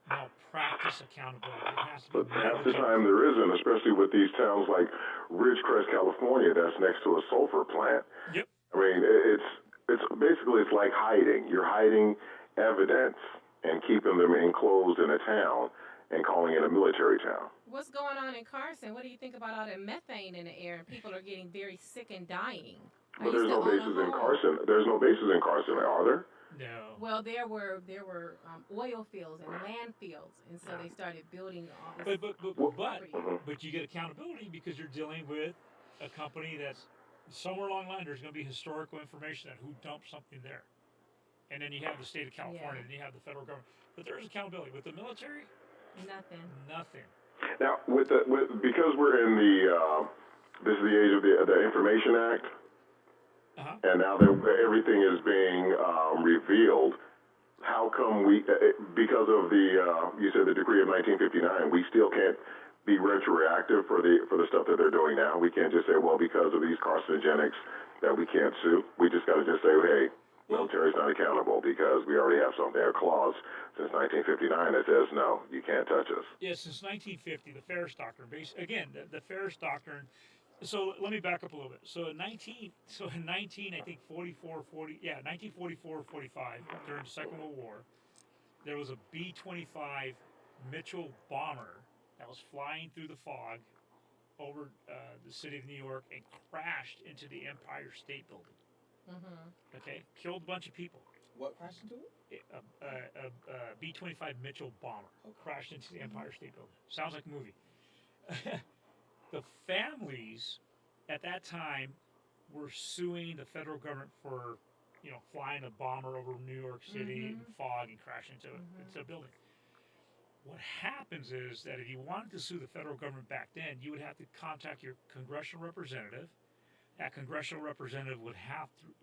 malpractice accountability. It has to be But half the time there isn't, especially with these towns like Ridgecrest, California, that's next to a sulfur plant. Yep. I mean, it's basically it's like hiding. You're hiding evidence and keeping them enclosed in a town and calling it a military town. What's going on in Carson? What do you think about all that methane in the air and people are getting very sick and dying? But there's no bases in Carson. There's no bases in Carson, are there? No. Well, there were oil fields and land fields, and so they started building all this. But you get accountability because you're dealing with a company that's somewhere along the line. There's going to be historical information on who dumped something there, and then you have the state of California, and you have the federal government. But there is accountability with the military. Nothing. Now, because we're in this is the age of the Information Act. And now that everything is being revealed, how come because of you said the decree of 1959, we still can't be retroactive for the stuff that they're doing now? We can't just say, well, because of these carcinogenics that we can't sue. We just got to just say, hey, military's not accountable because we already have something, a clause since 1959 that says, no, you can't touch us. Yeah, since 1950, the Ferris Doctrine. Again, the Ferris Doctrine. So let me back up a little bit. So in 1944, 45, during the Second World War, there was a B-25 Mitchell bomber that was flying through the fog over the city of New York and crashed into the Empire State Building. Mm-hmm. Okay, killed a bunch of people. What crashed into it? A B-25 Mitchell bomber crashed into the Empire State Building. Sounds like a movie. The families at that time were suing the federal government for, flying a bomber over New York City in fog and crashing into a building. What happens is that if you wanted to sue the federal government back then, you would have to contact your congressional representative. That congressional representative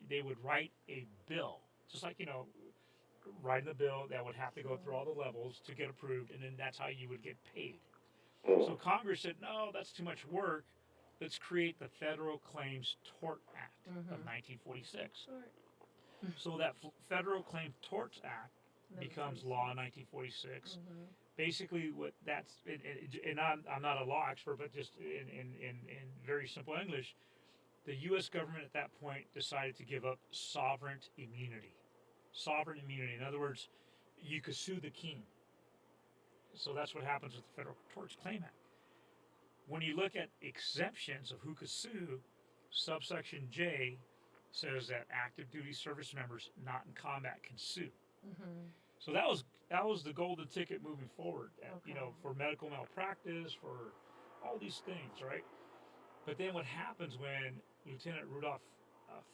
they would write a bill, just like, writing a bill that would have to go through all the levels to get approved, and then that's how you would get paid. So Congress said, no, that's too much work. Let's create the Federal Claims Tort Act of 1946. So that Federal Claims Tort Act becomes law in 1946. Basically, what that's, and I'm not a law expert, but just in very simple English, the U.S. government at that point decided to give up sovereign immunity. Sovereign immunity. In other words, you could sue the king. So that's what happens with the Federal Tort Claims Act. When you look at exemptions of who could sue, subsection J says that active duty service members not in combat can sue. So that was the golden ticket moving forward. For medical malpractice, for all these things, right? But then what happens when Lieutenant Rudolph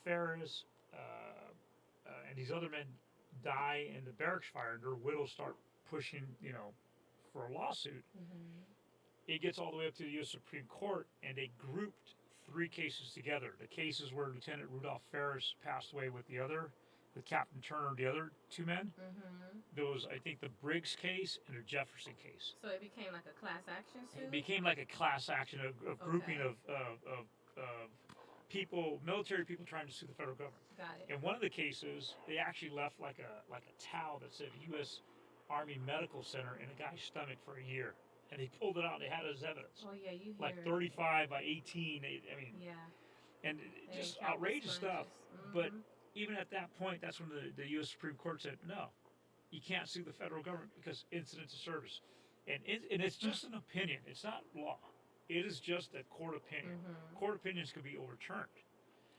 Ferris and these other men die in the barracks fire, and their widows start pushing, for a lawsuit. It gets all the way up to the U.S. Supreme Court, and they grouped 3 cases together. The cases where Lieutenant Rudolph Ferris passed away with Captain Turner, the other 2 men. There was, I think, the Briggs case and the Jefferson case. So it became like a class action suit? It became like a class action, a grouping of people, military people trying to sue the federal government. Got it. In one of the cases, they actually left like a towel that said U.S. Army Medical Center in a guy's stomach for a year. And they pulled it out. They had it as evidence. Oh, yeah, you hear. Like 35 by 18. Yeah. And just outrageous stuff. But even at that point, that's when the U.S. Supreme Court said, no, you can't sue the federal government because incidents of service. And it's just an opinion. It's not law. It is just a court opinion. Court opinions can be overturned.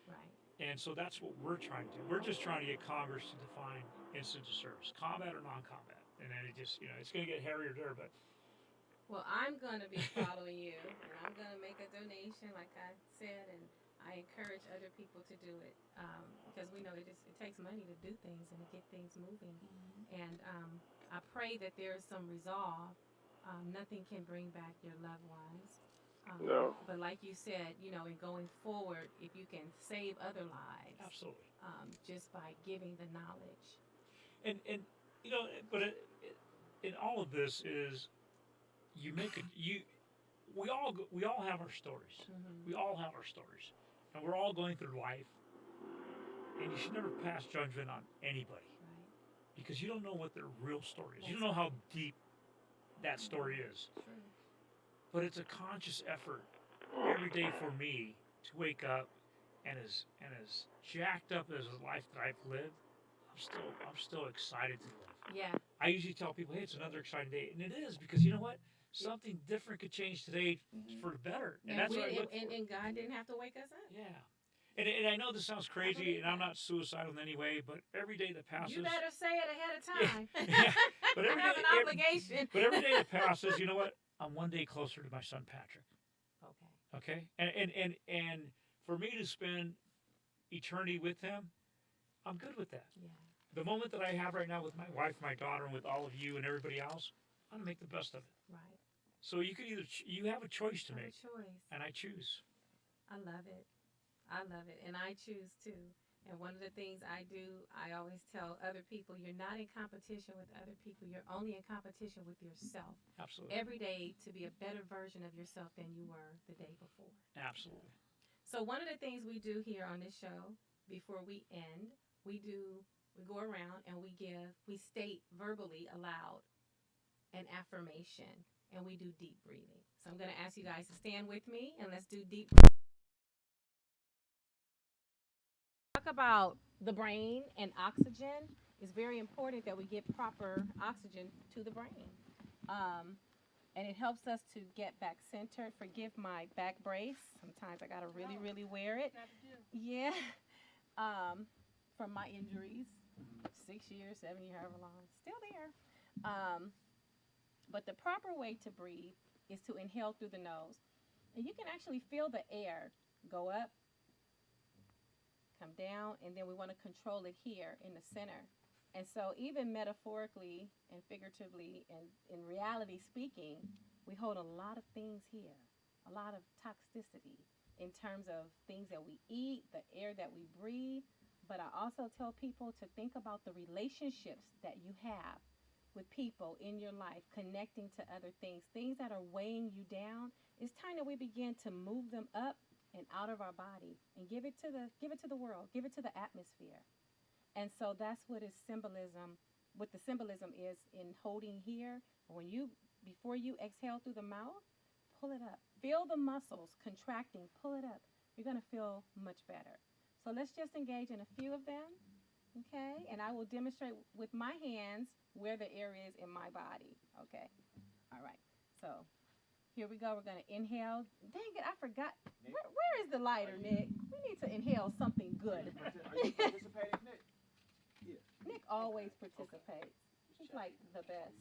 Right. And so that's what we're trying to do. We're just trying to get Congress to define incidents of service, combat or non-combat. And then it just, it's going to get hairier there, but. Well, I'm going to be following you, and I'm going to make a donation, like I said, and I encourage other people to do it because we know it takes money to do things and to get things moving. And I pray that there's some resolve. Nothing can bring back your loved ones. No. But like you said, you know, in going forward, if you can save other lives, Absolutely. just by giving the knowledge. And you know, but in all of this is we all have our stories. Mm-hmm. We all have our stories, and we're all going through life. And you should never pass judgment on anybody Right. because you don't know what their real story is. You That's don't know how deep that story is. True. But it's a conscious effort every day for me to wake up and as jacked up as the life that I've lived, I'm still excited to live. Yeah. I usually tell people, hey, it's another exciting day, and it is because you know what? Something different could change today for the better, and that's what I look for. And God didn't have to wake us up. Yeah. And I know this sounds crazy, and I'm not suicidal in any way, but every day that passes, You better say it ahead of time. Yeah, but I every have day- an obligation. but every day that passes, you know what? I'm one day closer to my son Patrick. Okay. Okay, and for me to spend eternity with him, I'm good with that. Yeah. The moment that I have right now with my wife, my daughter, and with all of you and everybody else, I'm gonna make the best of it. Right. So you can either you have a choice to Have a make, choice. and I choose. I love it. I love it. And I choose too. And one of the things I do, I always tell other people, you're not in competition with other people. You're only in competition with yourself. Absolutely. Every day to be a better version of yourself than you were the day before. Absolutely. So one of the things we do here on this show before we end, we go around and we state verbally aloud an affirmation, and we do deep breathing. So I'm going to ask you guys to stand with me and let's do deep breathing. Talk about the brain and oxygen. It's very important that we get proper oxygen to the brain. And it helps us to get back centered. Forgive my back brace. Sometimes I got to really wear it. Yeah. From my injuries, 6 years, 7 years, however long, still there. But the proper way to breathe is to inhale through the nose. And you can actually feel the air go up, come down, and then we want to control it here in the center. And so even metaphorically and figuratively and in reality speaking, we hold a lot of things here, a lot of toxicity in terms of things that we eat, the air that we breathe. But I also tell people to think about the relationships that you have with people in your life, connecting to other things that are weighing you down. It's time that we begin to move them up and out of our body and give it to the world, give it to the atmosphere. And so that's what the symbolism is in holding here. Before you exhale through the mouth, pull it up. Feel the muscles contracting, pull it up. You're going to feel much better. So let's just engage in a few of them, okay? And I will demonstrate with my hands where the air is in my body, okay? All right, so here we go. We're going to inhale. Dang it, I forgot. Where is the lighter, Nick? We need to inhale something good. Are you participating, Nick? Nick always participates. He's like the best.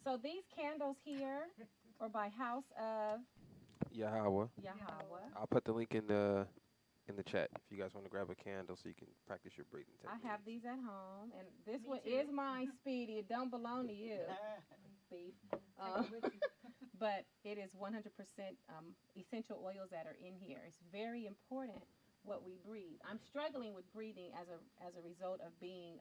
So these candles here are by House of Yahweh. Yahweh. I'll put the link in the chat if you guys want to grab a candle so you can practice your breathing I technique. have these at home, and this one is mine, Speedy. It don't belong to you, thief. But it is 100% essential oils that are in here. It's very important what we breathe. I'm struggling with breathing as a result of being,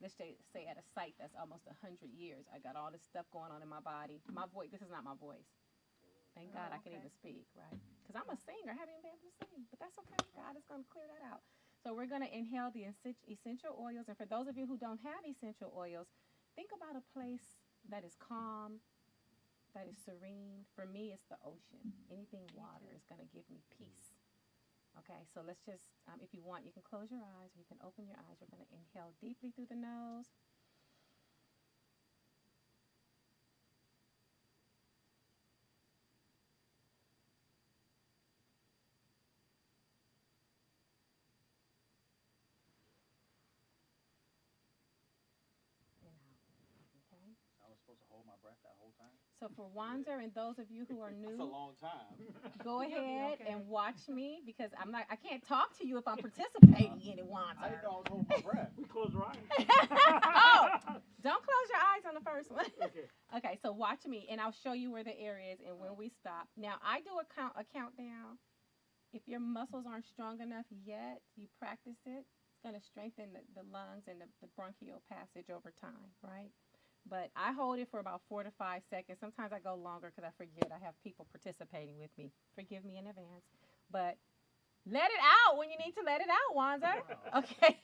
let's say at a site that's almost 100 years. I got all this stuff going on in my body. My voice, this is not my voice. Thank God I can even speak, right? Because I'm a singer. I haven't even been able to sing. But that's okay. God is going to clear that out. So we're going to inhale the essential oils. And for those of you who don't have essential oils, think about a place that is calm, that is serene. For me, it's the ocean. Anything water is going to give me peace. Okay, so let's just, if you want, you can close your eyes or you can open your eyes. We're going to inhale deeply through the nose. And out. Okay? I was supposed to hold my my breath that whole time? So for Wanzer and those of you who are That's a new, long time. go You'll be ahead okay. and watch me because I can't talk to you if I'm participating in it, I Wanzer. didn't know I was holding my breath. We close our eyes. Oh, don't close your eyes on the first one. Okay. Okay, so watch me, and I'll show you where the air is and when we stop. Now, I do a countdown. If your muscles aren't strong enough yet, you practice it. It's going to strengthen the lungs and the bronchial passage over time, right? But I hold it for about 4 to 5 seconds. Sometimes I go longer because I forget. I have people participating with me. Forgive me in advance. But let it out when you need to let it out, Wanzer. Okay.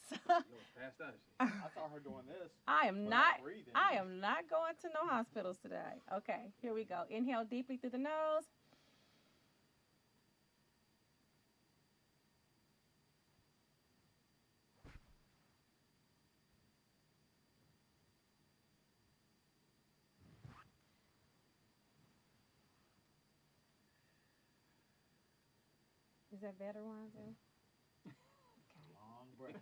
So Fast out. I saw her doing this. I am without not breathing. I am not going to no hospitals today. Okay, here we go. Inhale deeply through the nose. Is that better, Wanzer? Long breath.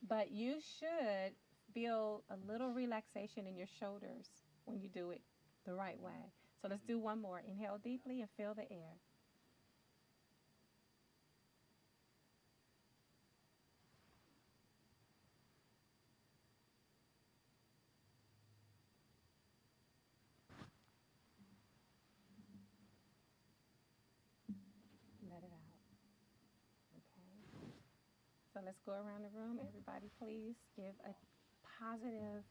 But you should feel a little relaxation in your shoulders when you do it the right way. So let's do one more. Inhale deeply and feel the air. Let it out. Okay. So let's go around the room. Everybody, please give a positive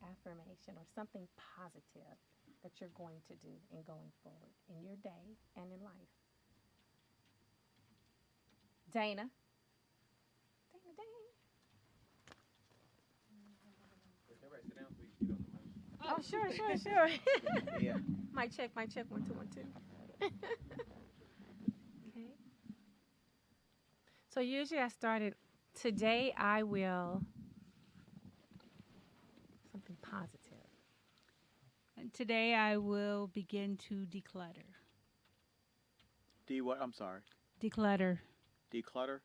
affirmation or something positive that you're going to do in going forward in your day and in life. Dana. Dana. Everybody sit down so we can get on the mic. Oh, sure. Yeah. Mic check. 1 2 1 2. Okay. So usually I started, today I will, something positive. And today I will begin to declutter. What? I'm sorry. Declutter. Declutter.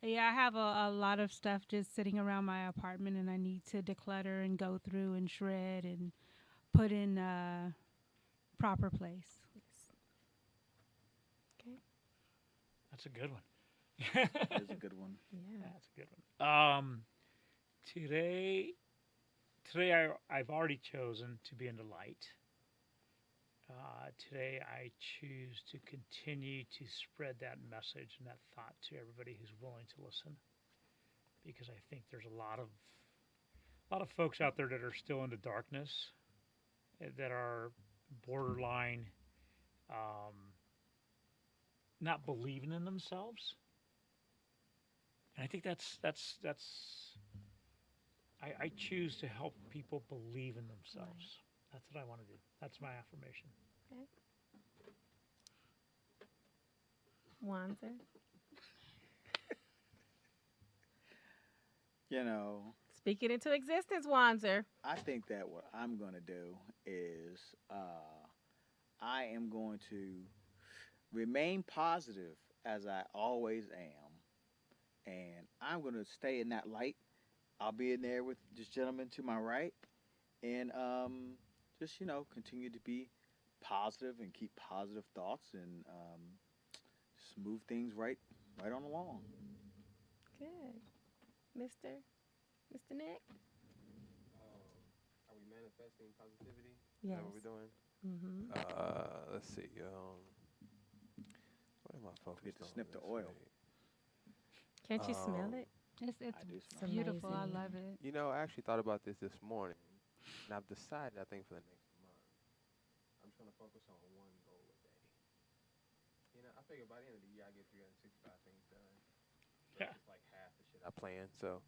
Yeah, I have a lot of stuff just sitting around my apartment, and I need to declutter and go through and shred and put in proper place. Okay. That's a good one. That's a good one. Yeah. That's a good one. Today I've already chosen to be in the light. Today I choose to continue to spread that message and that thought to everybody who's willing to listen, because I think there's a lot of folks out there that are still in the darkness, that are borderline not believing in themselves. And I think that's I choose to help people believe in themselves. That's what I want to do. That's my affirmation. Okay. Wanzer. You know, Speak it into existence, Wanzer. I think that what I'm going to do is I am going to remain positive as I always am. And I'm going to stay in that light. I'll be in there with this gentleman to my right. And just, continue to be positive and keep positive thoughts and just move things right on along. Good. Mr. Nick? Are we manifesting positivity? Yes. Is that what we're doing? Mm-hmm. Let's see. What am I focused Forget to on? snip the this oil. week? Can't you smell it? It's I do smell beautiful. I amazing. love it. You know, I actually thought about this morning, and I've decided, I think, for the next month, I'm just going to focus on one goal a day. I figure by the end of the year, I get 365 things done. Yeah. It's like half the shit I planned, so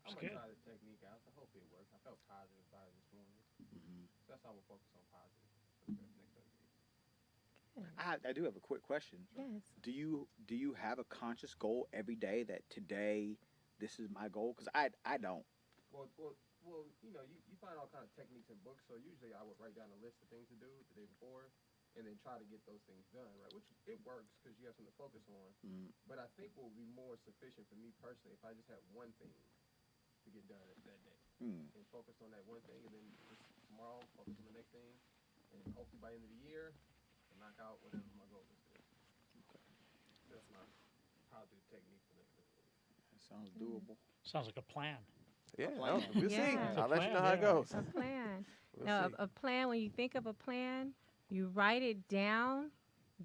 I'm That's going to good. try this technique out, so hopefully it works. I felt positive about it this morning, Mhm. so that's how we'll focus on positive for the next 30 days. I do have a quick question. Yes. Do you have a conscious goal every day that today this is my goal? Because I don't. Well, you find all kind of techniques in books. So usually I would write down a list of things to do the day before, and then try to get those things done, right? Which it works because you have something to focus on. Mm. But I think what would be more sufficient for me personally if I just had one thing to get done that day, Mm. and focus on that one thing, and then just tomorrow, focus on the next thing, and hopefully by the end of the year, I'll knock out whatever my goal is. That's my positive technique for next week. That sounds doable. Sounds like a plan. Yeah, plan. we'll see. Yeah. I'll let you know Plan, how it yeah. goes. A plan. We'll No, see. a plan, when you think of a plan, you write it down,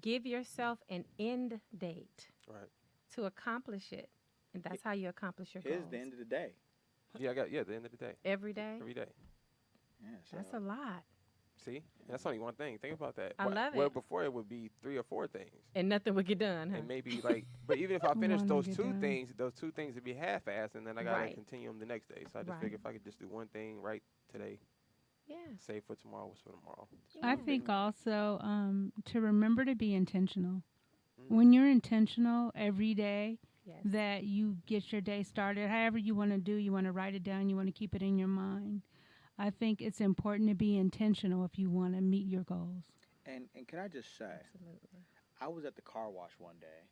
give yourself an end date Right. to accomplish it. And that's how you accomplish your Here's goals. the end of the day. Yeah, the end of the day. Every day? Every day. Yeah, That's so a lot. See? That's only one thing. Think about that. I love Well, it. before it would be 3 or 4 things. And nothing would get done, huh? And maybe like, but even if I finish Wanna those get 2 done. things, those 2 things would be half-assed, and then I gotta Right. continue them the next day. So I just Right. figure if I could just do one thing right today, Yeah. save for tomorrow, what's for tomorrow. I Yeah. think also to remember to be intentional. Mm. When you're intentional every day, Yes. that you get your day started, however you want to do, you want to write it down, you want to keep it in your mind. I think it's important to be intentional if you want to meet your goals. and can I just say, Absolutely. I was at the car wash one day,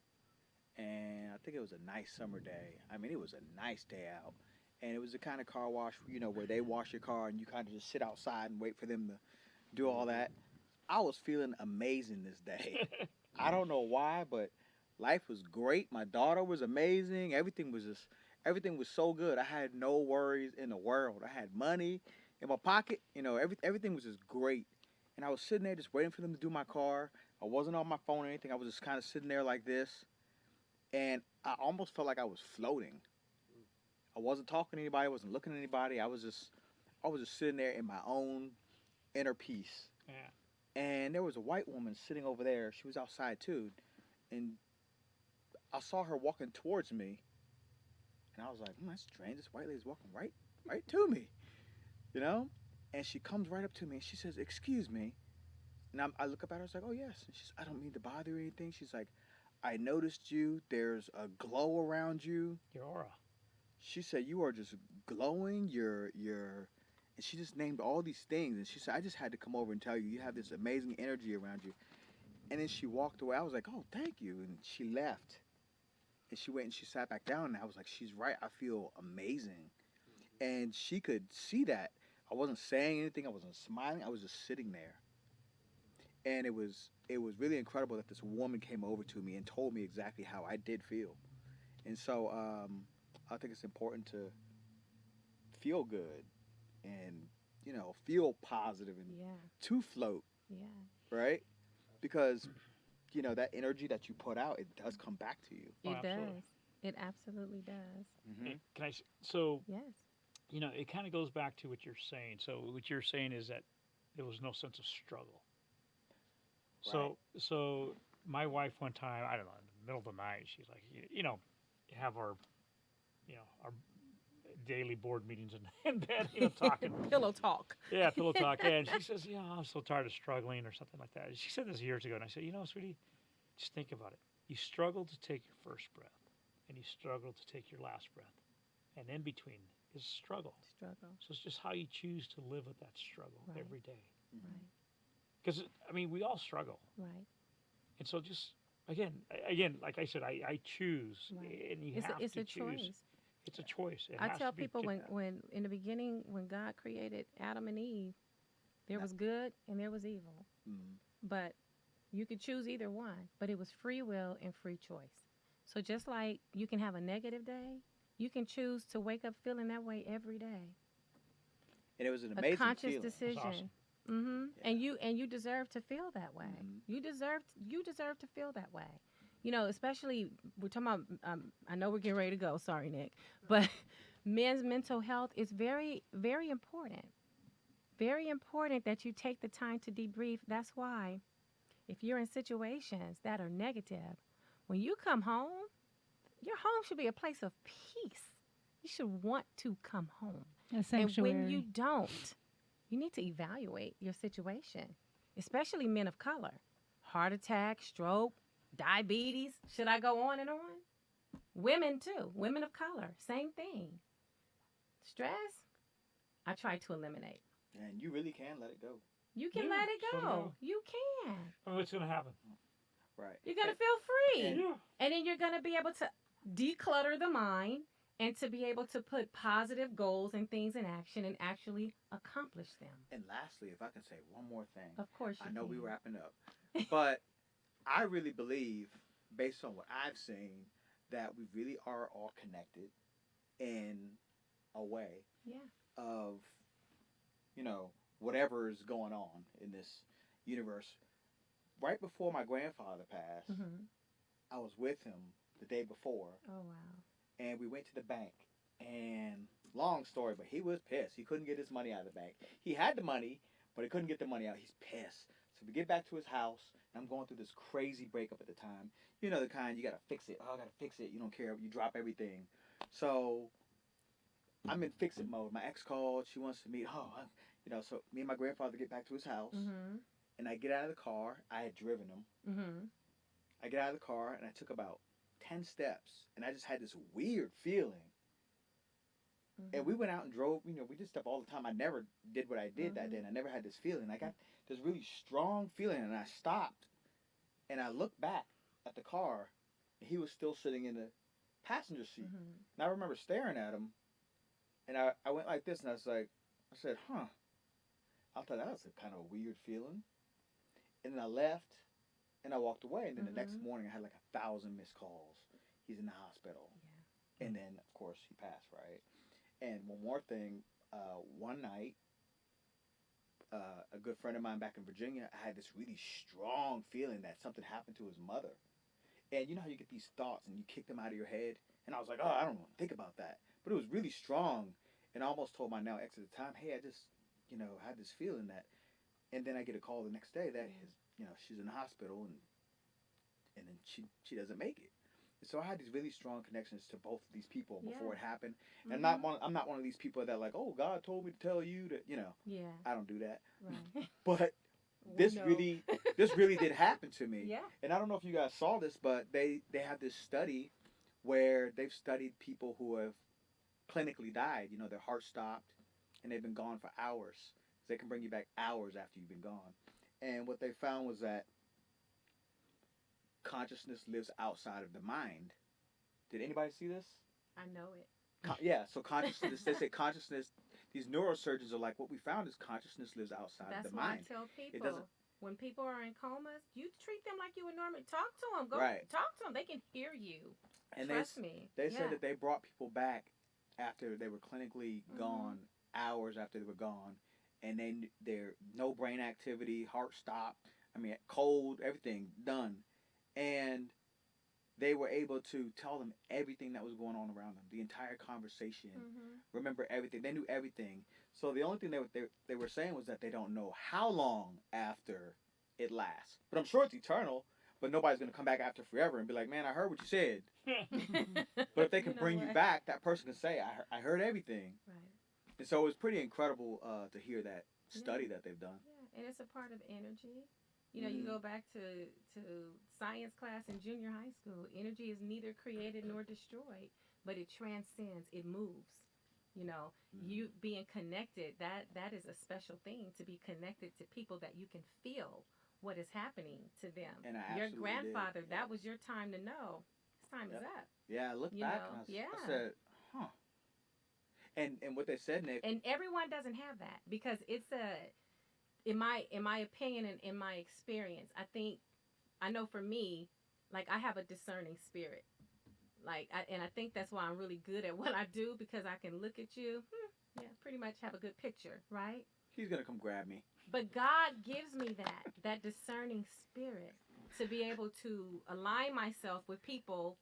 and I think it was a nice summer day. I mean, it was a nice day out, and it was the kind of car wash, where they wash your car and you kind of just sit outside and wait for them to do all that. I was feeling amazing this day. I don't know why, but life was great. My daughter was amazing. Everything was so good. I had no worries in the world. I had money in my pocket. Everything was just great. And I was sitting there just waiting for them to do my car. I wasn't on my phone or anything. I was just kind of sitting there like this. And I almost felt like I was floating. I wasn't talking to anybody. I wasn't looking at anybody. I was just sitting there in my own inner peace. Yeah. And there was a white woman sitting over there. She was outside too. And I saw her walking towards me. And I was like, that's strange. This white lady's walking right to me. And she comes right up to me and she says, "Excuse me." And I look up at her. I was like, "Oh, yes." And she's, "I don't mean to bother you or anything." She's like, "I noticed you. There's a glow around you." Your aura. She said, "You are just glowing. You're," and she just named all these things. And she said, "I just had to come over and tell you, you have this amazing energy around you." And then she walked away. I was like, "Oh, thank you." And she left. And she went and she sat back down. And I was like, "She's right. I feel amazing." And she could see that. I wasn't saying anything. I wasn't smiling. I was just sitting there. And it was really incredible that this woman came over to me and told me exactly how I did feel. And so I think it's important to feel good and, feel positive and Yeah. to float, Yeah. right? Because, that energy that you put out, it does come back to you. Oh, It absolutely. does. It absolutely does. Mm-hmm. Can I? So Yes. it kind of goes back to what you're saying. So what you're saying is that there was no sense of struggle. So my wife one time, I don't know, in the middle of the night, she's like, have our daily board meetings in bed, talking. Pillow talk. Yeah, pillow talk. Yeah, and she says, I'm so tired of struggling or something like that. She said this years ago, and I said, sweetie, just think about it. You struggle to take your first breath, and you struggle to take your last breath. And in between is struggle. Struggle. So it's just how you choose to live with that struggle Right. every day. Right. Because, we all struggle. Right. And so just, again, like I said, I choose. Right. And you It's have a to choose. choice. It's a choice. It I has tell to be people picked up. when in the beginning, when God created Adam and Eve, there was good and there was evil. Mm-hmm. But you could choose either one. But it was free will and free choice. So just like you can have a negative day, you can choose to wake up feeling that way every day. And it was an A amazing conscious feeling. decision. awesome. Mm-hmm. Yeah. And you deserve to feel that way. Mhm. You deserve to feel that way. Especially we're talking about. I know we're getting ready to go. Sorry, Nick, but men's mental health is very, very important. Very important that you take the time to debrief. That's why, if you're in situations that are negative, when you come home, your home should be a place of peace. You should want to come home. A sanctuary. And when you don't, you need to evaluate your situation, especially men of color. Heart attack, stroke, diabetes. Should I go on and on? Women, too. Women of color. Same thing. Stress, I try to eliminate. And you really can let it go. You can Yeah, let it so do go. You can. What's going to happen? Right. You're going to feel free. And- Yeah. And then you're going to be able to declutter the mind and to be able to put positive goals and things in action and actually accomplish them. And lastly, if I can say one more thing, Of course, you I know can. we wrapping up, but I really believe, based on what I've seen, that we really are all connected in a way Yeah. of, whatever is going on in this universe. Right before my grandfather passed, Mm-hmm. I was with him the day before, Oh wow. and we went to the bank. And long story, but he was pissed. He couldn't get his money out of the bank. He had the money, but he couldn't get the money out. He's pissed. So we get back to his house, and I'm going through this crazy breakup at the time. You know the kind, you gotta fix it. Oh, I gotta fix it. You don't care. You drop everything. So I'm in fix it mode. My ex called. She wants to meet. So me and my grandfather get back to his house, Mm-hmm. and I get out of the car. I had driven him. Mm-hmm. I get out of the car, and I took about 10 steps, and I just had this weird feeling. And we went out and drove, we did stuff all the time. I never did what I did that day, and I never had this feeling. I got this really strong feeling, and I stopped, and I looked back at the car, and he was still sitting in the passenger seat. Mm-hmm. And I remember staring at him, and I went like this, and I said, huh. I thought that was a kind of a weird feeling. And then I left, and I walked away, and then the next morning I had like 1,000 missed calls. He's in the hospital. Yeah. And then, of course, he passed, right? And one more thing, one night, a good friend of mine back in Virginia, I had this really strong feeling that something happened to his mother. And you know how you get these thoughts and you kick them out of your head? And I was like, oh, I don't want to think about that. But it was really strong. And I almost told my now ex at the time, hey, I just, had this feeling that. And then I get a call the next day that she's in the hospital and then she doesn't make it. So I had these really strong connections to both of these people before it happened. And I'm not one of these people that like, oh, God told me to tell you that, Yeah. I don't do that. Right. But We this know. really did happen to me. Yeah. And I don't know if you guys saw this, but they have this study where they've studied people who have clinically died. Their heart stopped and they've been gone for hours. They can bring you back hours after you've been gone. And what they found was that consciousness lives outside of the mind. Did anybody see this? I know it. Yeah, so consciousness, they say consciousness, these neurosurgeons are like, what we found is consciousness lives outside That's of the why mind. I tell people, doesn't- when people are in comas, you treat them like you would normally talk to them. Go Right. talk to them. They can hear you. And Trust me. They Yeah. said that they brought people back after they were clinically gone, hours after they were gone, and they're no brain activity, heart stopped, cold, everything done. And they were able to tell them everything that was going on around them, the entire conversation, remember everything. They knew everything. So the only thing they were saying was that they don't know how long after it lasts. But I'm sure it's eternal, but nobody's going to come back after forever and be like, man, I heard what you said. But if they can bring you back, that person can say, I heard everything. Right. And so it was pretty incredible to hear that study that they've done. Yeah, and it's a part of energy. You go back to science class in junior high school. Energy is neither created nor destroyed, but it transcends. It moves. You being connected, that is a special thing, to be connected to people that you can feel what is happening to them. And I Your absolutely grandfather, did. that was your time to know. His time is up. Yeah, I looked back and I said, huh. And what they said, Nick. And everyone doesn't have that, because it's in my opinion and in my experience, I know for me, like, I have a discerning spirit. Like, and I think that's why I'm really good at what I do, because I can look at you, pretty much have a good picture, right? He's going to come grab me. But God gives me that discerning spirit to be able to align myself with people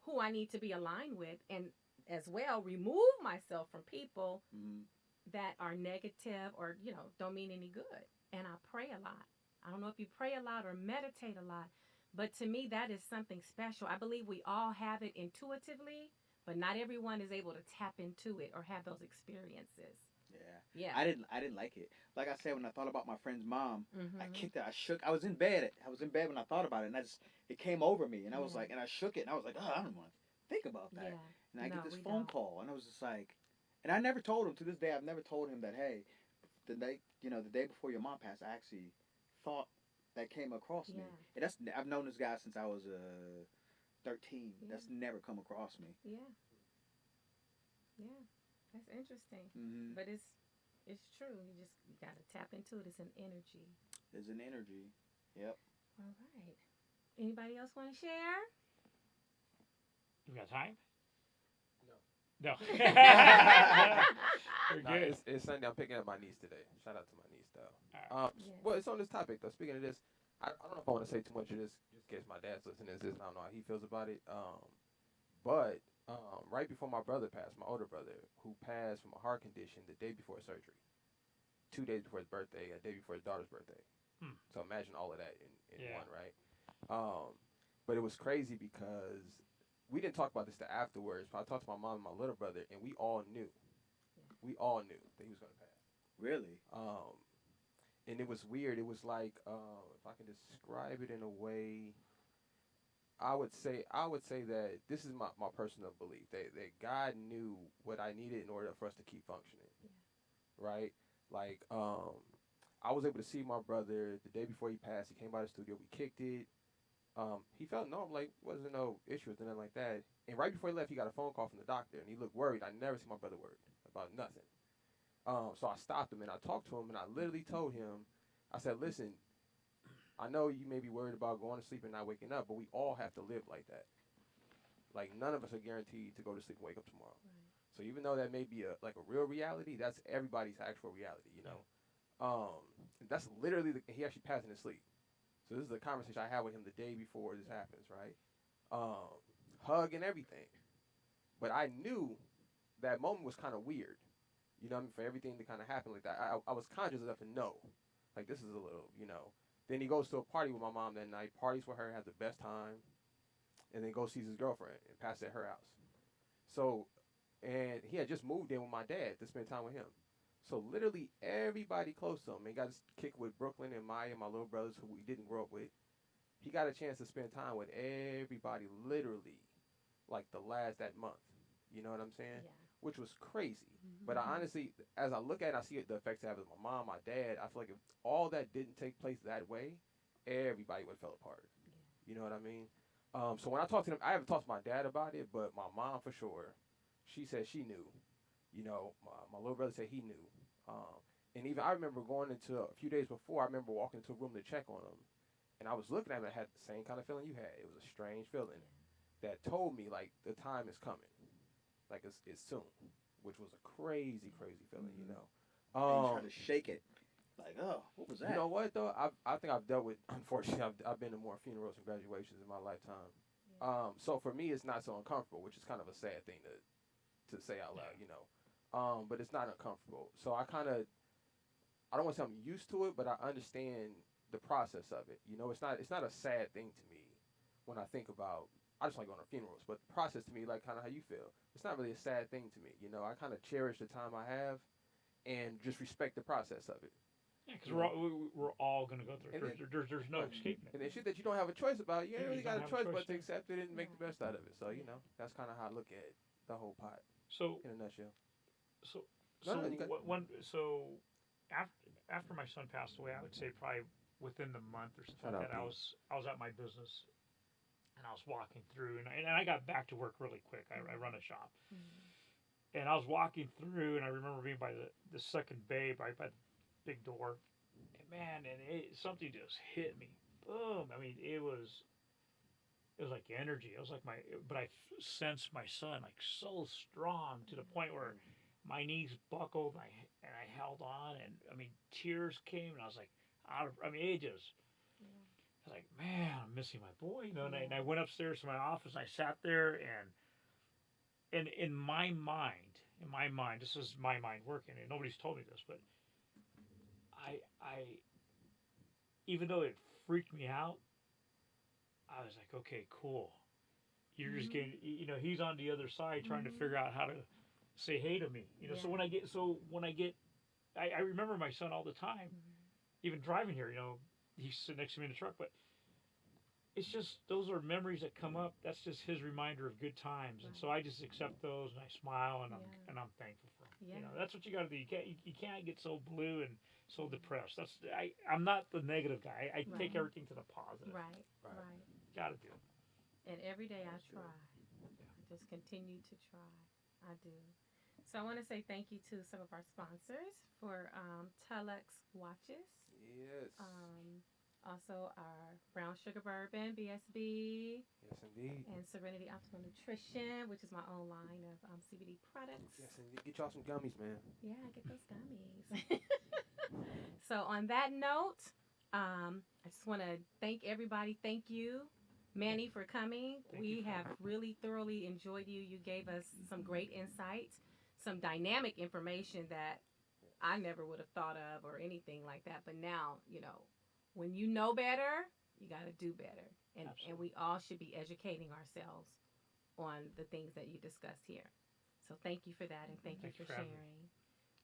who I need to be aligned with, and as well remove myself from people that are negative or, don't mean any good. And I pray a lot. I don't know if you pray a lot or meditate a lot, but to me, that is something special. I believe we all have it intuitively, but not everyone is able to tap into it or have those experiences. Yeah. I didn't like it. Like I said, when I thought about my friend's mom, I kicked it. I shook. I was in bed. When I thought about it, and it came over me, and I was like, and I shook it, and I was like, oh, I don't want to think about that. Yeah. And I get this phone call, and I was just like, and I never told him, to this day, I've never told him that, hey, the day before your mom passed, I actually thought that came across me. And I've known this guy since I was 13. That's never come across me. Yeah. Yeah, that's interesting. Mm-hmm. But it's true. You gotta tap into it. It's an energy. There's an energy. Yep. All right. Anybody else want to share? You got time? No. No. We're Nah, good. it's Sunday. I'm picking up my niece today. Shout out to my niece though. Yes. Well, it's on this topic though. Speaking of this, I don't know if I want to say too much of this, just in case my dad's listening to this. I don't know how he feels about it. But right before my brother passed, my older brother, who passed from a heart condition the day before surgery, 2 days before his birthday, a day before his daughter's birthday. So imagine all of that in one, right? But it was crazy because we didn't talk about this till afterwards. But I talked to my mom and my little brother, and we all knew. We all knew that he was going to pass. Really? And it was weird. It was like, if I can describe it in a way, I would say that this is my personal belief that God knew what I needed in order for us to keep functioning, right? Like, I was able to see my brother the day before he passed. He came by the studio. We kicked it. He felt normal, like wasn't no issue with nothing like that. And right before he left, he got a phone call from the doctor, and he looked worried. I never seen my brother worried about nothing. So I stopped him and I talked to him, and I literally told him, I said, listen, I know you may be worried about going to sleep and not waking up, but we all have to live like that. Like, none of us are guaranteed to go to sleep and wake up tomorrow. Right. So even though that may be a real reality, that's everybody's actual reality, you know. That's literally he actually passed in his sleep. So this is the conversation I had with him the day before this happens, right? Hug and everything. But I knew that moment was kind of weird. You know what I mean? For everything to kind of happen like that. I was conscious enough to know. Like, this is a little, you know. Then he goes to a party with my mom that night, parties with her, has the best time, and then goes sees his girlfriend and passes at her house. So, and he had just moved in with my dad to spend time with him. So literally everybody close to him, and got to kick with Brooklyn and Maya, my little brothers who we didn't grow up with. He got a chance to spend time with everybody literally like that month. You know what I'm saying? Yeah. Which was crazy. Mm-hmm. But I honestly, as I look at it, I see the effects it had with my mom, my dad. I feel like if all that didn't take place that way, everybody would have fell apart. Yeah. You know what I mean? So when I talked to them, I haven't talked to my dad about it, but my mom for sure, she said she knew. You know, my little brother said he knew. And even I remember going into a few days before, I remember walking into a room to check on him. And I was looking at him, I had the same kind of feeling you had. It was a strange feeling that told me, like, the time is coming. Like, it's soon. Which was a crazy, crazy feeling, you know. And you try to shake it. Like, oh, what was that? You know what, though? I think I've dealt with, unfortunately, I've been to more funerals and graduations in my lifetime. Yeah. So for me, it's not so uncomfortable, which is kind of a sad thing to say out loud, you know. But it's not uncomfortable. So I don't want to say I'm used to it, but I understand the process of it. You know, it's not a sad thing to me when I think about, I just like going to funerals, but the process to me, like kind of how you feel, it's not really a sad thing to me. You know, I kind of cherish the time I have and just respect the process of it. Yeah, because we're all going to go through it. There's no escaping it. And then shit that you don't have a choice about, you ain't really got a choice but to accept it and make the best out of it. So, you know, that's kind of how I look at the whole pot. So, in a nutshell. After my son passed away, I would say probably within the month or something like that, I was at my business, and I was walking through, and I got back to work really quick. I run a shop, and I was walking through, and I remember being by the second bay, right by the big door, and man, something just hit me, boom. I mean, it was like energy. It was like but I sensed my son like so strong to the point where my knees buckled, and I held on, and I mean, tears came, and I was like, it just, I was like, man, I'm missing my boy, you know. And I went upstairs to my office, and I sat there, and in my mind, this is my mind working, and nobody's told me this, but I even though it freaked me out, I was like, okay, cool. You're just getting, you know, he's on the other side trying to figure out how to say hey to me, you know. So when I get, I remember my son all the time, even driving here, you know, he's sitting next to me in the truck, but it's just, those are memories that come up. That's just his reminder of good times. And so I just accept those, and I smile, and I'm thankful for him. You know, that's what you got to do. You can't get so blue and so depressed. I'm not the negative guy. I take everything to the positive. Right. Got to do it. And every day I try. I just continue to try. I do. So I want to say thank you to some of our sponsors for Tulux watches. Yes. Also our Brown Sugar Bourbon, BSB. Yes, indeed. And Serenity Optimal Nutrition, which is my own line of CBD products. Yes, indeed. Get y'all some gummies, man. Yeah, get those gummies. So on that note, I just want to thank everybody. Thank you, Manny, for coming. We have really thoroughly enjoyed you. You gave us some great insights, some dynamic information that I never would have thought of or anything like that. But now, when you know better, you got to do better. And we all should be educating ourselves on the things that you discussed here. So thank you for that, and thank you for sharing.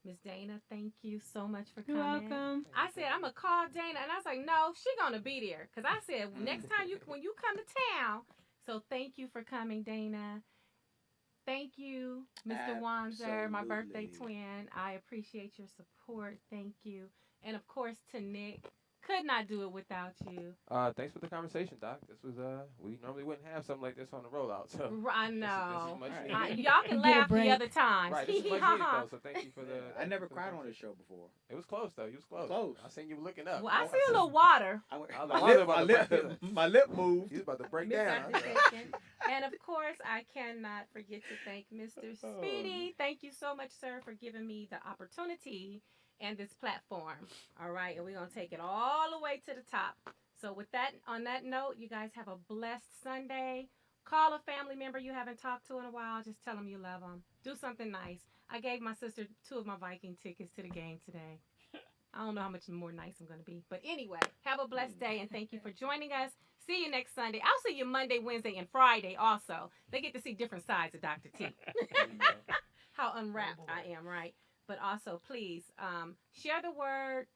Miss Dana, thank you so much for coming. You're welcome. I said, I'm going to call Dana, and I was like, no, she going to be there. Because I said, next time when you come to town. So thank you for coming, Dana. Thank you, Mr. Wanzer, my birthday twin. I appreciate your support. Thank you. And, of course, to Nick. Could not do it without you. Thanks for the conversation, Doc. This was we normally wouldn't have something like this on the rollout. So I know. This is much Y'all can laugh the other times. Right, this is much needed though. So thank you for the. I never cried on this show before. It was close though. You was close. Close. I seen you looking up. Well, I see a little water. My lip moved. He's about to break down. And of course, I cannot forget to thank Mr. Speedy. Thank you so much, sir, for giving me the opportunity and this platform. All right, and we're gonna take it all the way to the top. So with that, on that note, you guys have a blessed Sunday. Call a family member you haven't talked to in a while. Just tell them you love them. Do something nice. I gave my sister 2 of my Viking tickets to the game today. I don't know how much more nice I'm gonna be, but anyway, have a blessed day, and thank you for joining us. See you next Sunday. I'll see you Monday, Wednesday, and Friday also. They get to see different sides of Dr. T. How unwrapped I am, right? But also, please, share the word.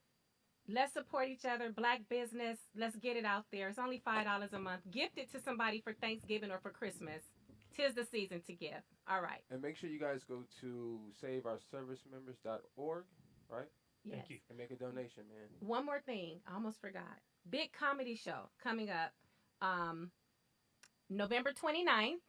Let's support each other. Black business. Let's get it out there. It's only $5 a month. Gift it to somebody for Thanksgiving or for Christmas. 'Tis the season to give. All right. And make sure you guys go to saveourservicemembers.org, right? Yes. Thank you. And make a donation, man. One more thing. I almost forgot. Big comedy show coming up November 29th.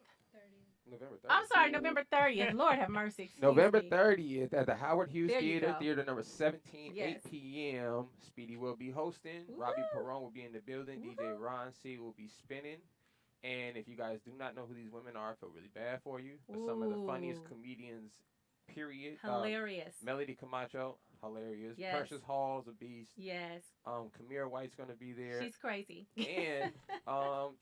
November 30th. I'm sorry, November 30th. Lord have mercy. Excuse November me. 30th at the Howard Hughes There you Theater, go. theater number 17, Yes. 8 p.m. Speedy will be hosting. Woo-hoo. Robbie Perron will be in the building. Woo-hoo. DJ Ron C will be spinning. And if you guys do not know who these women are, I feel really bad for you. But some of the funniest Ooh. comedians, period. Hilarious. Melody Camacho, hilarious. Yes. Precious Hall's a beast. Yes. Kamira White's going to be there. She's crazy. And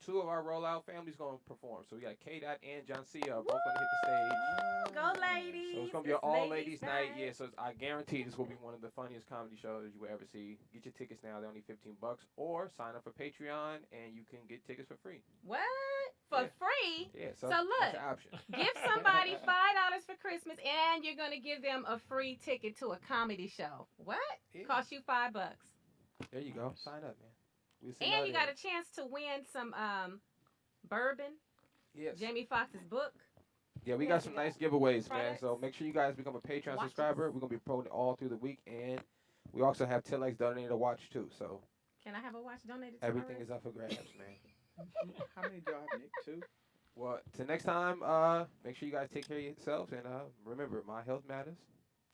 2 of our rollout families going to perform. So we got K-Dot and John C. are both going to hit the stage. Go ladies. So it's going to be an all-ladies night. Yeah, so I guarantee this will be one of the funniest comedy shows you will ever see. Get your tickets now. They're only $15. Or sign up for Patreon, and you can get tickets for free. What? For free? Yeah, so look, that's an option. give somebody $5 for Christmas, and you're going to give them a free ticket to a comedy show. What? Yeah. Cost you $5. There you go. Sign up, man. We'll see And you there. got a chance to win some bourbon, Yes. Jamie Foxx's book. Yeah, we Yeah, got some nice giveaways, man. products. So make sure you guys become a Patreon Watches. subscriber. We're going to be promoting all through the week. And we also have Tilex donated a watch, too. So Can I have a watch donated to everything her? is up for grabs, man. How many do y'all have, Nick? 2? Well, till next time, make sure you guys take care of yourselves. And remember, my health matters.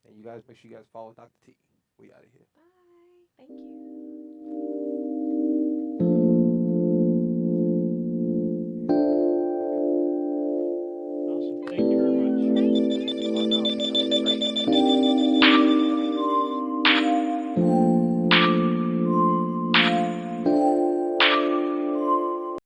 And you guys make sure you guys follow Dr. T. We out of here. Bye. Thank you.